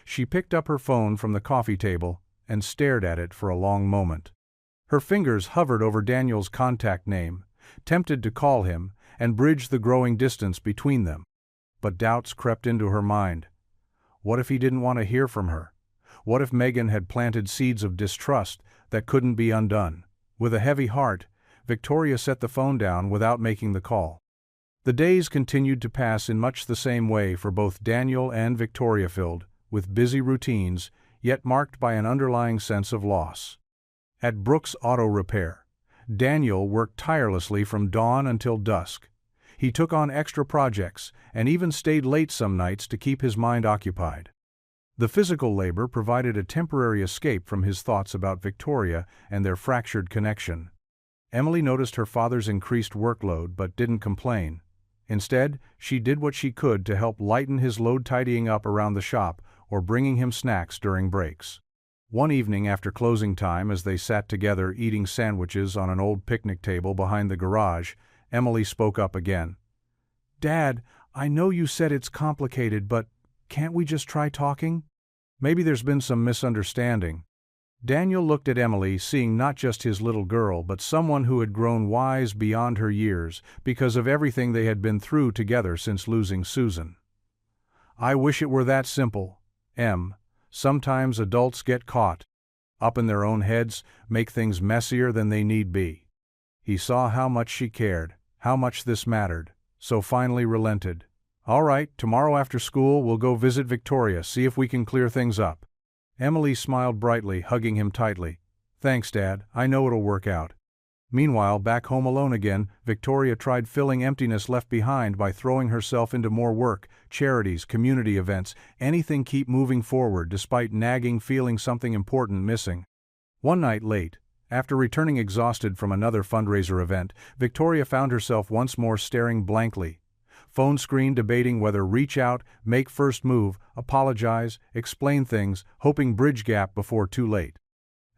She picked up her phone from the coffee table and stared at it for a long moment. Her fingers hovered over Daniel's contact name, tempted to call him and bridge the growing distance between them. But doubts crept into her mind. What if he didn't want to hear from her? What if Megan had planted seeds of distrust that couldn't be undone? With a heavy heart, Victoria set the phone down without making the call. The days continued to pass in much the same way for both Daniel and Victoria, filled with busy routines, yet marked by an underlying sense of loss. At Brooks Auto Repair, Daniel worked tirelessly from dawn until dusk. He took on extra projects and even stayed late some nights to keep his mind occupied. The physical labor provided a temporary escape from his thoughts about Victoria and their fractured connection. Emily noticed her father's increased workload but didn't complain. Instead, she did what she could to help lighten his load, tidying up around the shop or bringing him snacks during breaks. One evening after closing time, as they sat together eating sandwiches on an old picnic table behind the garage, Emily spoke up again. "Dad, I know you said it's complicated, but can't we just try talking? Maybe there's been some misunderstanding." Daniel looked at Emily, seeing not just his little girl but someone who had grown wise beyond her years because of everything they had been through together since losing Susan. "I wish it were that simple, Em. Sometimes adults get caught up in their own heads, make things messier than they need be." He saw how much she cared, how much this mattered, so finally relented. "All right, tomorrow after school we'll go visit Victoria, see if we can clear things up." Emily smiled brightly, hugging him tightly. "Thanks, Dad, I know it'll work out." Meanwhile, back home alone again, Victoria tried filling emptiness left behind by throwing herself into more work, charities, community events, anything keep moving forward despite nagging feeling something important missing. One night late, after returning exhausted from another fundraiser event, Victoria found herself once more staring blankly. Phone screen debating whether reach out, make first move, apologize, explain things, hoping bridge gap before too late.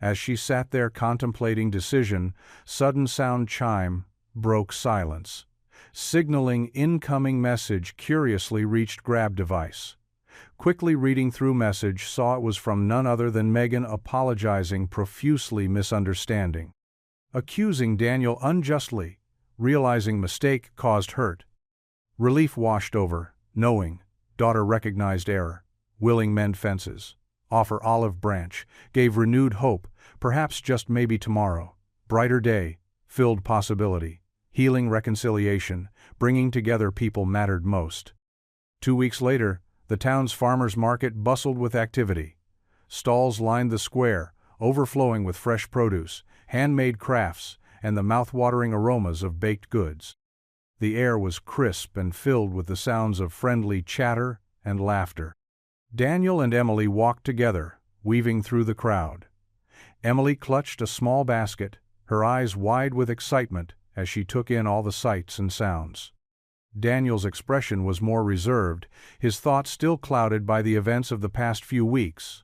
As she sat there contemplating decision, sudden sound chime broke silence. Signaling incoming message curiously reached grab device. Quickly reading through message, saw it was from none other than Megan, apologizing profusely, misunderstanding. Accusing Daniel unjustly, realizing mistake caused hurt. Relief washed over, knowing, daughter recognized error, willing mend fences, offer olive branch, gave renewed hope, perhaps just maybe tomorrow, brighter day, filled possibility, healing reconciliation, bringing together people mattered most. 2 weeks later, the town's farmers' market bustled with activity. Stalls lined the square, overflowing with fresh produce, handmade crafts, and the mouth-watering aromas of baked goods. The air was crisp and filled with the sounds of friendly chatter and laughter. Daniel and Emily walked together, weaving through the crowd. Emily clutched a small basket, her eyes wide with excitement as she took in all the sights and sounds. Daniel's expression was more reserved, his thoughts still clouded by the events of the past few weeks.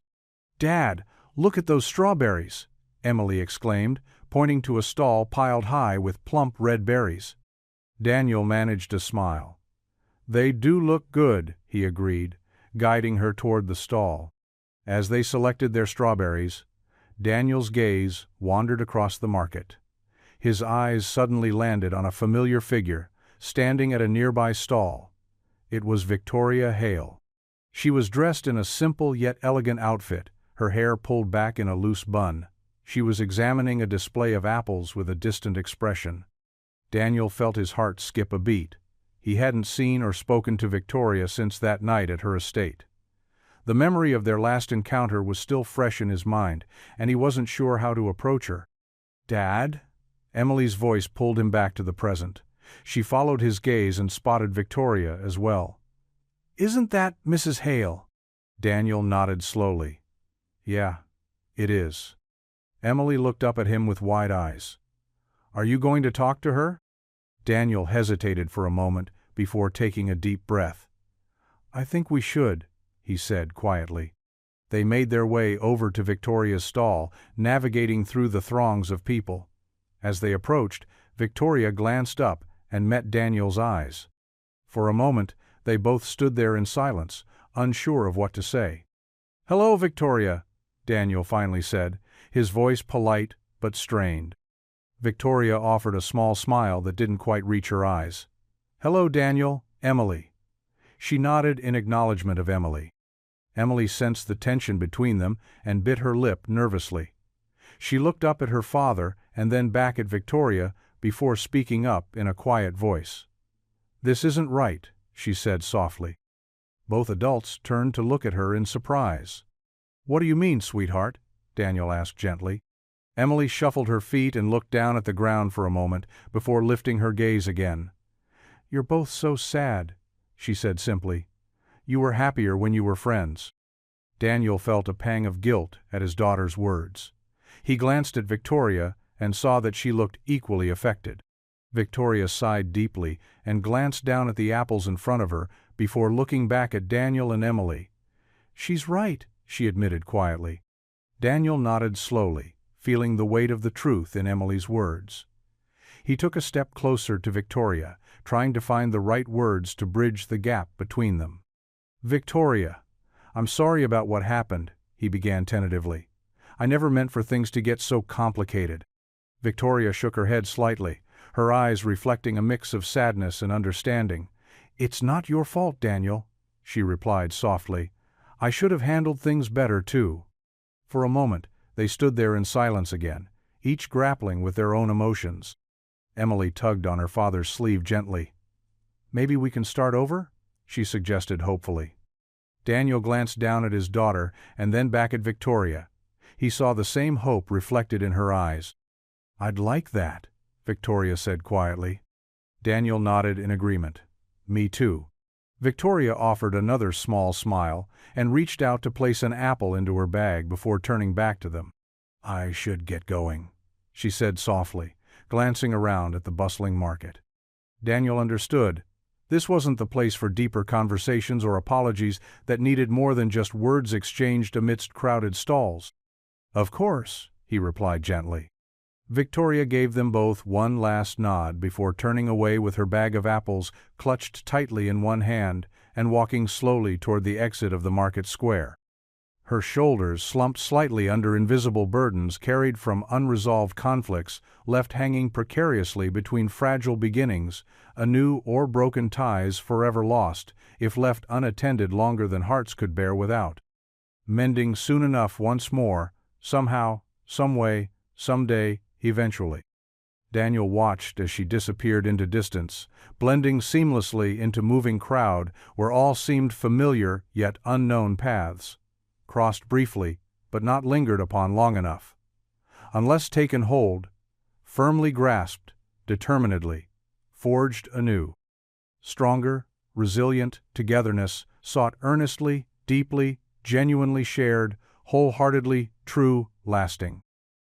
"Dad, look at those strawberries!" Emily exclaimed, pointing to a stall piled high with plump red berries. Daniel managed a smile. "They do look good," he agreed, guiding her toward the stall. As they selected their strawberries, Daniel's gaze wandered across the market. His eyes suddenly landed on a familiar figure, standing at a nearby stall. It was Victoria Hale. She was dressed in a simple yet elegant outfit, her hair pulled back in a loose bun. She was examining a display of apples with a distant expression. Daniel felt his heart skip a beat. He hadn't seen or spoken to Victoria since that night at her estate. The memory of their last encounter was still fresh in his mind, and he wasn't sure how to approach her. "Dad?" Emily's voice pulled him back to the present. She followed his gaze and spotted Victoria as well. "Isn't that Mrs. Hale?" Daniel nodded slowly. "Yeah, it is." Emily looked up at him with wide eyes. "Are you going to talk to her?" Daniel hesitated for a moment before taking a deep breath. "I think we should," he said quietly. They made their way over to Victoria's stall, navigating through the throngs of people. As they approached, Victoria glanced up and met Daniel's eyes. For a moment, they both stood there in silence, unsure of what to say. "Hello, Victoria," Daniel finally said, his voice polite but strained. Victoria offered a small smile that didn't quite reach her eyes. "Hello, Daniel, Emily." She nodded in acknowledgement of Emily. Emily sensed the tension between them and bit her lip nervously. She looked up at her father and then back at Victoria before speaking up in a quiet voice. "This isn't right," she said softly. Both adults turned to look at her in surprise. "What do you mean, sweetheart?" Daniel asked gently. Emily shuffled her feet and looked down at the ground for a moment before lifting her gaze again. "You're both so sad," she said simply. "You were happier when you were friends." Daniel felt a pang of guilt at his daughter's words. He glanced at Victoria and saw that she looked equally affected. Victoria sighed deeply and glanced down at the apples in front of her before looking back at Daniel and Emily. "She's right," she admitted quietly. Daniel nodded slowly, feeling the weight of the truth in Emily's words. He took a step closer to Victoria, trying to find the right words to bridge the gap between them. "Victoria, I'm sorry about what happened," he began tentatively. "I never meant for things to get so complicated." Victoria shook her head slightly, her eyes reflecting a mix of sadness and understanding. "It's not your fault, Daniel," she replied softly. "I should have handled things better, too." For a moment, they stood there in silence again, each grappling with their own emotions. Emily tugged on her father's sleeve gently. "Maybe we can start over?" she suggested hopefully. Daniel glanced down at his daughter and then back at Victoria. He saw the same hope reflected in her eyes. "I'd like that," Victoria said quietly. Daniel nodded in agreement. "Me too." Victoria offered another small smile and reached out to place an apple into her bag before turning back to them. "I should get going," she said softly, glancing around at the bustling market. Daniel understood. This wasn't the place for deeper conversations or apologies that needed more than just words exchanged amidst crowded stalls. "Of course," he replied gently. Victoria gave them both one last nod before turning away with her bag of apples clutched tightly in one hand and walking slowly toward the exit of the market square. Her shoulders slumped slightly under invisible burdens carried from unresolved conflicts left hanging precariously between fragile beginnings, anew or broken ties forever lost, if left unattended longer than hearts could bear without. Mending soon enough once more, somehow, someway, someday, eventually. Daniel watched as she disappeared into distance, blending seamlessly into moving crowd where all seemed familiar yet unknown paths. Crossed briefly, but not lingered upon long enough. Unless taken hold, firmly grasped, determinedly, forged anew. Stronger, resilient togetherness sought earnestly, deeply, genuinely shared, wholeheartedly, true, lasting.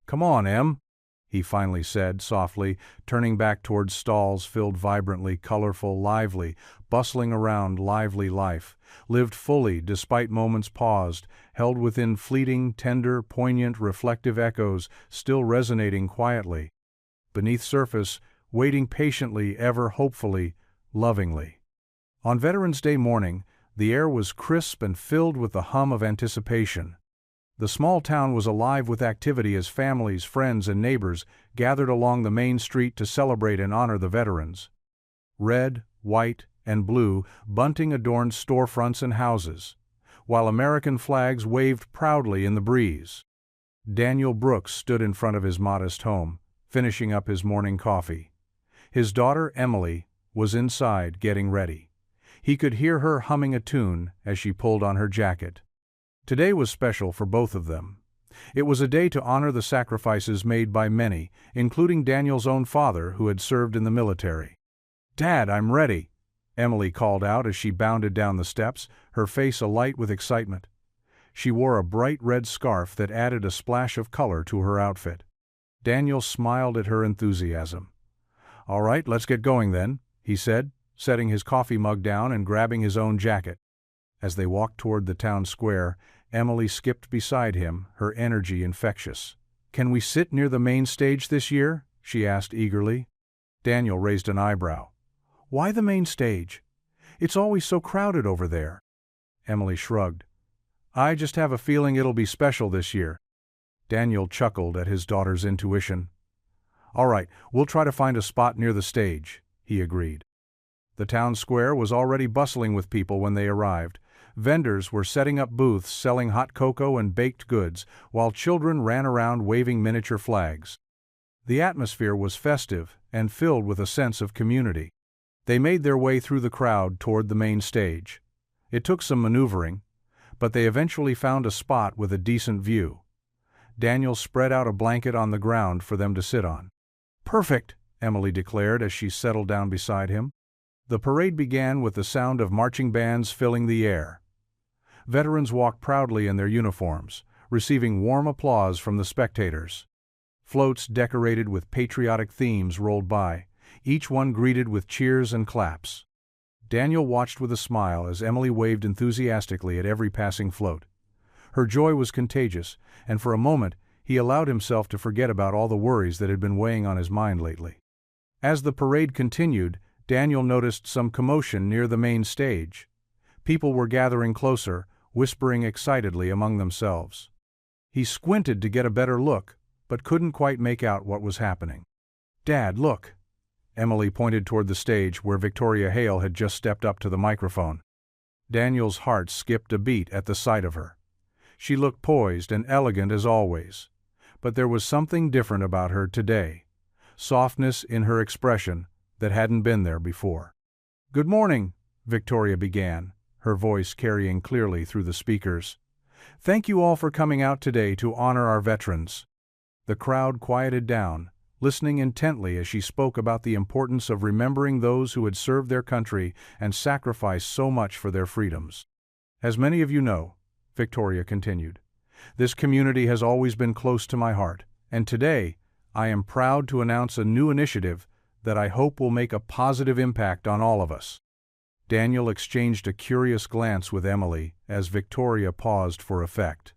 "Come on, Em," he finally said softly, turning back towards stalls filled vibrantly, colorful, lively, bustling around lively life, lived fully despite moments paused, held within fleeting, tender, poignant, reflective echoes, still resonating quietly. Beneath surface, waiting patiently, ever hopefully, lovingly. On Veterans Day morning, the air was crisp and filled with the hum of anticipation. The small town was alive with activity as families, friends, and neighbors gathered along the main street to celebrate and honor the veterans. Red, white, and blue bunting adorned storefronts and houses, while American flags waved proudly in the breeze. Daniel Brooks stood in front of his modest home, finishing up his morning coffee. His daughter, Emily, was inside getting ready. He could hear her humming a tune as she pulled on her jacket. Today was special for both of them. It was a day to honor the sacrifices made by many, including Daniel's own father, who had served in the military. "Dad, I'm ready," Emily called out as she bounded down the steps, her face alight with excitement. She wore a bright red scarf that added a splash of color to her outfit. Daniel smiled at her enthusiasm. "All right, let's get going then," he said, setting his coffee mug down and grabbing his own jacket. As they walked toward the town square, Emily skipped beside him, her energy infectious. "Can we sit near the main stage this year?" she asked eagerly. Daniel raised an eyebrow. "Why the main stage? It's always so crowded over there." Emily shrugged. "I just have a feeling it'll be special this year." Daniel chuckled at his daughter's intuition. "All right, we'll try to find a spot near the stage," he agreed. The town square was already bustling with people when they arrived. Vendors were setting up booths selling hot cocoa and baked goods, while children ran around waving miniature flags. The atmosphere was festive and filled with a sense of community. They made their way through the crowd toward the main stage. It took some maneuvering, but they eventually found a spot with a decent view. Daniel spread out a blanket on the ground for them to sit on. "Perfect," Emily declared as she settled down beside him. The parade began with the sound of marching bands filling the air. Veterans walked proudly in their uniforms, receiving warm applause from the spectators. Floats decorated with patriotic themes rolled by, each one greeted with cheers and claps. Daniel watched with a smile as Emily waved enthusiastically at every passing float. Her joy was contagious, and for a moment he allowed himself to forget about all the worries that had been weighing on his mind lately. As the parade continued, Daniel noticed some commotion near the main stage. People were gathering closer, whispering excitedly among themselves. He squinted to get a better look, but couldn't quite make out what was happening. "Dad, look!" Emily pointed toward the stage where Victoria Hale had just stepped up to the microphone. Daniel's heart skipped a beat at the sight of her. She looked poised and elegant as always, but there was something different about her today, softness in her expression that hadn't been there before. "Good morning," Victoria began, her voice carrying clearly through the speakers. "Thank you all for coming out today to honor our veterans." The crowd quieted down, listening intently as she spoke about the importance of remembering those who had served their country and sacrificed so much for their freedoms. "As many of you know," Victoria continued, "this community has always been close to my heart, and today I am proud to announce a new initiative that I hope will make a positive impact on all of us." Daniel exchanged a curious glance with Emily as Victoria paused for effect.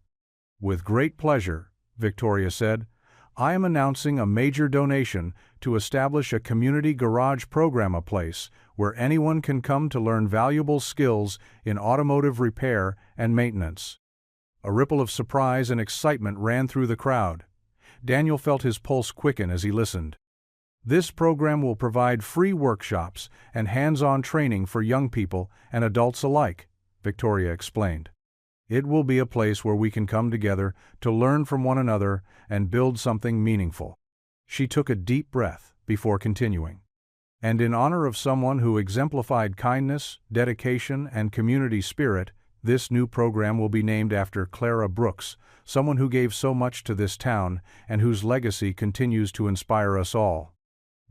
"With great pleasure," Victoria said, "I am announcing a major donation to establish a community garage program, a place where anyone can come to learn valuable skills in automotive repair and maintenance." A ripple of surprise and excitement ran through the crowd. Daniel felt his pulse quicken as he listened. "This program will provide free workshops and hands-on training for young people and adults alike," Victoria explained. "It will be a place where we can come together to learn from one another and build something meaningful." She took a deep breath before continuing. "And in honor of someone who exemplified kindness, dedication, and community spirit, this new program will be named after Clara Brooks, someone who gave so much to this town and whose legacy continues to inspire us all."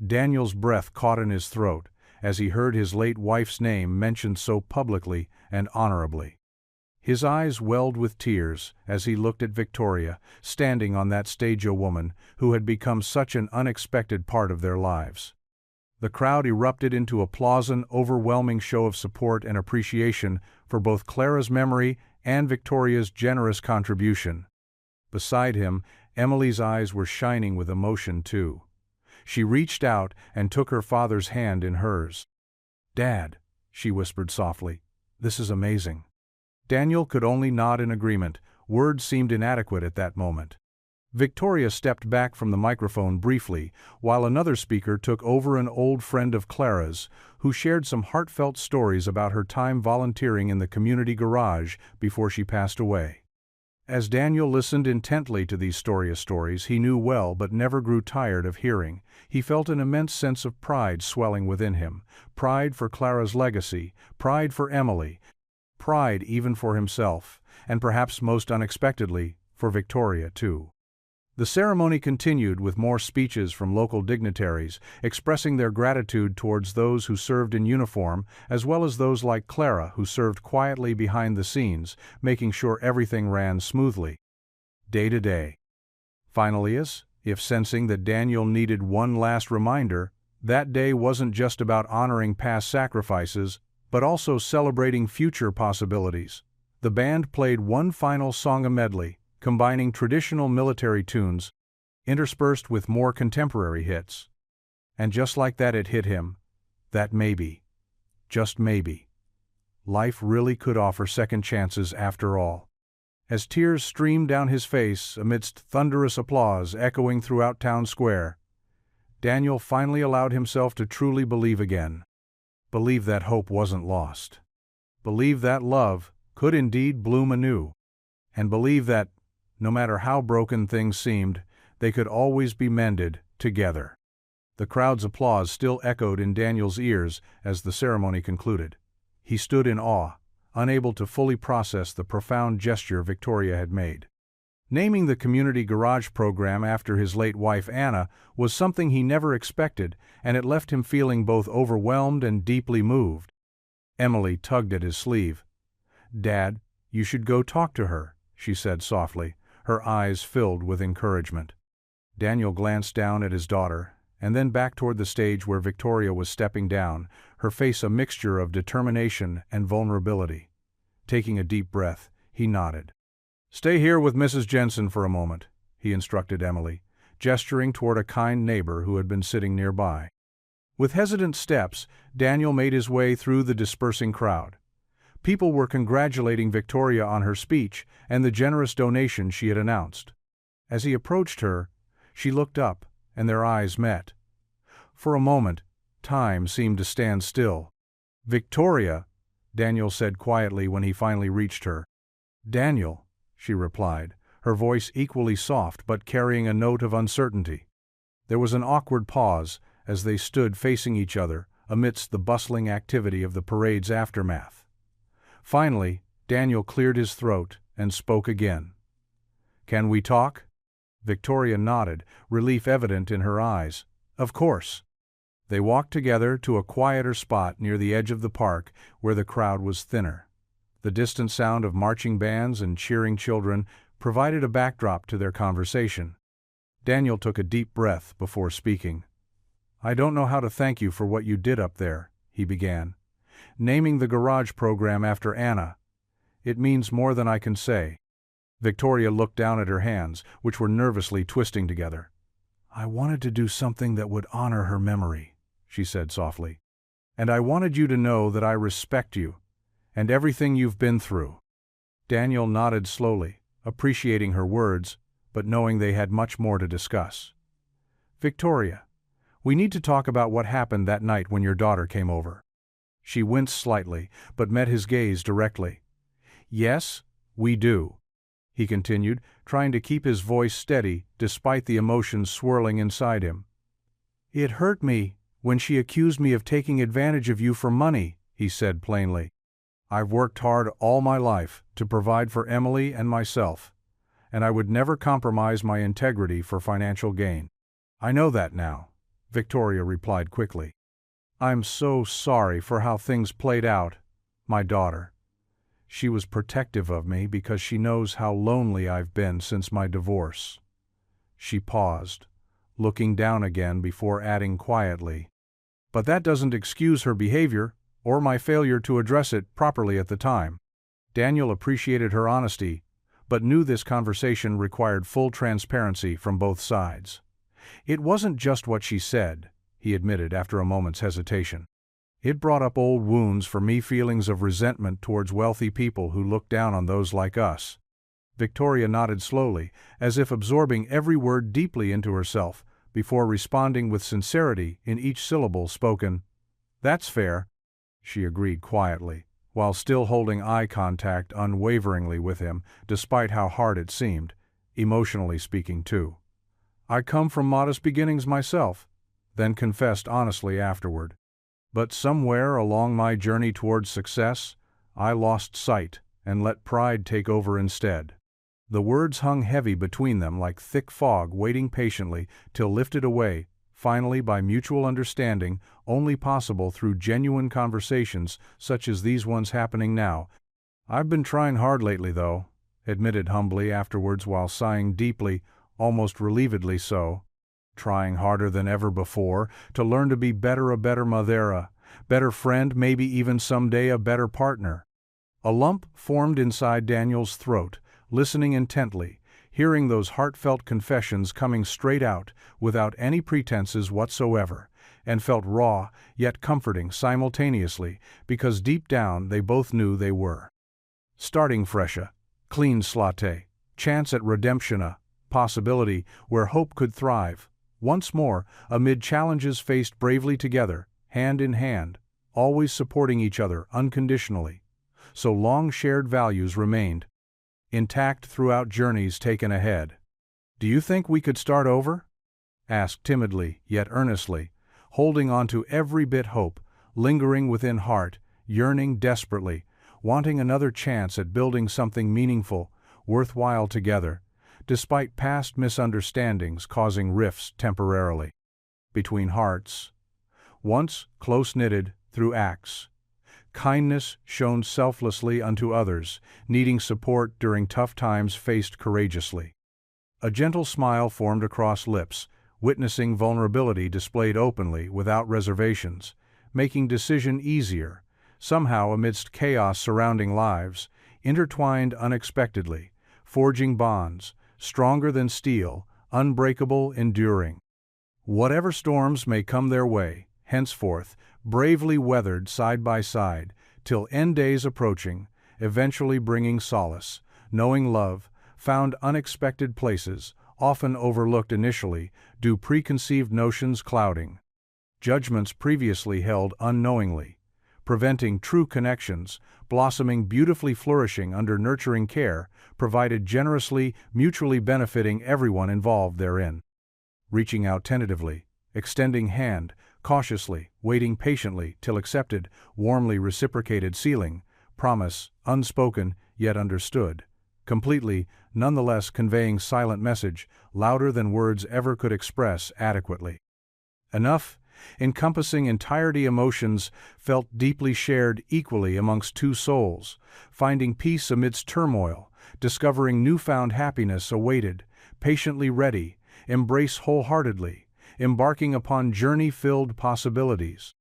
Daniel's breath caught in his throat as he heard his late wife's name mentioned so publicly and honorably. His eyes welled with tears as he looked at Victoria, standing on that stage, a woman who had become such an unexpected part of their lives. The crowd erupted into applause, an overwhelming show of support and appreciation for both Clara's memory and Victoria's generous contribution. Beside him, Emily's eyes were shining with emotion too. She reached out and took her father's hand in hers. "Dad," she whispered softly, "this is amazing." Daniel could only nod in agreement. Words seemed inadequate at that moment. Victoria stepped back from the microphone briefly, while another speaker took over, an old friend of Clara's, who shared some heartfelt stories about her time volunteering in the community garage before she passed away. As Daniel listened intently to these stories he knew well but never grew tired of hearing, he felt an immense sense of pride swelling within him, pride for Clara's legacy, pride for Emily, pride even for himself, and perhaps most unexpectedly, for Victoria too. The ceremony continued with more speeches from local dignitaries, expressing their gratitude towards those who served in uniform, as well as those like Clara who served quietly behind the scenes, making sure everything ran smoothly. Day to day. Finally, if sensing that Daniel needed one last reminder, that day wasn't just about honoring past sacrifices, but also celebrating future possibilities. The band played one final song, a medley, combining traditional military tunes, interspersed with more contemporary hits. And just like that, it hit him that maybe, just maybe, life really could offer second chances after all. As tears streamed down his face amidst thunderous applause echoing throughout town square, Daniel finally allowed himself to truly believe again. Believe that hope wasn't lost. Believe that love could indeed bloom anew. And believe that, no matter how broken things seemed, they could always be mended together. The crowd's applause still echoed in Daniel's ears as the ceremony concluded. He stood in awe, unable to fully process the profound gesture Victoria had made. Naming the community garage program after his late wife Anna was something he never expected, and it left him feeling both overwhelmed and deeply moved. Emily tugged at his sleeve. "Dad, you should go talk to her," she said softly, her eyes filled with encouragement. Daniel glanced down at his daughter, and then back toward the stage where Victoria was stepping down, her face a mixture of determination and vulnerability. Taking a deep breath, he nodded. "Stay here with Mrs. Jensen for a moment," he instructed Emily, gesturing toward a kind neighbor who had been sitting nearby. With hesitant steps, Daniel made his way through the dispersing crowd. People were congratulating Victoria on her speech and the generous donation she had announced. As he approached her, she looked up, and their eyes met. For a moment, time seemed to stand still. "Victoria," Daniel said quietly when he finally reached her. "Daniel," she replied, her voice equally soft but carrying a note of uncertainty. There was an awkward pause as they stood facing each other amidst the bustling activity of the parade's aftermath. Finally, Daniel cleared his throat and spoke again. "Can we talk?" Victoria nodded, relief evident in her eyes. "Of course." They walked together to a quieter spot near the edge of the park where the crowd was thinner. The distant sound of marching bands and cheering children provided a backdrop to their conversation. Daniel took a deep breath before speaking. "I don't know how to thank you for what you did up there," he began. "Naming the garage program after Anna. It means more than I can say." Victoria looked down at her hands, which were nervously twisting together. "I wanted to do something that would honor her memory," she said softly. "And I wanted you to know that I respect you, and everything you've been through." Daniel nodded slowly, appreciating her words, but knowing they had much more to discuss. "Victoria, we need to talk about what happened that night when your daughter came over." She winced slightly, but met his gaze directly. "Yes, we do," he continued, trying to keep his voice steady despite the emotions swirling inside him. "It hurt me when she accused me of taking advantage of you for money," he said plainly. "I've worked hard all my life to provide for Emily and myself, and I would never compromise my integrity for financial gain." "I know that now," Victoria replied quickly. "I'm so sorry for how things played out, my daughter. She was protective of me because she knows how lonely I've been since my divorce." She paused, looking down again before adding quietly, "But that doesn't excuse her behavior or my failure to address it properly at the time." Daniel appreciated her honesty, but knew this conversation required full transparency from both sides. "It wasn't just what she said," he admitted after a moment's hesitation. "It brought up old wounds for me, feelings of resentment towards wealthy people who look down on those like us." Victoria nodded slowly, as if absorbing every word deeply into herself, before responding with sincerity in each syllable spoken. "That's fair," she agreed quietly, while still holding eye contact unwaveringly with him, despite how hard it seemed, emotionally speaking too. "I come from modest beginnings myself," then confessed honestly afterward. "But somewhere along my journey towards success, I lost sight and let pride take over instead." The words hung heavy between them like thick fog waiting patiently till lifted away, finally by mutual understanding, only possible through genuine conversations such as these ones happening now. "I've been trying hard lately, though," admitted humbly afterwards while sighing deeply, almost relievedly so. "Trying harder than ever before to learn to be a better mother, a better friend, maybe even someday a better partner." A lump formed inside Daniel's throat, listening intently, hearing those heartfelt confessions coming straight out, without any pretenses whatsoever, and felt raw yet comforting simultaneously, because deep down they both knew they were. Starting fresha, clean slate, chance at redemption, a possibility where hope could thrive. Once more, amid challenges faced bravely together, hand in hand, always supporting each other unconditionally. So long shared values remained intact throughout journeys taken ahead. "Do you think we could start over?" asked timidly yet earnestly, holding on to every bit hope, lingering within heart, yearning desperately, wanting another chance at building something meaningful, worthwhile together, despite past misunderstandings causing rifts temporarily. Between hearts, once close-knitted through acts, kindness shown selflessly unto others, needing support during tough times faced courageously. A gentle smile formed across lips, witnessing vulnerability displayed openly without reservations, making decision easier, somehow amidst chaos surrounding lives, intertwined unexpectedly, forging bonds, stronger than steel, unbreakable, enduring. Whatever storms may come their way, henceforth, bravely weathered side by side, till end days approaching, eventually bringing solace, knowing love, found unexpected places, often overlooked initially, due preconceived notions clouding judgments previously held unknowingly, preventing true connections, blossoming beautifully flourishing under nurturing care, provided generously, mutually benefiting everyone involved therein. Reaching out tentatively, extending hand, cautiously, waiting patiently till accepted, warmly reciprocated sealing, promise, unspoken yet understood, completely, nonetheless conveying silent message, louder than words ever could express adequately. Enough, encompassing entirety emotions felt deeply shared equally amongst two souls, finding peace amidst turmoil, discovering newfound happiness awaited, patiently ready, embrace wholeheartedly, embarking upon journey-filled possibilities.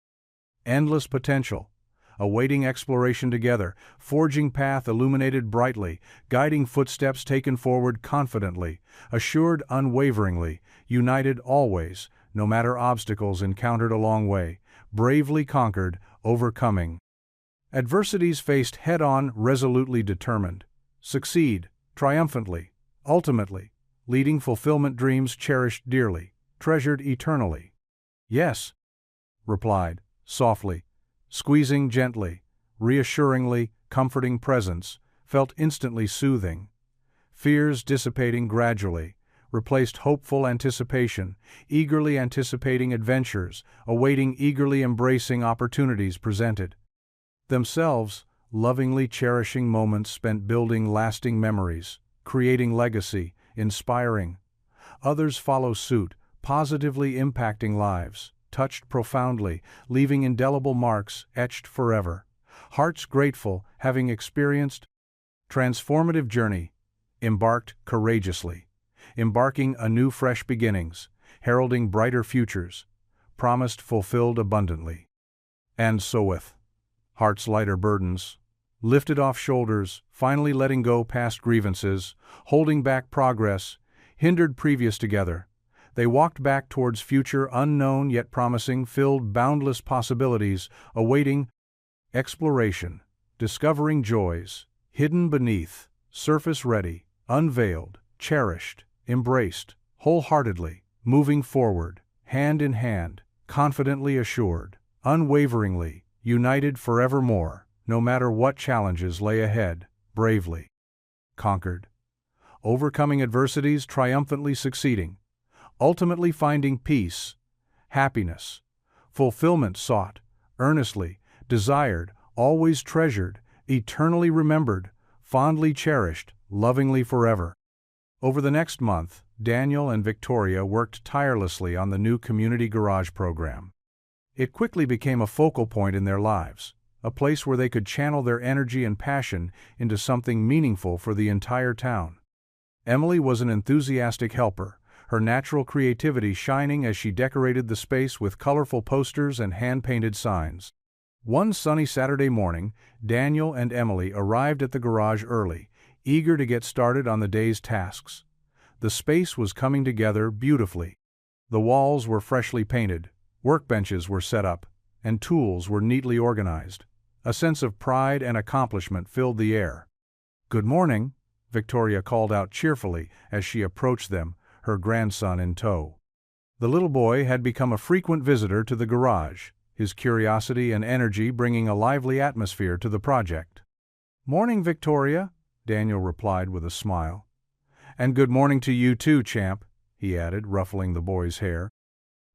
Endless potential, awaiting exploration together, forging path illuminated brightly, guiding footsteps taken forward confidently, assured unwaveringly, united always, no matter obstacles encountered along way, bravely conquered, overcoming adversities faced head-on, resolutely determined, succeed, triumphantly, ultimately, leading fulfillment dreams cherished dearly, treasured eternally. Yes, replied, softly, squeezing gently, reassuringly, comforting presence, felt instantly soothing. Fears dissipating gradually, replaced hopeful anticipation, eagerly anticipating adventures, awaiting eagerly embracing opportunities presented. Themselves, lovingly cherishing moments spent building lasting memories, creating legacy, inspiring. Others follow suit, positively impacting lives, touched profoundly, leaving indelible marks etched forever. Hearts grateful, having experienced transformative journey, embarked courageously, embarking anew fresh beginnings, heralding brighter futures, promised fulfilled abundantly. And so with hearts lighter burdens, lifted off shoulders, finally letting go past grievances, holding back progress, hindered previous together, they walked back towards future unknown yet promising, filled boundless possibilities, awaiting exploration, discovering joys, hidden beneath, surface ready, unveiled, cherished, embraced, wholeheartedly, moving forward, hand in hand, confidently assured, unwaveringly, united forevermore, no matter what challenges lay ahead, bravely conquered, overcoming adversities, triumphantly succeeding, ultimately finding peace, happiness, fulfillment sought, earnestly, desired, always treasured, eternally remembered, fondly cherished, lovingly forever. Over the next month, Daniel and Victoria worked tirelessly on the new community garage program. It quickly became a focal point in their lives, a place where they could channel their energy and passion into something meaningful for the entire town. Emily was an enthusiastic helper, her natural creativity shining as she decorated the space with colorful posters and hand-painted signs. One sunny Saturday morning, Daniel and Emily arrived at the garage early, eager to get started on the day's tasks. The space was coming together beautifully. The walls were freshly painted, workbenches were set up, and tools were neatly organized. A sense of pride and accomplishment filled the air. "Good morning," Victoria called out cheerfully as she approached them, her grandson in tow. The little boy had become a frequent visitor to the garage, his curiosity and energy bringing a lively atmosphere to the project. "Morning, Victoria," Daniel replied with a smile. "And good morning to you too, champ," he added, ruffling the boy's hair.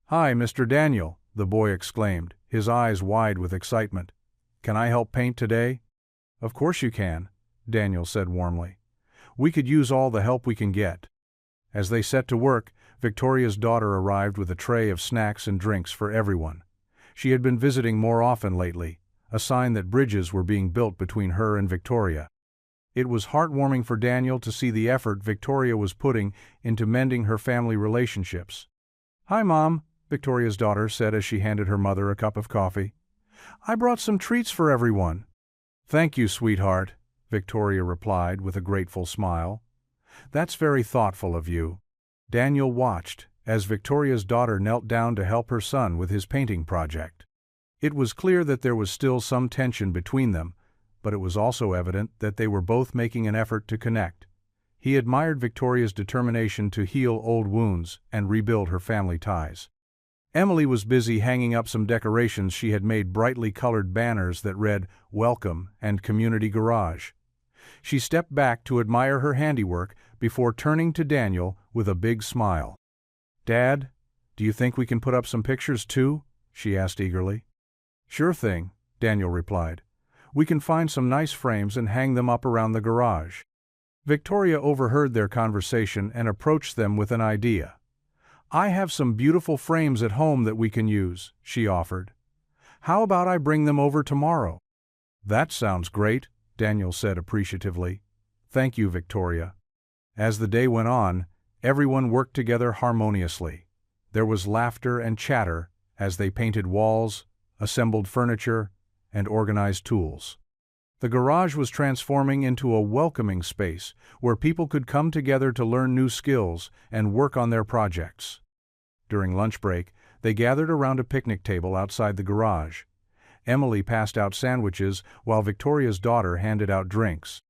"Hi, Mr. Daniel," the boy exclaimed, his eyes wide with excitement. "Can I help paint today?" Of course you can, Daniel said warmly. We could use all the help we can get. As they set to work, Victoria's daughter arrived with a tray of snacks and drinks for everyone. She had been visiting more often lately, a sign that bridges were being built between her and Victoria. It was heartwarming for Daniel to see the effort Victoria was putting into mending her family relationships. "Hi, Mom," Victoria's daughter said as she handed her mother a cup of coffee. "I brought some treats for everyone." "Thank you, sweetheart," Victoria replied with a grateful smile. "That's very thoughtful of you." Daniel watched as Victoria's daughter knelt down to help her son with his painting project. It was clear that there was still some tension between them, but it was also evident that they were both making an effort to connect. He admired Victoria's determination to heal old wounds and rebuild her family ties. Emily was busy hanging up some decorations. She had made brightly colored banners that read "Welcome" and "Community Garage." She stepped back to admire her handiwork before turning to Daniel with a big smile. "Dad, do you think we can put up some pictures too?" she asked eagerly. "Sure thing," Daniel replied. "We can find some nice frames and hang them up around the garage." Victoria overheard their conversation and approached them with an idea. "I have some beautiful frames at home that we can use," she offered. "How about I bring them over tomorrow?" "That sounds great," Daniel said appreciatively. "Thank you, Victoria." As the day went on, everyone worked together harmoniously. There was laughter and chatter as they painted walls, assembled furniture, and organized tools. The garage was transforming into a welcoming space where people could come together to learn new skills and work on their projects. During lunch break, they gathered around a picnic table outside the garage. Emily passed out sandwiches while Victoria's daughter handed out drinks.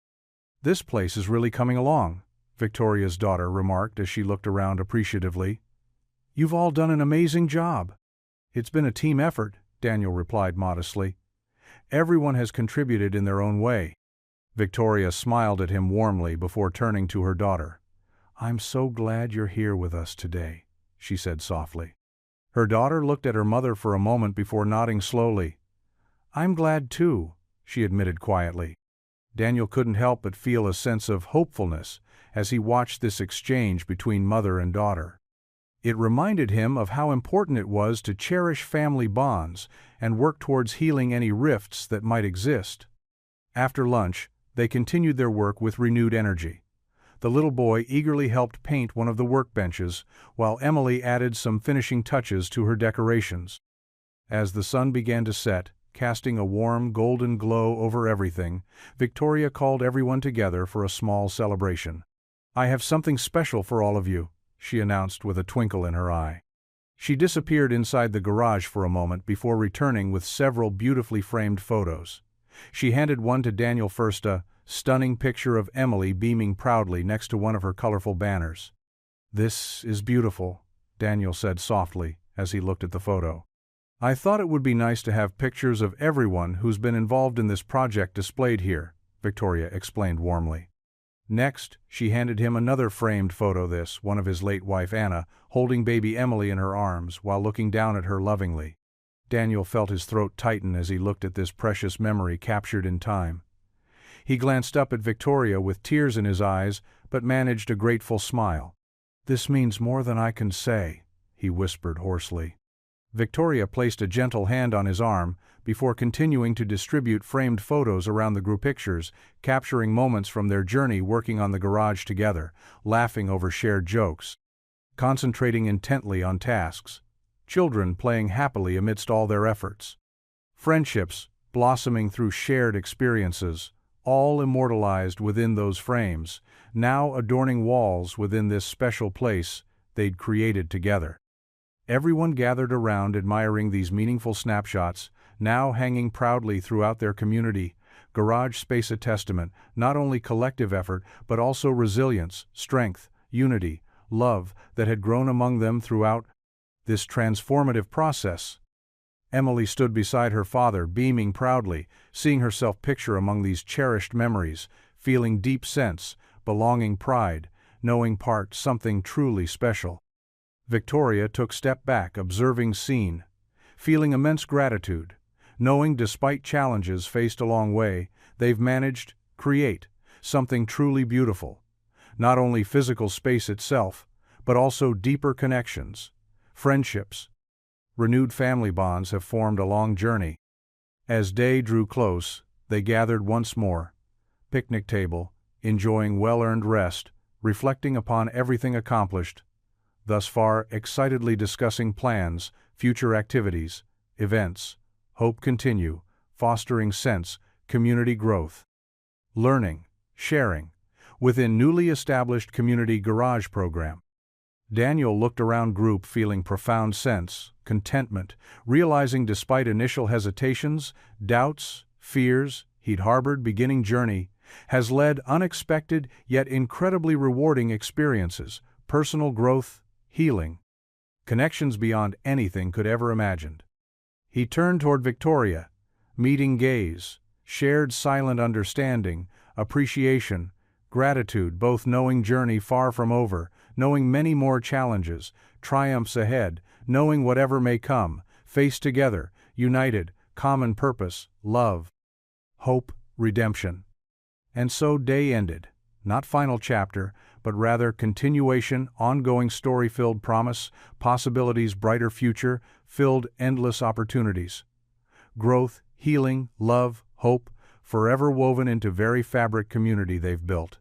"This place is really coming along," Victoria's daughter remarked as she looked around appreciatively. "You've all done an amazing job." "It's been a team effort," Daniel replied modestly. "Everyone has contributed in their own way." Victoria smiled at him warmly before turning to her daughter. "I'm so glad you're here with us today," she said softly. Her daughter looked at her mother for a moment before nodding slowly. "I'm glad too," she admitted quietly. Daniel couldn't help but feel a sense of hopefulness as he watched this exchange between mother and daughter. It reminded him of how important it was to cherish family bonds and work towards healing any rifts that might exist. After lunch, they continued their work with renewed energy. The little boy eagerly helped paint one of the workbenches, while Emily added some finishing touches to her decorations. As the sun began to set, casting a warm golden glow over everything, Victoria called everyone together for a small celebration. "I have something special for all of you," she announced with a twinkle in her eye. She disappeared inside the garage for a moment before returning with several beautifully framed photos. She handed one to Daniel first, a stunning picture of Emily beaming proudly next to one of her colorful banners. "This is beautiful," Daniel said softly as he looked at the photo. "I thought it would be nice to have pictures of everyone who's been involved in this project displayed here," Victoria explained warmly. Next, she handed him another framed photo, this one of his late wife Anna, holding baby Emily in her arms while looking down at her lovingly. Daniel felt his throat tighten as he looked at this precious memory captured in time. He glanced up at Victoria with tears in his eyes, but managed a grateful smile. "This means more than I can say," he whispered hoarsely. Victoria placed a gentle hand on his arm before continuing to distribute framed photos around the group pictures, capturing moments from their journey working on the garage together, laughing over shared jokes, concentrating intently on tasks, children playing happily amidst all their efforts, friendships blossoming through shared experiences, all immortalized within those frames, now adorning walls within this special place they'd created together. Everyone gathered around admiring these meaningful snapshots, now hanging proudly throughout their community, garage space a testament, not only collective effort, but also resilience, strength, unity, love that had grown among them throughout this transformative process. Emily stood beside her father, beaming proudly, seeing herself picture among these cherished memories, feeling deep sense, belonging pride, knowing part something truly special. Victoria took step back, observing scene, feeling immense gratitude, knowing despite challenges faced along way, they've managed create something truly beautiful. Not only physical space itself, but also deeper connections, friendships, renewed family bonds have formed a long journey. As day drew close, they gathered once more, picnic table, enjoying well-earned rest, reflecting upon everything accomplished, thus far excitedly discussing plans, future activities, events, hope continue, fostering sense, community growth. Learning, sharing, within newly established community garage program. Daniel looked around group feeling profound sense, contentment, realizing despite initial hesitations, doubts, fears he'd harbored beginning journey, has led unexpected yet incredibly rewarding experiences, personal growth, healing, connections beyond anything could ever imagined. He turned toward Victoria, meeting gaze, shared silent understanding, appreciation, gratitude, both knowing journey far from over, knowing many more challenges, triumphs ahead, knowing whatever may come, face together, united, common purpose, love, hope, redemption. And so day ended, not final chapter, but rather continuation, ongoing story-filled promise, possibilities, brighter future, filled endless opportunities. Growth, healing, love, hope, forever woven into very fabric community they've built.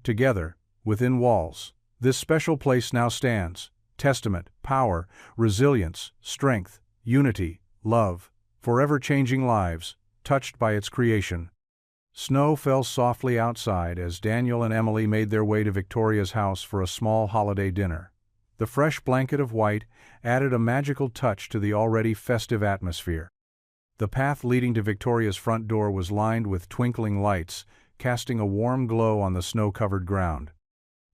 Together, within walls, this special place now stands, testament, power, resilience, strength, unity, love, forever changing lives, touched by its creation. Snow fell softly outside as Daniel and Emily made their way to Victoria's house for a small holiday dinner. The fresh blanket of white added a magical touch to the already festive atmosphere. The path leading to Victoria's front door was lined with twinkling lights, casting a warm glow on the snow-covered ground.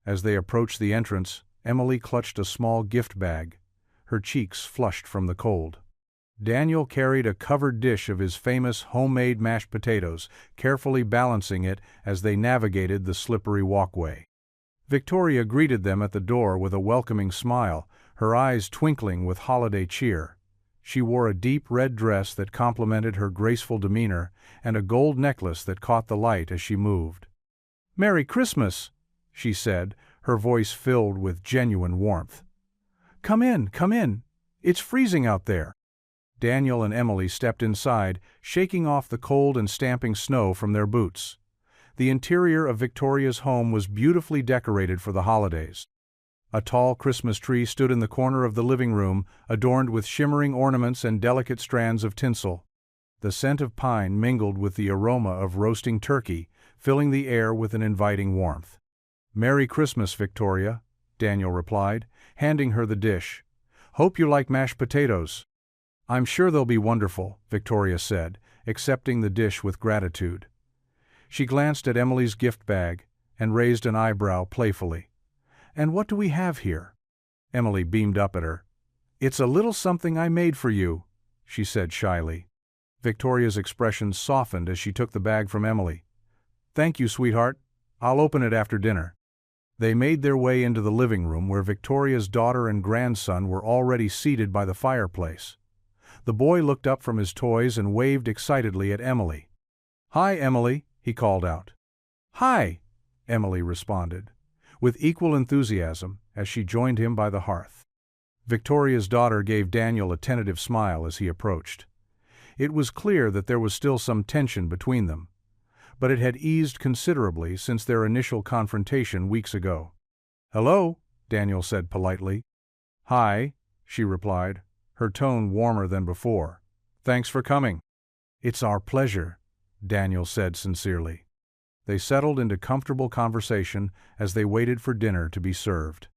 As they approached the entrance, Emily clutched a small gift bag, her cheeks flushed from the cold. Daniel carried a covered dish of his famous homemade mashed potatoes, carefully balancing it as they navigated the slippery walkway. Victoria greeted them at the door with a welcoming smile, her eyes twinkling with holiday cheer. She wore a deep red dress that complemented her graceful demeanor and a gold necklace that caught the light as she moved. "Merry Christmas," she said, her voice filled with genuine warmth. Come in. It's freezing out there." Daniel and Emily stepped inside, shaking off the cold and stamping snow from their boots. The interior of Victoria's home was beautifully decorated for the holidays. A tall Christmas tree stood in the corner of the living room, adorned with shimmering ornaments and delicate strands of tinsel. The scent of pine mingled with the aroma of roasting turkey, filling the air with an inviting warmth. "Merry Christmas, Victoria," Daniel replied, handing her the dish. "Hope you like mashed potatoes." "I'm sure they'll be wonderful," Victoria said, accepting the dish with gratitude. She glanced at Emily's gift bag and raised an eyebrow playfully. "And what do we have here?" Emily beamed up at her. "It's a little something I made for you," she said shyly. Victoria's expression softened as she took the bag from Emily. "Thank you, sweetheart. I'll open it after dinner." They made their way into the living room where Victoria's daughter and grandson were already seated by the fireplace. The boy looked up from his toys and waved excitedly at Emily. "Hi, Emily," he called out. "Hi," Emily responded, with equal enthusiasm as she joined him by the hearth. Victoria's daughter gave Daniel a tentative smile as he approached. It was clear that there was still some tension between them, but it had eased considerably since their initial confrontation weeks ago. "Hello," Daniel said politely. "Hi," she replied, her tone warmer than before. "Thanks for coming." "It's our pleasure," Daniel said sincerely. They settled into comfortable conversation as they waited for dinner to be served.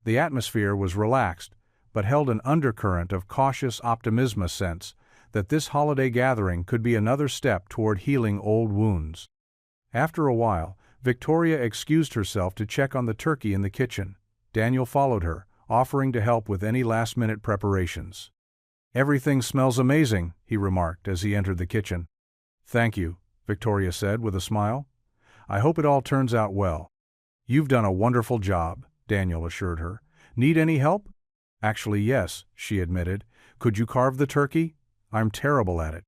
The atmosphere was relaxed, but held an undercurrent of cautious optimism, a sense that this holiday gathering could be another step toward healing old wounds. After a while, Victoria excused herself to check on the turkey in the kitchen. Daniel followed her, offering to help with any last-minute preparations. "Everything smells amazing," he remarked as he entered the kitchen. "Thank you," Victoria said with a smile. "I hope it all turns out well." "You've done a wonderful job," Daniel assured her. "Need any help?" "Actually, yes," she admitted. "Could you carve the turkey? I'm terrible at it."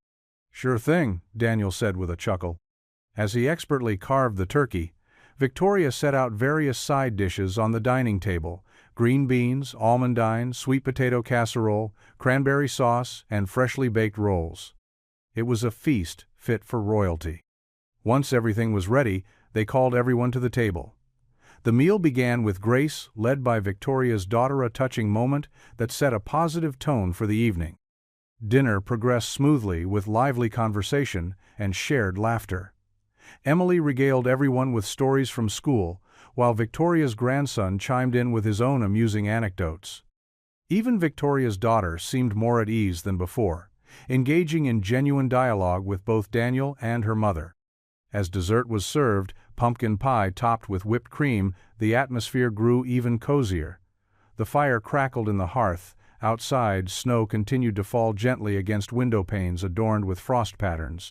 "Sure thing," Daniel said with a chuckle. As he expertly carved the turkey, Victoria set out various side dishes on the dining table: green beans, almondine, sweet potato casserole, cranberry sauce, and freshly baked rolls. It was a feast fit for royalty. Once everything was ready, they called everyone to the table. The meal began with grace, led by Victoria's daughter, a touching moment that set a positive tone for the evening. Dinner progressed smoothly with lively conversation and shared laughter. Emily regaled everyone with stories from school, while Victoria's grandson chimed in with his own amusing anecdotes. Even Victoria's daughter seemed more at ease than before, engaging in genuine dialogue with both Daniel and her mother. As dessert was served, pumpkin pie topped with whipped cream, the atmosphere grew even cozier. The fire crackled in the hearth. Outside, snow continued to fall gently against window panes adorned with frost patterns.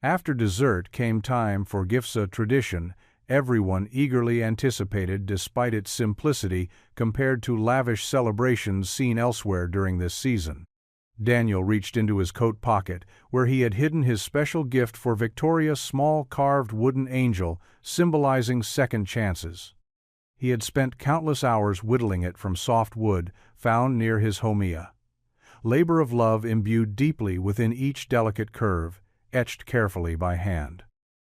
After dessert came time for gifts, a tradition everyone eagerly anticipated despite its simplicity compared to lavish celebrations seen elsewhere during this season. Daniel reached into his coat pocket, where he had hidden his special gift for Victoria, a small carved wooden angel symbolizing second chances. He had spent countless hours whittling it from soft wood found near his homia. Labor of love imbued deeply within each delicate curve, etched carefully by hand.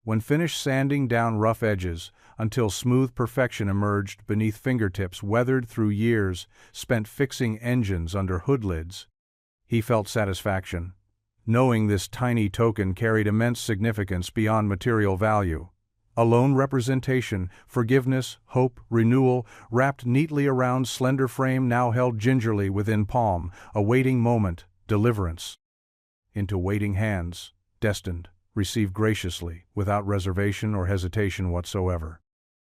When finished sanding down rough edges until smooth perfection emerged beneath fingertips weathered through years spent fixing engines under hood lids, he felt satisfaction, knowing this tiny token carried immense significance beyond material value. A lone representation, forgiveness, hope, renewal, wrapped neatly around slender frame now held gingerly within palm, awaiting moment, deliverance. Into waiting hands, destined, received graciously, without reservation or hesitation whatsoever.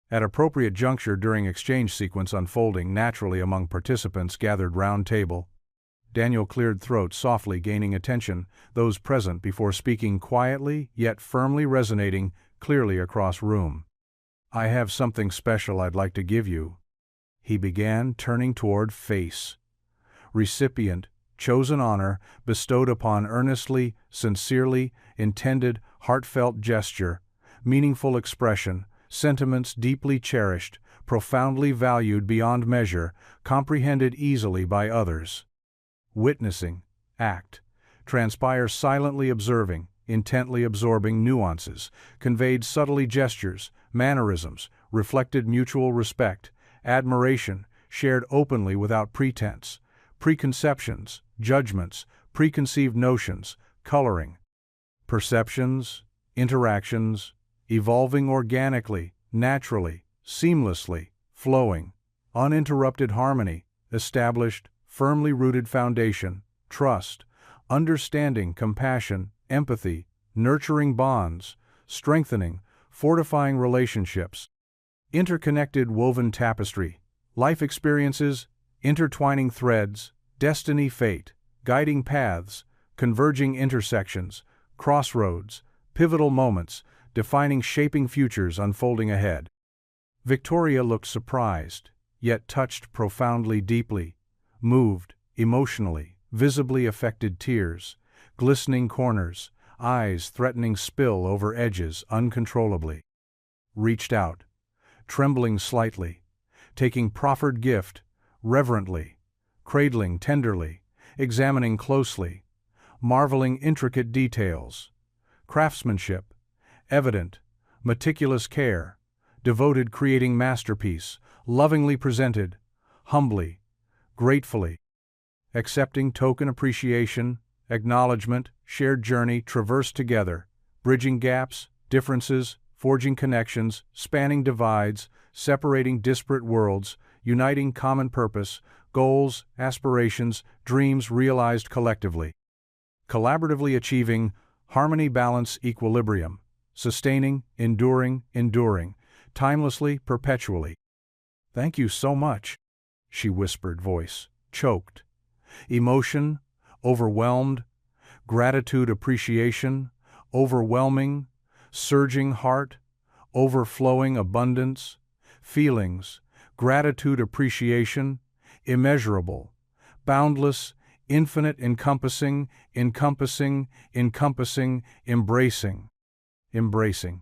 At appropriate juncture during exchange sequence unfolding naturally among participants gathered round table, Daniel cleared throat softly, gaining attention, those present before speaking quietly yet firmly, resonating clearly across room. "I have something special I'd like to give you," he began, turning toward face. Recipient, chosen honor, bestowed upon earnestly, sincerely, intended, heartfelt gesture, meaningful expression, sentiments deeply cherished, profoundly valued beyond measure, comprehended easily by others. Witnessing, act, transpire silently observing, intently absorbing nuances, conveyed subtly gestures, mannerisms, reflected mutual respect, admiration, shared openly without pretense, preconceptions, judgments, preconceived notions, coloring, perceptions, interactions, evolving organically, naturally, seamlessly, flowing, uninterrupted harmony, established, firmly rooted foundation, trust, understanding, compassion, empathy, nurturing bonds, strengthening, fortifying relationships, interconnected woven tapestry, life experiences, intertwining threads, destiny, fate, guiding paths, converging intersections, crossroads, pivotal moments, defining, shaping futures unfolding ahead. Victoria looked surprised, yet touched profoundly, deeply, moved, emotionally, visibly affected, tears, glistening corners, eyes threatening spill over edges uncontrollably. Reached out, trembling slightly, taking proffered gift, reverently, cradling tenderly, examining closely, marveling intricate details, craftsmanship, evident, meticulous care, devoted, creating masterpiece, lovingly presented, humbly, gratefully, accepting token appreciation, acknowledgement, shared journey traversed together, bridging gaps, differences, forging connections, spanning divides, separating disparate worlds, uniting common purpose, goals, aspirations, dreams realized collectively. Collaboratively achieving harmony, balance, equilibrium, sustaining, enduring, timelessly, perpetually. "Thank you so much," she whispered, voice choked. Emotion, overwhelmed, gratitude, appreciation, overwhelming, surging heart, overflowing abundance, feelings, gratitude, appreciation, immeasurable, boundless, infinite, encompassing, embracing. embracing.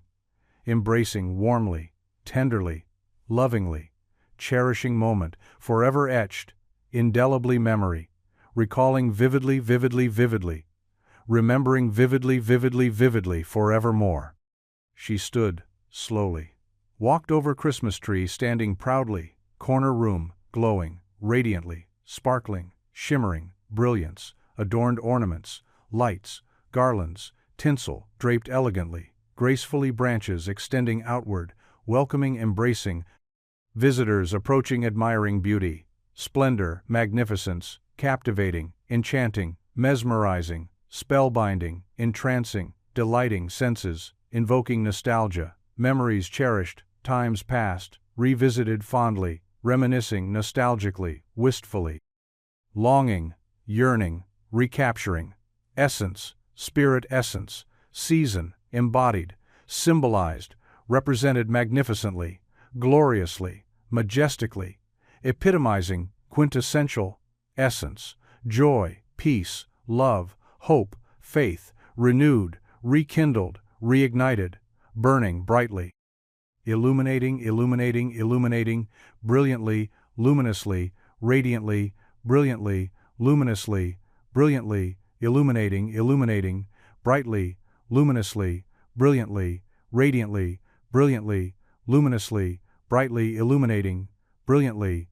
Embracing warmly, tenderly, lovingly, cherishing moment, forever etched, indelibly memory, recalling vividly, vividly, vividly, remembering vividly, vividly, vividly, forevermore. She stood, slowly, walked over Christmas tree standing proudly, corner room, glowing, radiantly, sparkling, shimmering, brilliance, adorned ornaments, lights, garlands, tinsel, draped elegantly, gracefully branches extending outward, welcoming, embracing, visitors approaching admiring beauty, splendor, magnificence, captivating, enchanting, mesmerizing, spellbinding, entrancing, delighting senses, invoking nostalgia, memories cherished, times past, revisited fondly, reminiscing nostalgically, wistfully. Longing, yearning, recapturing, essence, spirit essence, season, embodied, symbolized, represented magnificently, gloriously, majestically, epitomizing, quintessential, essence, joy, peace, love, hope, faith, renewed, rekindled, reignited, burning brightly. Illuminating, illuminating, illuminating, brilliantly, luminously, radiantly, brilliantly, luminously, brilliantly, illuminating, illuminating, brightly, luminously, brilliantly, radiantly, brilliantly, luminously, brightly illuminating, brilliantly,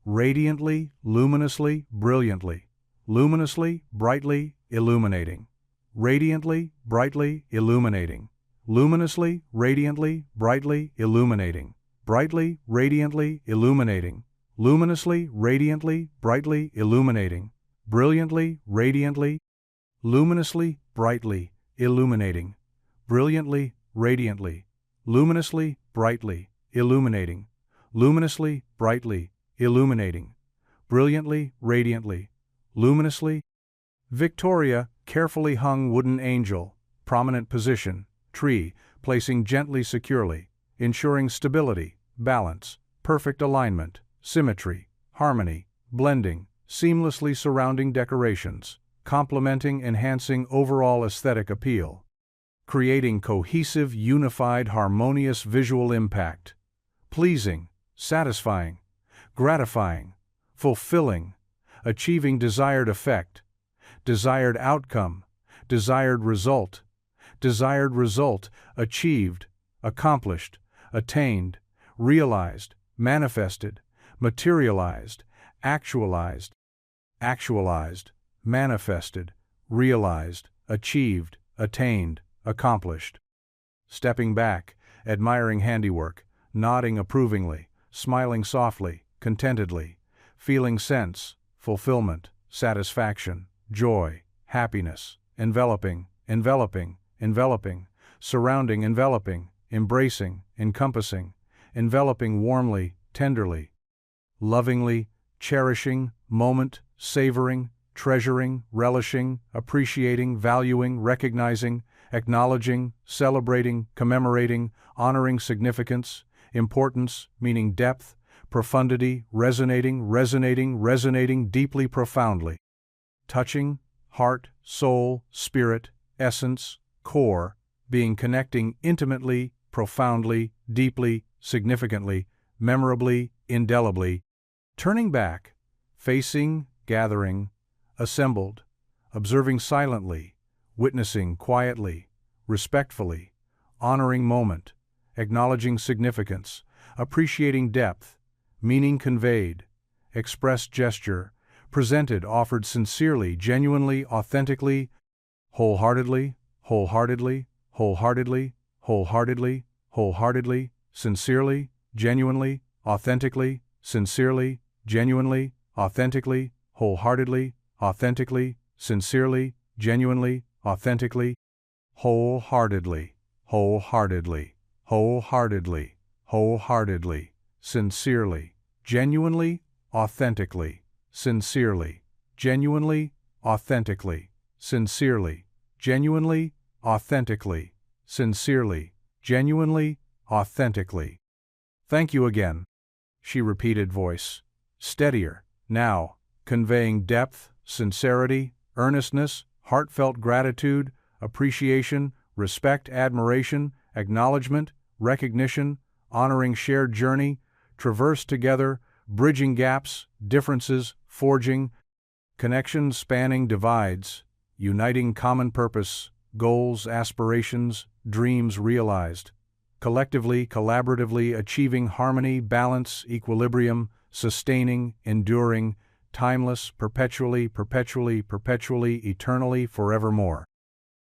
radiantly, luminously, brilliantly, luminously, brightly, illuminating, radiantly, brightly, illuminating, luminously, radiantly, brightly, illuminating, brightly, radiantly, illuminating, luminously, radiantly, brightly, illuminating, brilliantly, radiantly, luminously, brightly, illuminating, brilliantly, radiantly, luminously, brightly, illuminating, luminously, brightly, illuminating, brilliantly, radiantly, luminously. Victoria, carefully hung wooden angel, prominent position, tree, placing gently securely, ensuring stability, balance, perfect alignment, symmetry, harmony, blending, seamlessly surrounding decorations, complementing, enhancing overall aesthetic appeal, creating cohesive, unified, harmonious visual impact, pleasing, satisfying, gratifying, fulfilling, achieving desired effect, desired outcome, desired result, achieved, accomplished, attained, realized, manifested, materialized, actualized, manifested, realized, achieved, attained, accomplished. Stepping back, admiring handiwork, nodding approvingly, smiling softly, contentedly, feeling sense, fulfillment, satisfaction, joy, happiness, enveloping, surrounding, enveloping, embracing, encompassing, enveloping warmly, tenderly, lovingly, cherishing, moment, savoring, treasuring, relishing, appreciating, valuing, recognizing, acknowledging, celebrating, commemorating, honoring significance, importance, meaning depth, profundity, resonating deeply, profoundly, touching, heart, soul, spirit, essence, core, being, connecting intimately, profoundly, deeply, significantly, memorably, indelibly, turning back, facing, gathering, assembled, observing silently, witnessing quietly, respectfully, honoring moment, acknowledging significance, appreciating depth, meaning conveyed, expressed gesture, presented, offered sincerely, genuinely, authentically, wholeheartedly, sincerely, genuinely, authentically, sincerely, genuinely, authentically, wholeheartedly, authentically, sincerely, genuinely, authentically, wholeheartedly, sincerely, genuinely, authentically, sincerely, genuinely, authentically, sincerely, genuinely, authentically, sincerely, genuinely, authentically. Thank you again, she repeated, voice steadier, now, conveying depth, sincerity, earnestness, heartfelt gratitude, appreciation, respect, admiration, acknowledgement, recognition, honoring shared journey, traverse together, bridging gaps, differences, forging connections, spanning divides, uniting common purpose, goals, aspirations, dreams realized, collectively, collaboratively achieving harmony, balance, equilibrium, sustaining, enduring, timeless, perpetually, perpetually, perpetually, eternally, forevermore.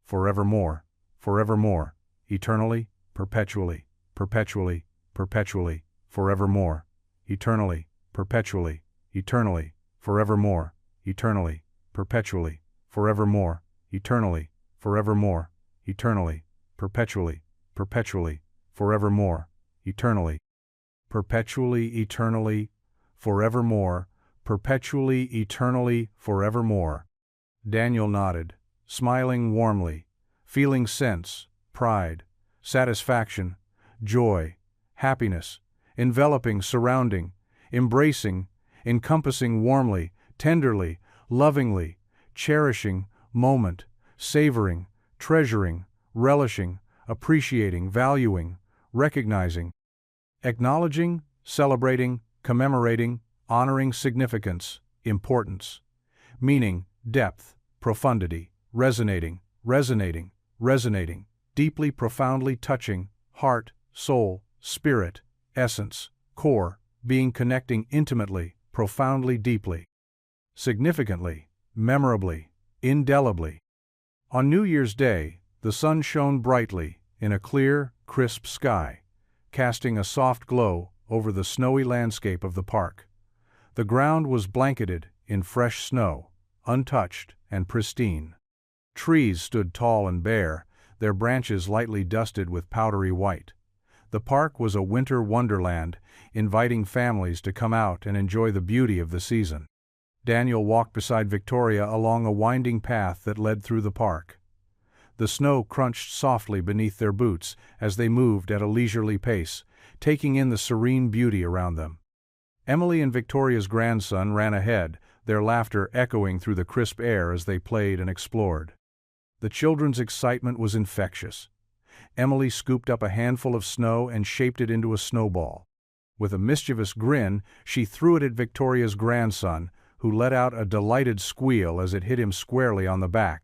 Forevermore, forevermore, eternally, perpetually, perpetually, perpetually, forevermore, eternally, perpetually, eternally, forevermore, eternally, perpetually, forevermore, eternally, forevermore, eternally, perpetually, perpetually, forevermore, eternally, perpetually, eternally, forevermore, perpetually, eternally, forevermore. Daniel nodded, smiling warmly, feeling sense, pride, satisfaction, joy, happiness, enveloping, surrounding, embracing, encompassing warmly, tenderly, lovingly, cherishing, moment, savoring, treasuring, relishing, appreciating, valuing, recognizing, acknowledging, celebrating, commemorating, honoring significance, importance, meaning, depth, profundity, resonating, resonating, resonating, deeply, profoundly touching, heart, soul, spirit, essence, core, being, connecting intimately, profoundly, deeply, significantly, memorably, indelibly. On New Year's Day, the sun shone brightly in a clear, crisp sky, casting a soft glow over the snowy landscape of the park. The ground was blanketed in fresh snow, untouched and pristine. Trees stood tall and bare, their branches lightly dusted with powdery white. The park was a winter wonderland, inviting families to come out and enjoy the beauty of the season. Daniel walked beside Victoria along a winding path that led through the park. The snow crunched softly beneath their boots as they moved at a leisurely pace, taking in the serene beauty around them. Emily and Victoria's grandson ran ahead, their laughter echoing through the crisp air as they played and explored. The children's excitement was infectious. Emily scooped up a handful of snow and shaped it into a snowball. With a mischievous grin, she threw it at Victoria's grandson, who let out a delighted squeal as it hit him squarely on the back.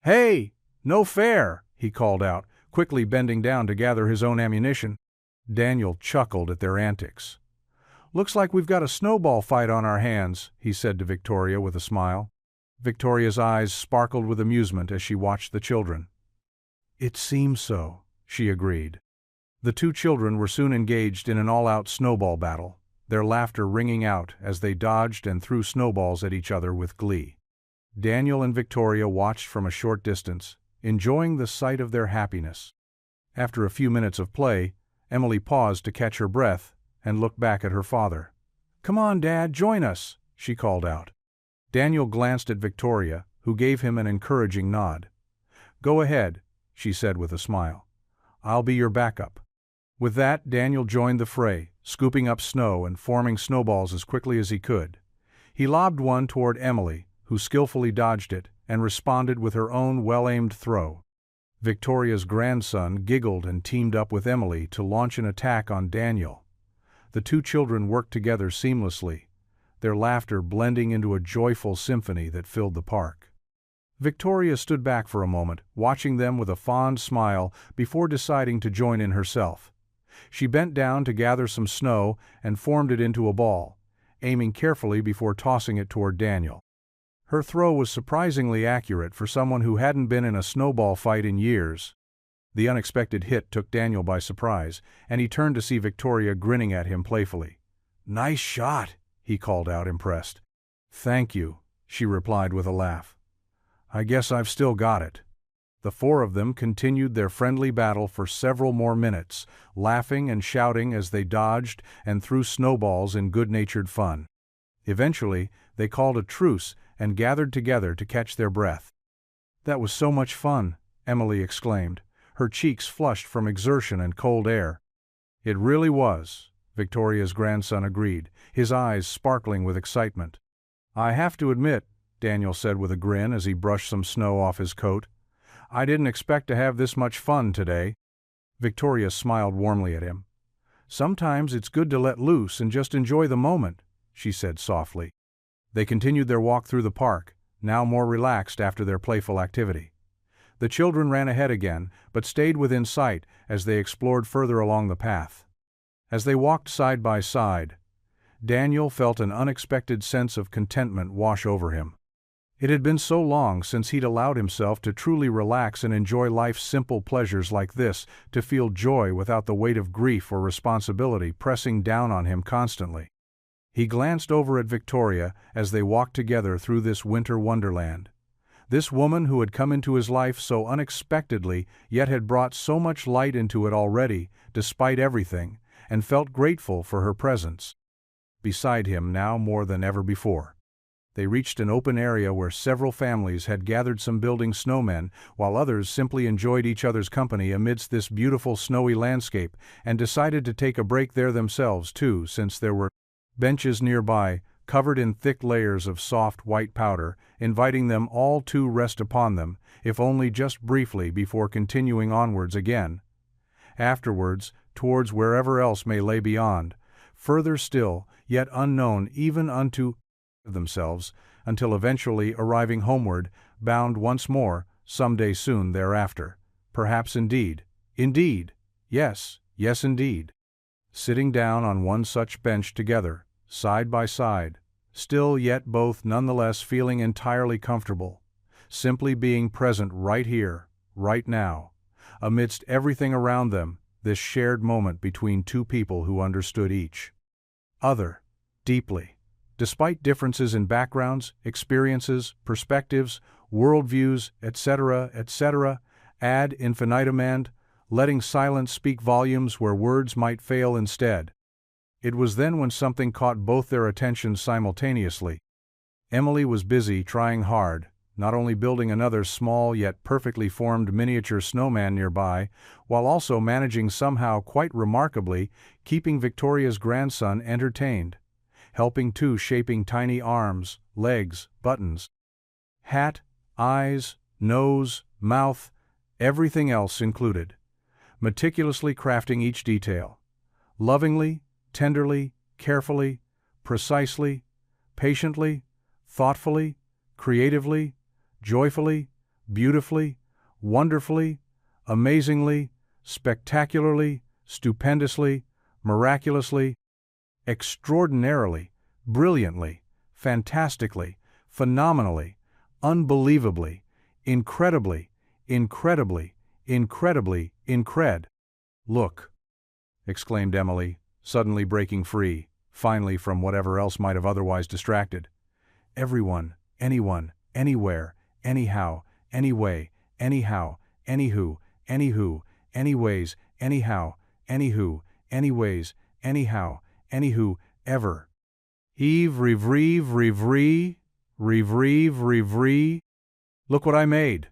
"Hey! No fair!" he called out, quickly bending down to gather his own ammunition. Daniel chuckled at their antics. "Looks like we've got a snowball fight on our hands," he said to Victoria with a smile. Victoria's eyes sparkled with amusement as she watched the children. "It seems so," she agreed. The two children were soon engaged in an all-out snowball battle, their laughter ringing out as they dodged and threw snowballs at each other with glee. Daniel and Victoria watched from a short distance, enjoying the sight of their happiness. After a few minutes of play, Emily paused to catch her breath and looked back at her father. "Come on, Dad, join us," she called out. Daniel glanced at Victoria, who gave him an encouraging nod. "Go ahead," she said with a smile. "I'll be your backup." With that, Daniel joined the fray, scooping up snow and forming snowballs as quickly as he could. He lobbed one toward Emily, who skillfully dodged it and responded with her own well-aimed throw. Victoria's grandson giggled and teamed up with Emily to launch an attack on Daniel. The two children worked together seamlessly, their laughter blending into a joyful symphony that filled the park. Victoria stood back for a moment, watching them with a fond smile before deciding to join in herself. She bent down to gather some snow and formed it into a ball, aiming carefully before tossing it toward Daniel. Her throw was surprisingly accurate for someone who hadn't been in a snowball fight in years. The unexpected hit took Daniel by surprise, and he turned to see Victoria grinning at him playfully. "Nice shot," he called out, impressed. "Thank you," she replied with a laugh. "I guess I've still got it." The four of them continued their friendly battle for several more minutes, laughing and shouting as they dodged and threw snowballs in good-natured fun. Eventually, they called a truce and gathered together to catch their breath. "That was so much fun," Emily exclaimed, her cheeks flushed from exertion and cold air. "It really was," Victoria's grandson agreed, his eyes sparkling with excitement. "I have to admit," Daniel said with a grin as he brushed some snow off his coat, I didn't expect to have this much fun today." Victoria smiled warmly at him. "Sometimes it's good to let loose and just enjoy the moment," she said softly. They continued their walk through the park, now more relaxed after their playful activity. The children ran ahead again, but stayed within sight as they explored further along the path. As they walked side by side, Daniel felt an unexpected sense of contentment wash over him. It had been so long since he'd allowed himself to truly relax and enjoy life's simple pleasures like this, to feel joy without the weight of grief or responsibility pressing down on him constantly. He glanced over at Victoria as they walked together through this winter wonderland. This woman who had come into his life so unexpectedly, yet had brought so much light into it already, despite everything, and felt grateful for her presence beside him now more than ever before. They reached an open area where several families had gathered, some building snowmen, while others simply enjoyed each other's company amidst this beautiful snowy landscape, and decided to take a break there themselves too, since there were benches nearby, covered in thick layers of soft white powder, inviting them all to rest upon them, if only just briefly before continuing onwards again. Afterwards, towards wherever else may lay beyond, further still, yet unknown even unto themselves, until eventually arriving homeward, bound once more, some day soon thereafter. Perhaps indeed, yes indeed. Sitting down on one such bench together, side by side, still yet both nonetheless feeling entirely comfortable, simply being present right here, right now, amidst everything around them, this shared moment between two people who understood each other deeply. Despite differences in backgrounds, experiences, perspectives, worldviews, etc., ad infinitum, and letting silence speak volumes where words might fail instead. It was then when something caught both their attentions simultaneously. Emily was busy, trying hard, not only building another small yet perfectly formed miniature snowman nearby, while also managing somehow quite remarkably keeping Victoria's grandson entertained. Helping too, shaping tiny arms, legs, buttons, hat, eyes, nose, mouth, everything else included. Meticulously crafting each detail. Lovingly, tenderly, carefully, precisely, patiently, thoughtfully, creatively, joyfully, beautifully, wonderfully, amazingly, spectacularly, stupendously, miraculously, extraordinarily, brilliantly, fantastically, phenomenally, unbelievably, incredibly, "Look!" exclaimed Emily, suddenly breaking free, finally, from whatever else might have otherwise distracted. "Everyone, anyone, anywhere, anyhow, anyway, anyhow, anywho, anyways, anyhow, anywho, anyways, anyhow, anywho, ever. Eve, revree. Look what I made!"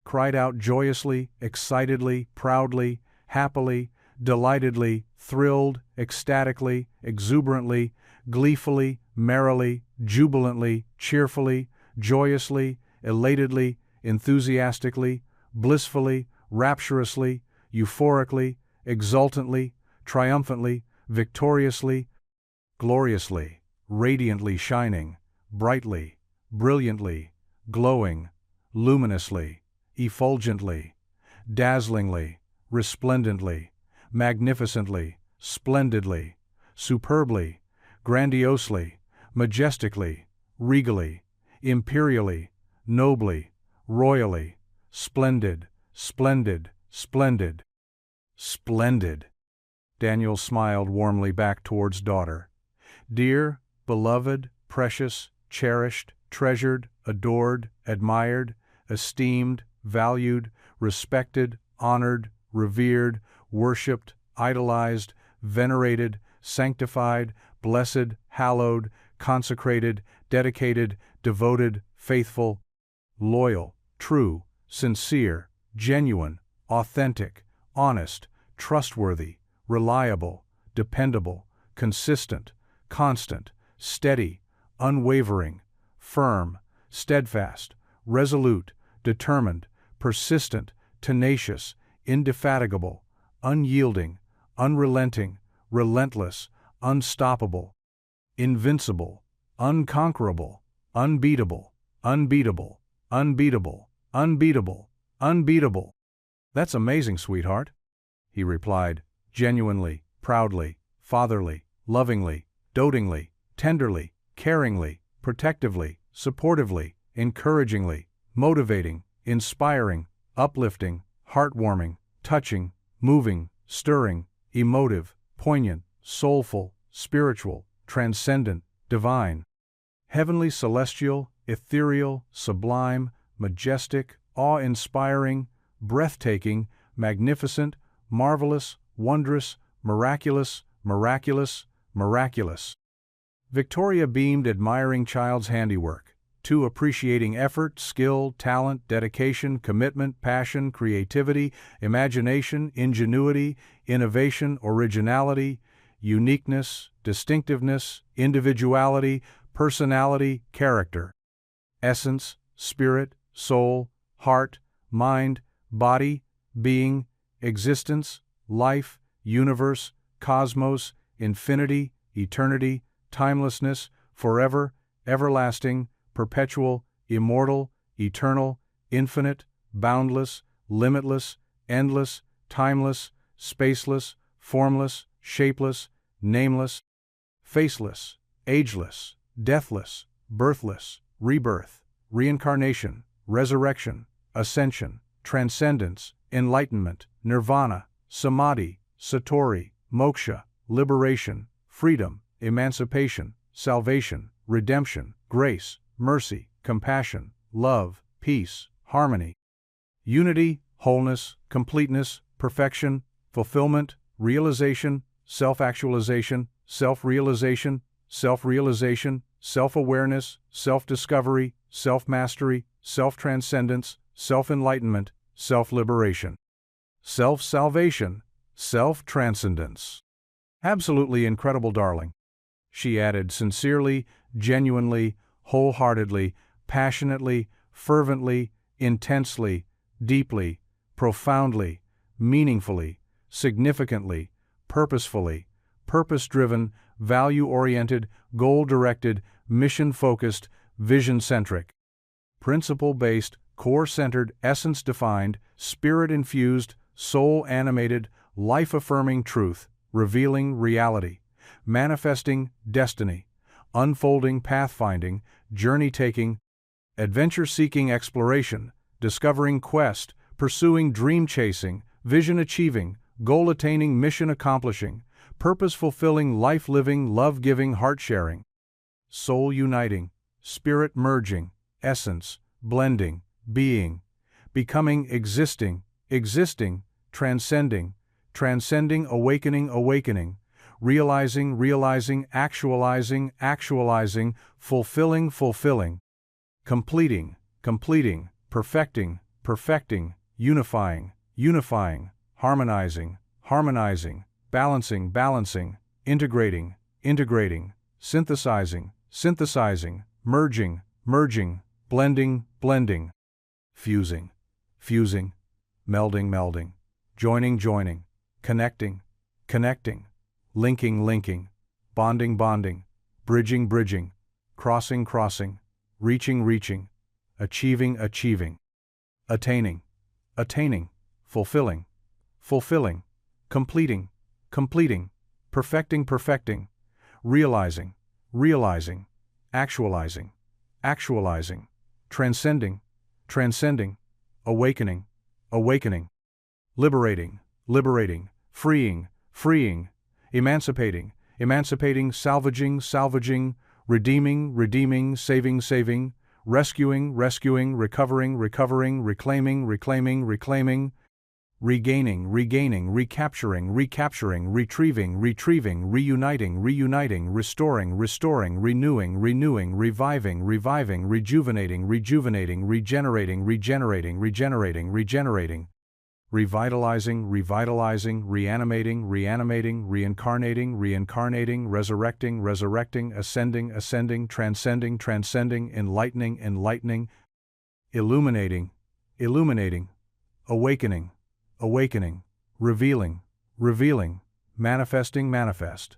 cried out joyously, excitedly, proudly, happily, delightedly, thrilled, ecstatically, exuberantly, gleefully, merrily, jubilantly, cheerfully, joyously, elatedly, enthusiastically, blissfully, rapturously, euphorically, exultantly, triumphantly, victoriously, gloriously, radiantly shining, brightly, brilliantly, glowing, luminously, effulgently, dazzlingly, resplendently, magnificently, splendidly, superbly, grandiosely, majestically, regally, imperially, nobly, royally, splendid. Daniel smiled warmly back towards daughter. Dear, beloved, precious, cherished, treasured, adored, admired, esteemed, valued, respected, honored, revered, worshipped, idolized, venerated, sanctified, blessed, hallowed, consecrated, dedicated, devoted, faithful, loyal, true, sincere, genuine, authentic, honest, trustworthy, reliable, dependable, consistent, constant, steady, unwavering, firm, steadfast, resolute, determined, persistent, tenacious, indefatigable, unyielding, unrelenting, relentless, unstoppable, invincible, unconquerable, unbeatable, unbeatable, unbeatable, unbeatable, unbeatable. That's amazing, sweetheart, he replied, genuinely, proudly, fatherly, lovingly, dotingly, tenderly, caringly, protectively, supportively, encouragingly, motivating, inspiring, uplifting, heartwarming, touching, moving, stirring, emotive, poignant, soulful, spiritual, transcendent, divine, heavenly, celestial, ethereal, sublime, majestic, awe-inspiring, breathtaking, magnificent, marvelous, wondrous, miraculous, miraculous, miraculous. Victoria beamed, admiring Child's handiwork, too appreciating effort, skill, talent, dedication, commitment, passion, creativity, imagination, ingenuity, innovation, originality, uniqueness, distinctiveness, individuality, personality, character, essence, spirit, soul, heart, mind, body, being, existence, life, universe, cosmos, infinity, eternity, timelessness, forever, everlasting, perpetual, immortal, eternal, infinite, boundless, limitless, endless, timeless, spaceless, formless, shapeless, nameless, faceless, ageless, deathless, birthless, rebirth, reincarnation, resurrection, ascension, transcendence, enlightenment, nirvana, samadhi, satori, moksha, liberation, freedom, emancipation, salvation, redemption, grace, mercy, compassion, love, peace, harmony, unity, wholeness, completeness, perfection, fulfillment, realization, self-actualization, self-realization, self-realization, self-awareness, self-discovery, self-mastery, self-transcendence, self-enlightenment, self-liberation, self-salvation, self-transcendence. Absolutely incredible, darling, she added sincerely, genuinely, wholeheartedly, passionately, fervently, intensely, deeply, profoundly, meaningfully, significantly, purposefully, purpose-driven, value-oriented, goal-directed, mission-focused, vision-centric, principle-based, core-centered, essence-defined, spirit-infused, soul-animated, life-affirming truth, revealing reality, manifesting destiny, unfolding pathfinding, journey-taking, adventure-seeking exploration, discovering quest, pursuing dream-chasing, vision-achieving, goal-attaining, mission-accomplishing, purpose-fulfilling, life-living, love-giving, heart-sharing, soul-uniting, spirit-merging, essence, blending, being, becoming, existing, existing, transcending, transcending, awakening, awakening, realizing, realizing, actualizing, actualizing, fulfilling, fulfilling, completing, completing, perfecting, perfecting, unifying, unifying, harmonizing, harmonizing, balancing, balancing, integrating, integrating, synthesizing, synthesizing, merging, merging, blending, blending, fusing, fusing, melding, melding, joining, joining, connecting, connecting, linking, linking, bonding, bonding, bridging, bridging, crossing, crossing, reaching, reaching, achieving, achieving, attaining, attaining, fulfilling, fulfilling, completing, completing, perfecting, perfecting, realizing, realizing, actualizing, actualizing, transcending, transcending, awakening, awakening, liberating, liberating, freeing, freeing, emancipating, emancipating, salvaging, salvaging, redeeming, redeeming, saving, saving, rescuing, rescuing, recovering, recovering, reclaiming, reclaiming, reclaiming, regaining, regaining, recapturing, recapturing, retrieving, retrieving, reuniting, reuniting, restoring, restoring, renewing, renewing, reviving, reviving, rejuvenating, rejuvenating, regenerating, regenerating, regenerating, regenerating, revitalizing, revitalizing, reanimating, reanimating, reincarnating, reincarnating, resurrecting, resurrecting, ascending, ascending, transcending, transcending, enlightening, enlightening, illuminating, illuminating, awakening, awakening, revealing, revealing, manifesting, manifest.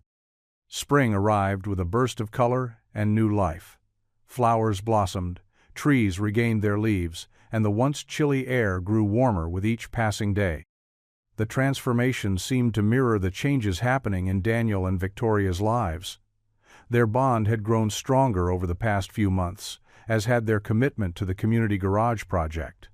Spring arrived with a burst of color and new life. Flowers blossomed, trees regained their leaves, and the once chilly air grew warmer with each passing day. The transformation seemed to mirror the changes happening in Daniel and Victoria's lives. Their bond had grown stronger over the past few months, as had their commitment to the community garage project.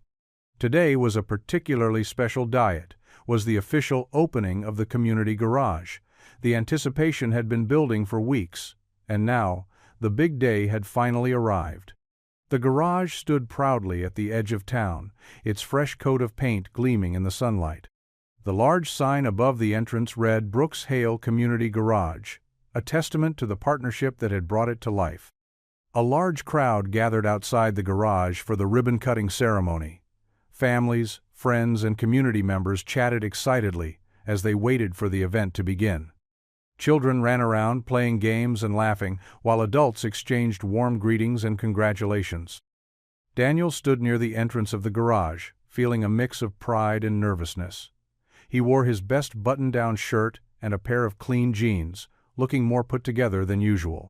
Today was a particularly special diet, was the official opening of the community garage. The anticipation had been building for weeks, and now, the big day had finally arrived. The garage stood proudly at the edge of town, its fresh coat of paint gleaming in the sunlight. The large sign above the entrance read Brooks Hale Community Garage, a testament to the partnership that had brought it to life. A large crowd gathered outside the garage for the ribbon-cutting ceremony. Families, friends, and community members chatted excitedly as they waited for the event to begin. Children ran around playing games and laughing, while adults exchanged warm greetings and congratulations. Daniel stood near the entrance of the garage, feeling a mix of pride and nervousness. He wore his best button-down shirt and a pair of clean jeans, looking more put together than usual.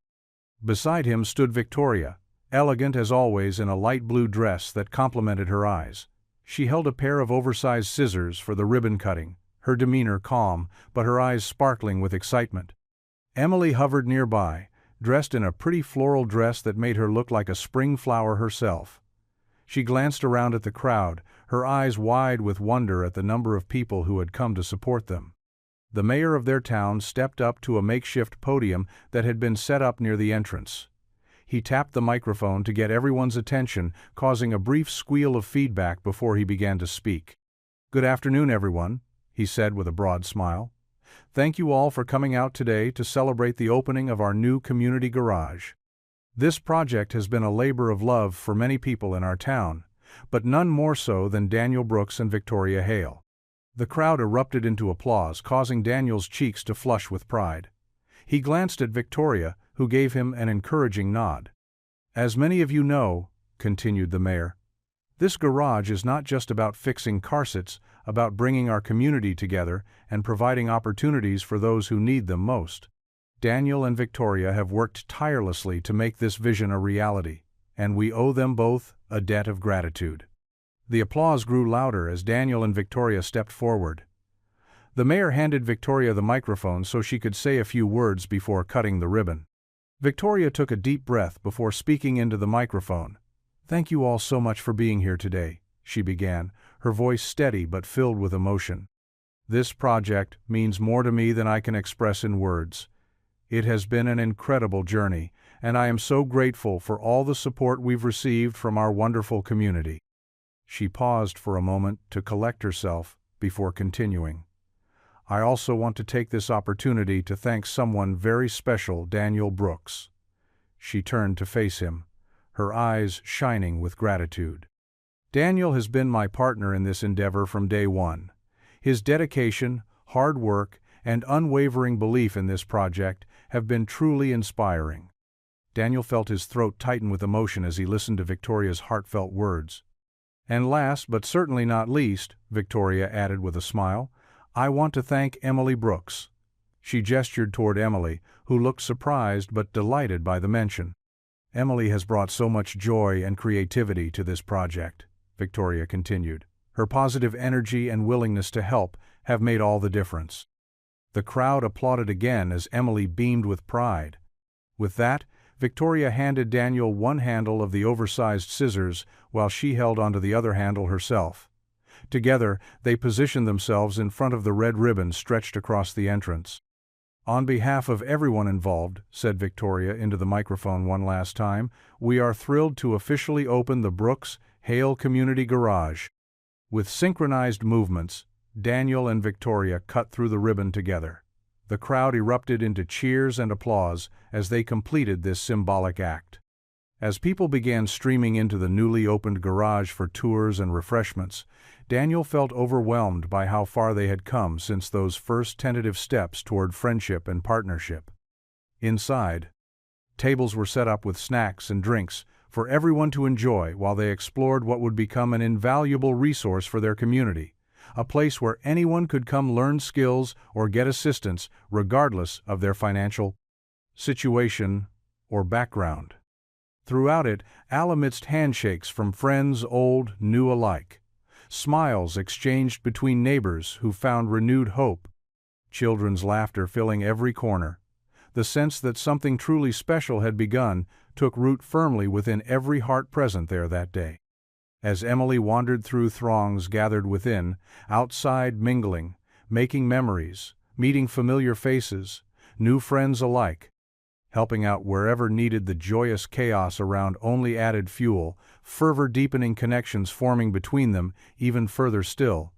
Beside him stood Victoria, elegant as always in a light blue dress that complemented her eyes. She held a pair of oversized scissors for the ribbon cutting, her demeanor calm, but her eyes sparkling with excitement. Emily hovered nearby, dressed in a pretty floral dress that made her look like a spring flower herself. She glanced around at the crowd, her eyes wide with wonder at the number of people who had come to support them. The mayor of their town stepped up to a makeshift podium that had been set up near the entrance. He tapped the microphone to get everyone's attention, causing a brief squeal of feedback before he began to speak. "Good afternoon, everyone," he said with a broad smile. "Thank you all for coming out today to celebrate the opening of our new community garage. This project has been a labor of love for many people in our town, but none more so than Daniel Brooks and Victoria Hale." The crowd erupted into applause, causing Daniel's cheeks to flush with pride. He glanced at Victoria, who gave him an encouraging nod. "As many of you know," continued the mayor, "this garage is not just about fixing car seats, about bringing our community together and providing opportunities for those who need them most. Daniel and Victoria have worked tirelessly to make this vision a reality, and we owe them both a debt of gratitude." The applause grew louder as Daniel and Victoria stepped forward. The mayor handed Victoria the microphone so she could say a few words before cutting the ribbon. Victoria took a deep breath before speaking into the microphone. "Thank you all so much for being here today," she began, her voice steady but filled with emotion. "This project means more to me than I can express in words. It has been an incredible journey, and I am so grateful for all the support we've received from our wonderful community." She paused for a moment to collect herself before continuing. "I also want to take this opportunity to thank someone very special, Daniel Brooks." She turned to face him, her eyes shining with gratitude. "Daniel has been my partner in this endeavor from day one. His dedication, hard work, and unwavering belief in this project have been truly inspiring." Daniel felt his throat tighten with emotion as he listened to Victoria's heartfelt words. "And last, but certainly not least," Victoria added with a smile, "I want to thank Emily Brooks." She gestured toward Emily, who looked surprised but delighted by the mention. "Emily has brought so much joy and creativity to this project," Victoria continued. "Her positive energy and willingness to help have made all the difference." The crowd applauded again as Emily beamed with pride. With that, Victoria handed Daniel one handle of the oversized scissors while she held onto the other handle herself. Together, they positioned themselves in front of the red ribbon stretched across the entrance. "On behalf of everyone involved," said Victoria into the microphone one last time, "we are thrilled to officially open the Brooks Hale Community Garage." With synchronized movements, Daniel and Victoria cut through the ribbon together. The crowd erupted into cheers and applause as they completed this symbolic act. As people began streaming into the newly opened garage for tours and refreshments, Daniel felt overwhelmed by how far they had come since those first tentative steps toward friendship and partnership. Inside, tables were set up with snacks and drinks for everyone to enjoy while they explored what would become an invaluable resource for their community, a place where anyone could come learn skills or get assistance regardless of their financial situation or background. Throughout it, all amidst handshakes from friends old, new alike, smiles exchanged between neighbors who found renewed hope, children's laughter filling every corner, the sense that something truly special had begun took root firmly within every heart present there that day. As Emily wandered through throngs gathered within, outside mingling, making memories, meeting familiar faces, new friends alike, helping out wherever needed, the joyous chaos around only added fuel, fervor deepening connections forming between them even further still.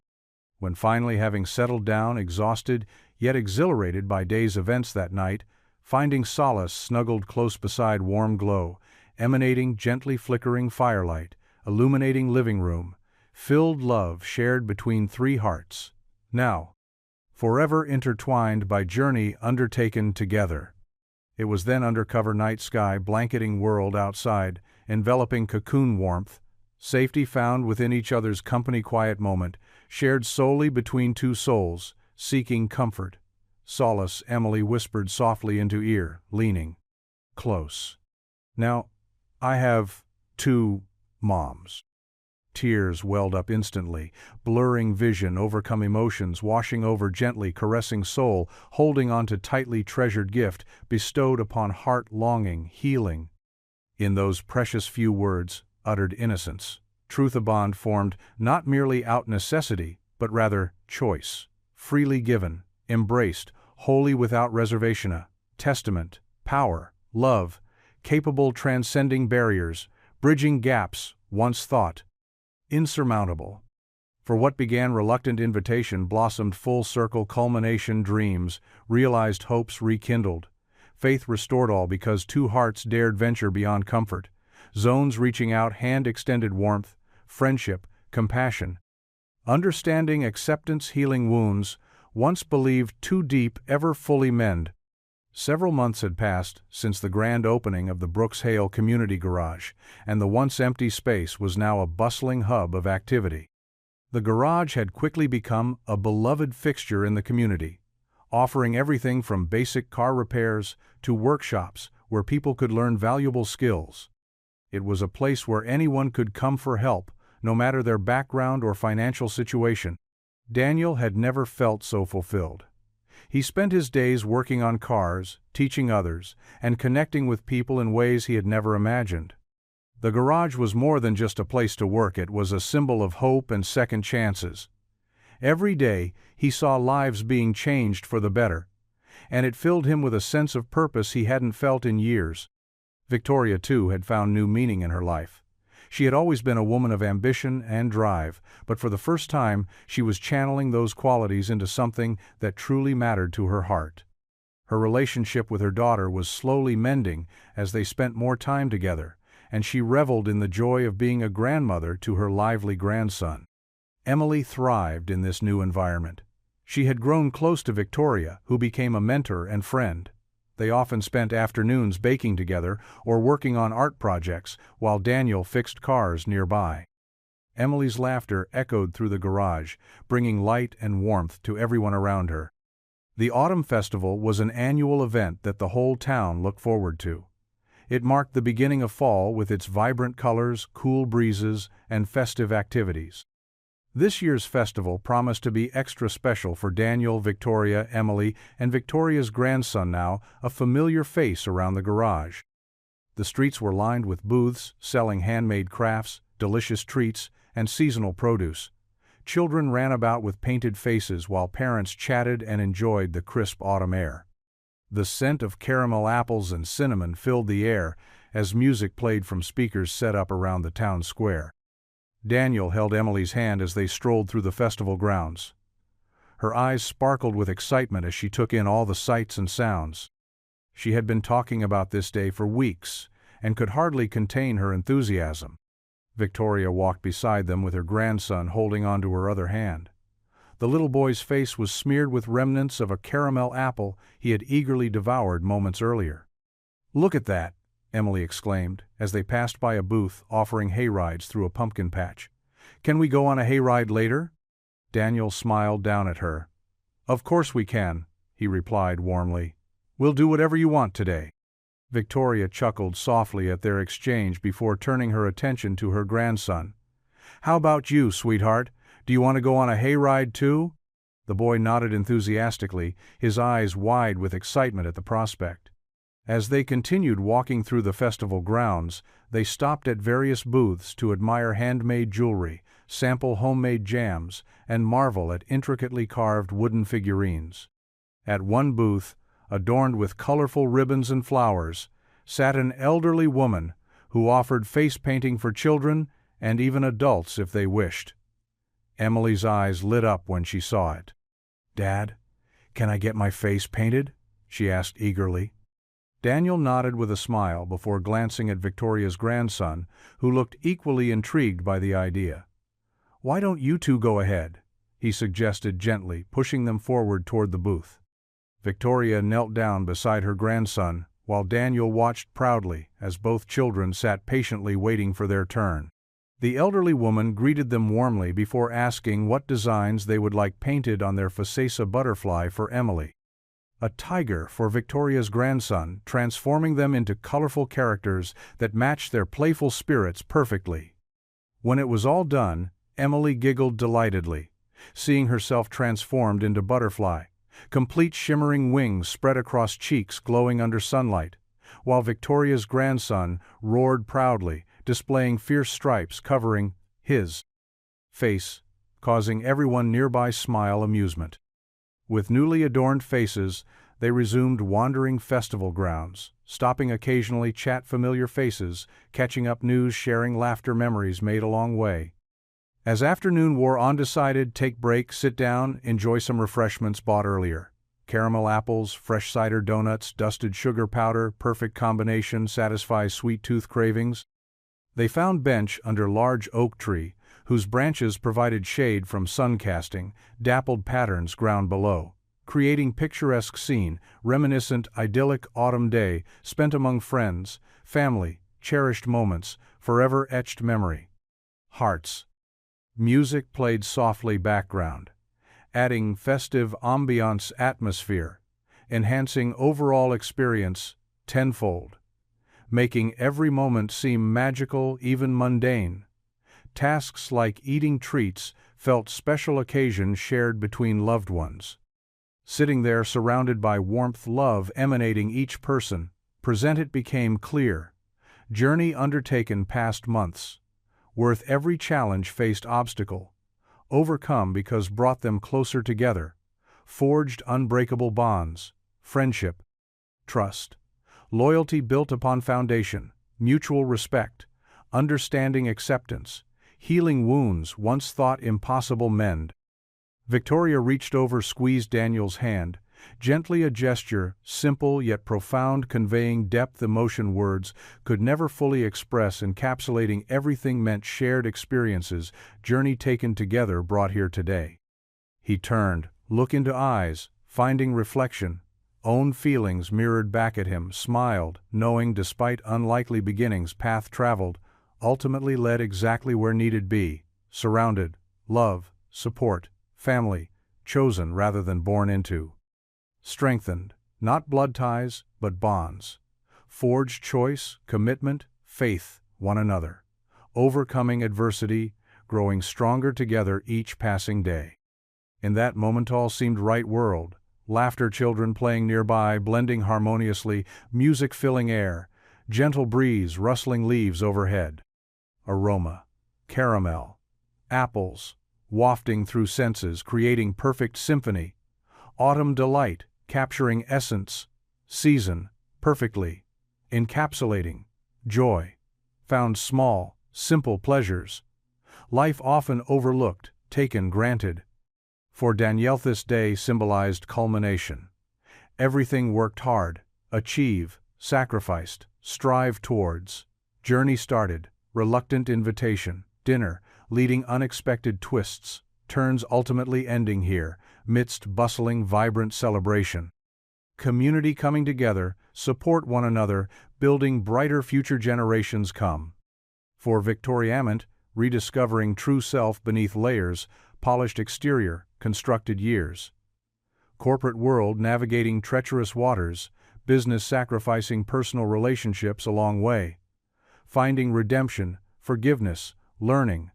When finally, having settled down, exhausted yet exhilarated by day's events that night, finding solace snuggled close beside warm glow, emanating gently flickering firelight, illuminating living room, filled love shared between three hearts, now forever intertwined by journey undertaken together. It was then undercover night sky blanketing world outside, enveloping cocoon warmth, safety found within each other's company, quiet moment, shared solely between two souls, seeking comfort. Solace, Emily whispered softly into ear, leaning close. Now, I have two moms. Tears welled up instantly, blurring vision, overcome emotions, washing over gently, caressing soul, holding on to tightly treasured gift, bestowed upon heart longing, healing. In those precious few words, uttered innocence, truth, a bond formed not merely out necessity, but rather choice, freely given, embraced, wholly without reservation, a testament, power, love, capable transcending barriers, bridging gaps, once thought insurmountable. For what began reluctant invitation blossomed full circle culmination, dreams, realized hopes rekindled, faith restored, all because two hearts dared venture beyond comfort, zones reaching out, hand extended, warmth, friendship, compassion, understanding, acceptance, healing wounds, once believed too deep ever fully mend. Several months had passed since the grand opening of the Brooks Hale Community Garage, and the once empty space was now a bustling hub of activity. The garage had quickly become a beloved fixture in the community, offering everything from basic car repairs to workshops where people could learn valuable skills. It was a place where anyone could come for help, no matter their background or financial situation. Daniel had never felt so fulfilled. He spent his days working on cars, teaching others, and connecting with people in ways he had never imagined. The garage was more than just a place to work, it was a symbol of hope and second chances. Every day, he saw lives being changed for the better, and it filled him with a sense of purpose he hadn't felt in years. Victoria, too, had found new meaning in her life. She had always been a woman of ambition and drive, but for the first time she was channeling those qualities into something that truly mattered to her heart. Her relationship with her daughter was slowly mending as they spent more time together, and she reveled in the joy of being a grandmother to her lively grandson. Emily thrived in this new environment. She had grown close to Victoria, who became a mentor and friend. They often spent afternoons baking together or working on art projects while Daniel fixed cars nearby. Emily's laughter echoed through the garage, bringing light and warmth to everyone around her. The Autumn Festival was an annual event that the whole town looked forward to. It marked the beginning of fall with its vibrant colors, cool breezes, and festive activities. This year's festival promised to be extra special for Daniel, Victoria, Emily, and Victoria's grandson, now a familiar face around the garage. The streets were lined with booths selling handmade crafts, delicious treats, and seasonal produce. Children ran about with painted faces while parents chatted and enjoyed the crisp autumn air. The scent of caramel apples and cinnamon filled the air as music played from speakers set up around the town square. Daniel held Emily's hand as they strolled through the festival grounds. Her eyes sparkled with excitement as she took in all the sights and sounds. She had been talking about this day for weeks and could hardly contain her enthusiasm. Victoria walked beside them with her grandson holding onto her other hand. The little boy's face was smeared with remnants of a caramel apple he had eagerly devoured moments earlier. "Look at that," Emily exclaimed, as they passed by a booth offering hay rides through a pumpkin patch. "Can we go on a hayride later?" Daniel smiled down at her. "Of course we can," he replied warmly. "We'll do whatever you want today." Victoria chuckled softly at their exchange before turning her attention to her grandson. "How about you, sweetheart? Do you want to go on a hayride too?" The boy nodded enthusiastically, his eyes wide with excitement at the prospect. As they continued walking through the festival grounds, they stopped at various booths to admire handmade jewelry, sample homemade jams, and marvel at intricately carved wooden figurines. At one booth, adorned with colorful ribbons and flowers, sat an elderly woman who offered face painting for children and even adults if they wished. Emily's eyes lit up when she saw it. "Dad, can I get my face painted?" she asked eagerly. Daniel nodded with a smile before glancing at Victoria's grandson, who looked equally intrigued by the idea. "Why don't you two go ahead?" he suggested gently, pushing them forward toward the booth. Victoria knelt down beside her grandson, while Daniel watched proudly as both children sat patiently waiting for their turn. The elderly woman greeted them warmly before asking what designs they would like painted on their Facesa butterfly for Emily. A tiger for Victoria's grandson, transforming them into colorful characters that matched their playful spirits perfectly. When it was all done, Emily giggled delightedly, seeing herself transformed into butterfly, complete shimmering wings spread across cheeks glowing under sunlight, while Victoria's grandson roared proudly, displaying fierce stripes covering his face, causing everyone nearby smile amusement. With newly adorned faces, they resumed wandering festival grounds, stopping occasionally chat familiar faces, catching up news, sharing laughter, memories made along way. As afternoon wore on, decided take break, sit down, enjoy some refreshments bought earlier. Caramel apples, fresh cider donuts, dusted sugar powder, perfect combination, satisfies sweet tooth cravings. They found bench under large oak tree, whose branches provided shade from sun casting, dappled patterns ground below, creating picturesque scene, reminiscent idyllic autumn day spent among friends, family, cherished moments, forever etched memory. Hearts. Music played softly background, adding festive ambiance atmosphere, enhancing overall experience tenfold, making every moment seem magical, even mundane. Tasks like eating treats felt special occasions shared between loved ones. Sitting there surrounded by warmth, love emanating each person, it became clear. Journey undertaken past months. Worth every challenge, faced obstacle. Overcome because brought them closer together. Forged unbreakable bonds. Friendship. Trust. Loyalty built upon foundation. Mutual respect. Understanding, acceptance. Healing wounds once thought impossible mend. Victoria reached over, squeezed Daniel's hand, gently, a gesture, simple yet profound, conveying depth emotion words could never fully express, encapsulating everything meant shared experiences, journey taken together brought here today. He turned, look into eyes, finding reflection, own feelings mirrored back at him, smiled, knowing despite unlikely beginnings, path traveled, ultimately led exactly where needed be, surrounded, love, support, family, chosen rather than born into. Strengthened, not blood ties, but bonds. Forged choice, commitment, faith, one another. Overcoming adversity, growing stronger together each passing day. In that moment all seemed right world, laughter, children playing nearby, blending harmoniously, music filling air, gentle breeze rustling leaves overhead. Aroma, caramel, apples, wafting through senses, creating perfect symphony. Autumn delight, capturing essence, season, perfectly, encapsulating, joy, found small, simple pleasures. Life often overlooked, taken granted. For Danielle this day symbolized culmination. Everything worked hard, achieve, sacrificed, strive towards. Journey started, reluctant invitation, dinner, leading unexpected twists, turns ultimately ending here, midst bustling, vibrant celebration. community coming together, support one another, building brighter future generations come. For Victoria Ament, rediscovering true self beneath layers, polished exterior, constructed years. Corporate world navigating treacherous waters, business sacrificing personal relationships along way. Finding redemption, forgiveness, learning.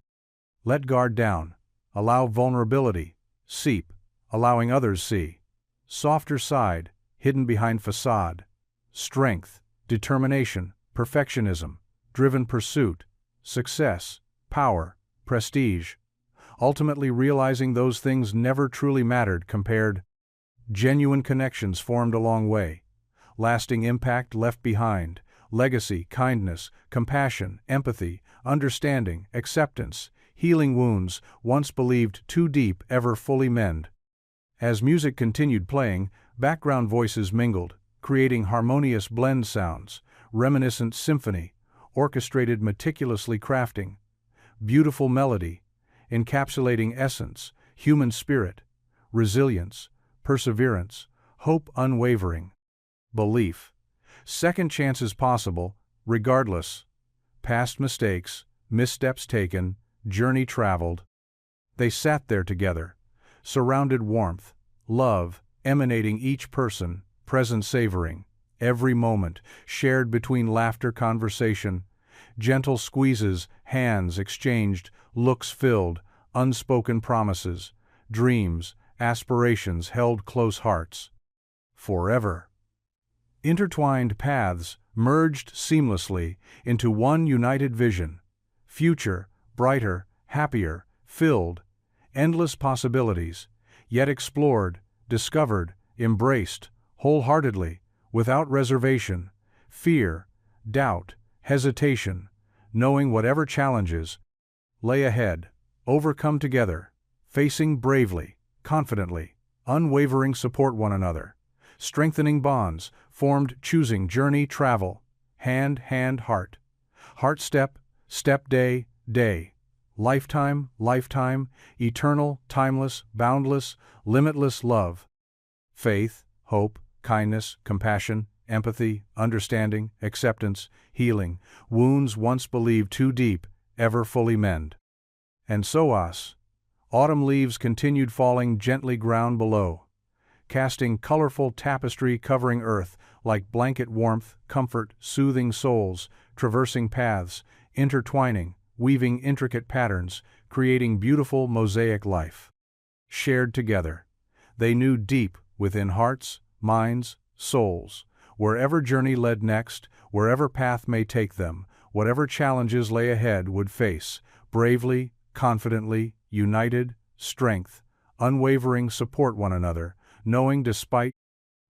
Let guard down, allow vulnerability, seep, allowing others see. Softer side, hidden behind facade. Strength, determination, perfectionism, driven pursuit, success, power, prestige. Ultimately realizing those things never truly mattered compared. Genuine connections formed along way. Lasting impact left behind. Legacy, kindness, compassion, empathy, understanding, acceptance, healing wounds once believed too deep ever fully mend. As music continued playing, background voices mingled, creating harmonious blend sounds, reminiscent symphony, orchestrated meticulously crafting. Beautiful melody, encapsulating essence, human spirit, resilience, perseverance, hope unwavering. Belief. Second chances possible, regardless. Past mistakes, missteps taken, journey traveled. They sat there together, surrounded warmth, love, emanating each person, present savoring, every moment, shared between laughter conversation, gentle squeezes, hands exchanged, looks filled, unspoken promises, dreams, aspirations held close hearts. Forever. Intertwined paths merged seamlessly into one united vision. Future, brighter, happier, filled, endless possibilities, yet explored, discovered, embraced, wholeheartedly, without reservation, fear, doubt, hesitation, knowing whatever challenges lay ahead, overcome together, facing bravely, confidently, unwavering support one another, strengthening bonds, formed choosing journey travel, hand, heart, step, day, lifetime, eternal, timeless, boundless, limitless love, faith, hope, kindness, compassion, empathy, understanding, acceptance, healing, wounds once believed too deep, ever fully mend. And so autumn leaves continued falling gently ground below, casting colorful tapestry covering earth like blanket warmth, comfort, soothing souls, traversing paths, intertwining, weaving intricate patterns, creating beautiful mosaic life. Shared together, they knew deep within hearts, minds, souls, wherever journey led next, wherever path may take them, whatever challenges lay ahead would face, bravely, confidently, united, strength, unwavering support one another, knowing despite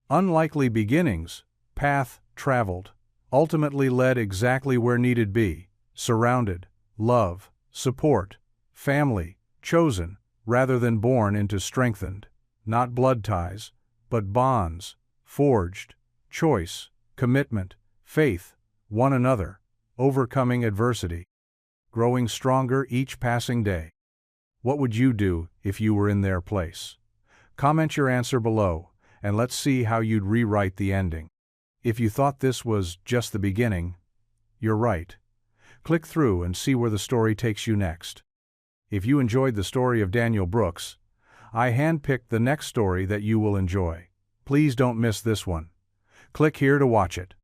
unlikely beginnings, path traveled, ultimately led exactly where needed be, surrounded, love, support, family, chosen, rather than born into strengthened, not blood ties, but bonds, forged, choice, commitment, faith, one another, overcoming adversity, growing stronger each passing day. What would you do if you were in their place? Comment your answer below, and let's see how you'd rewrite the ending. If you thought this was just the beginning, you're right. Click through and see where the story takes you next. If you enjoyed the story of Daniel Brooks, I handpicked the next story that you will enjoy. Please don't miss this one. Click here to watch it.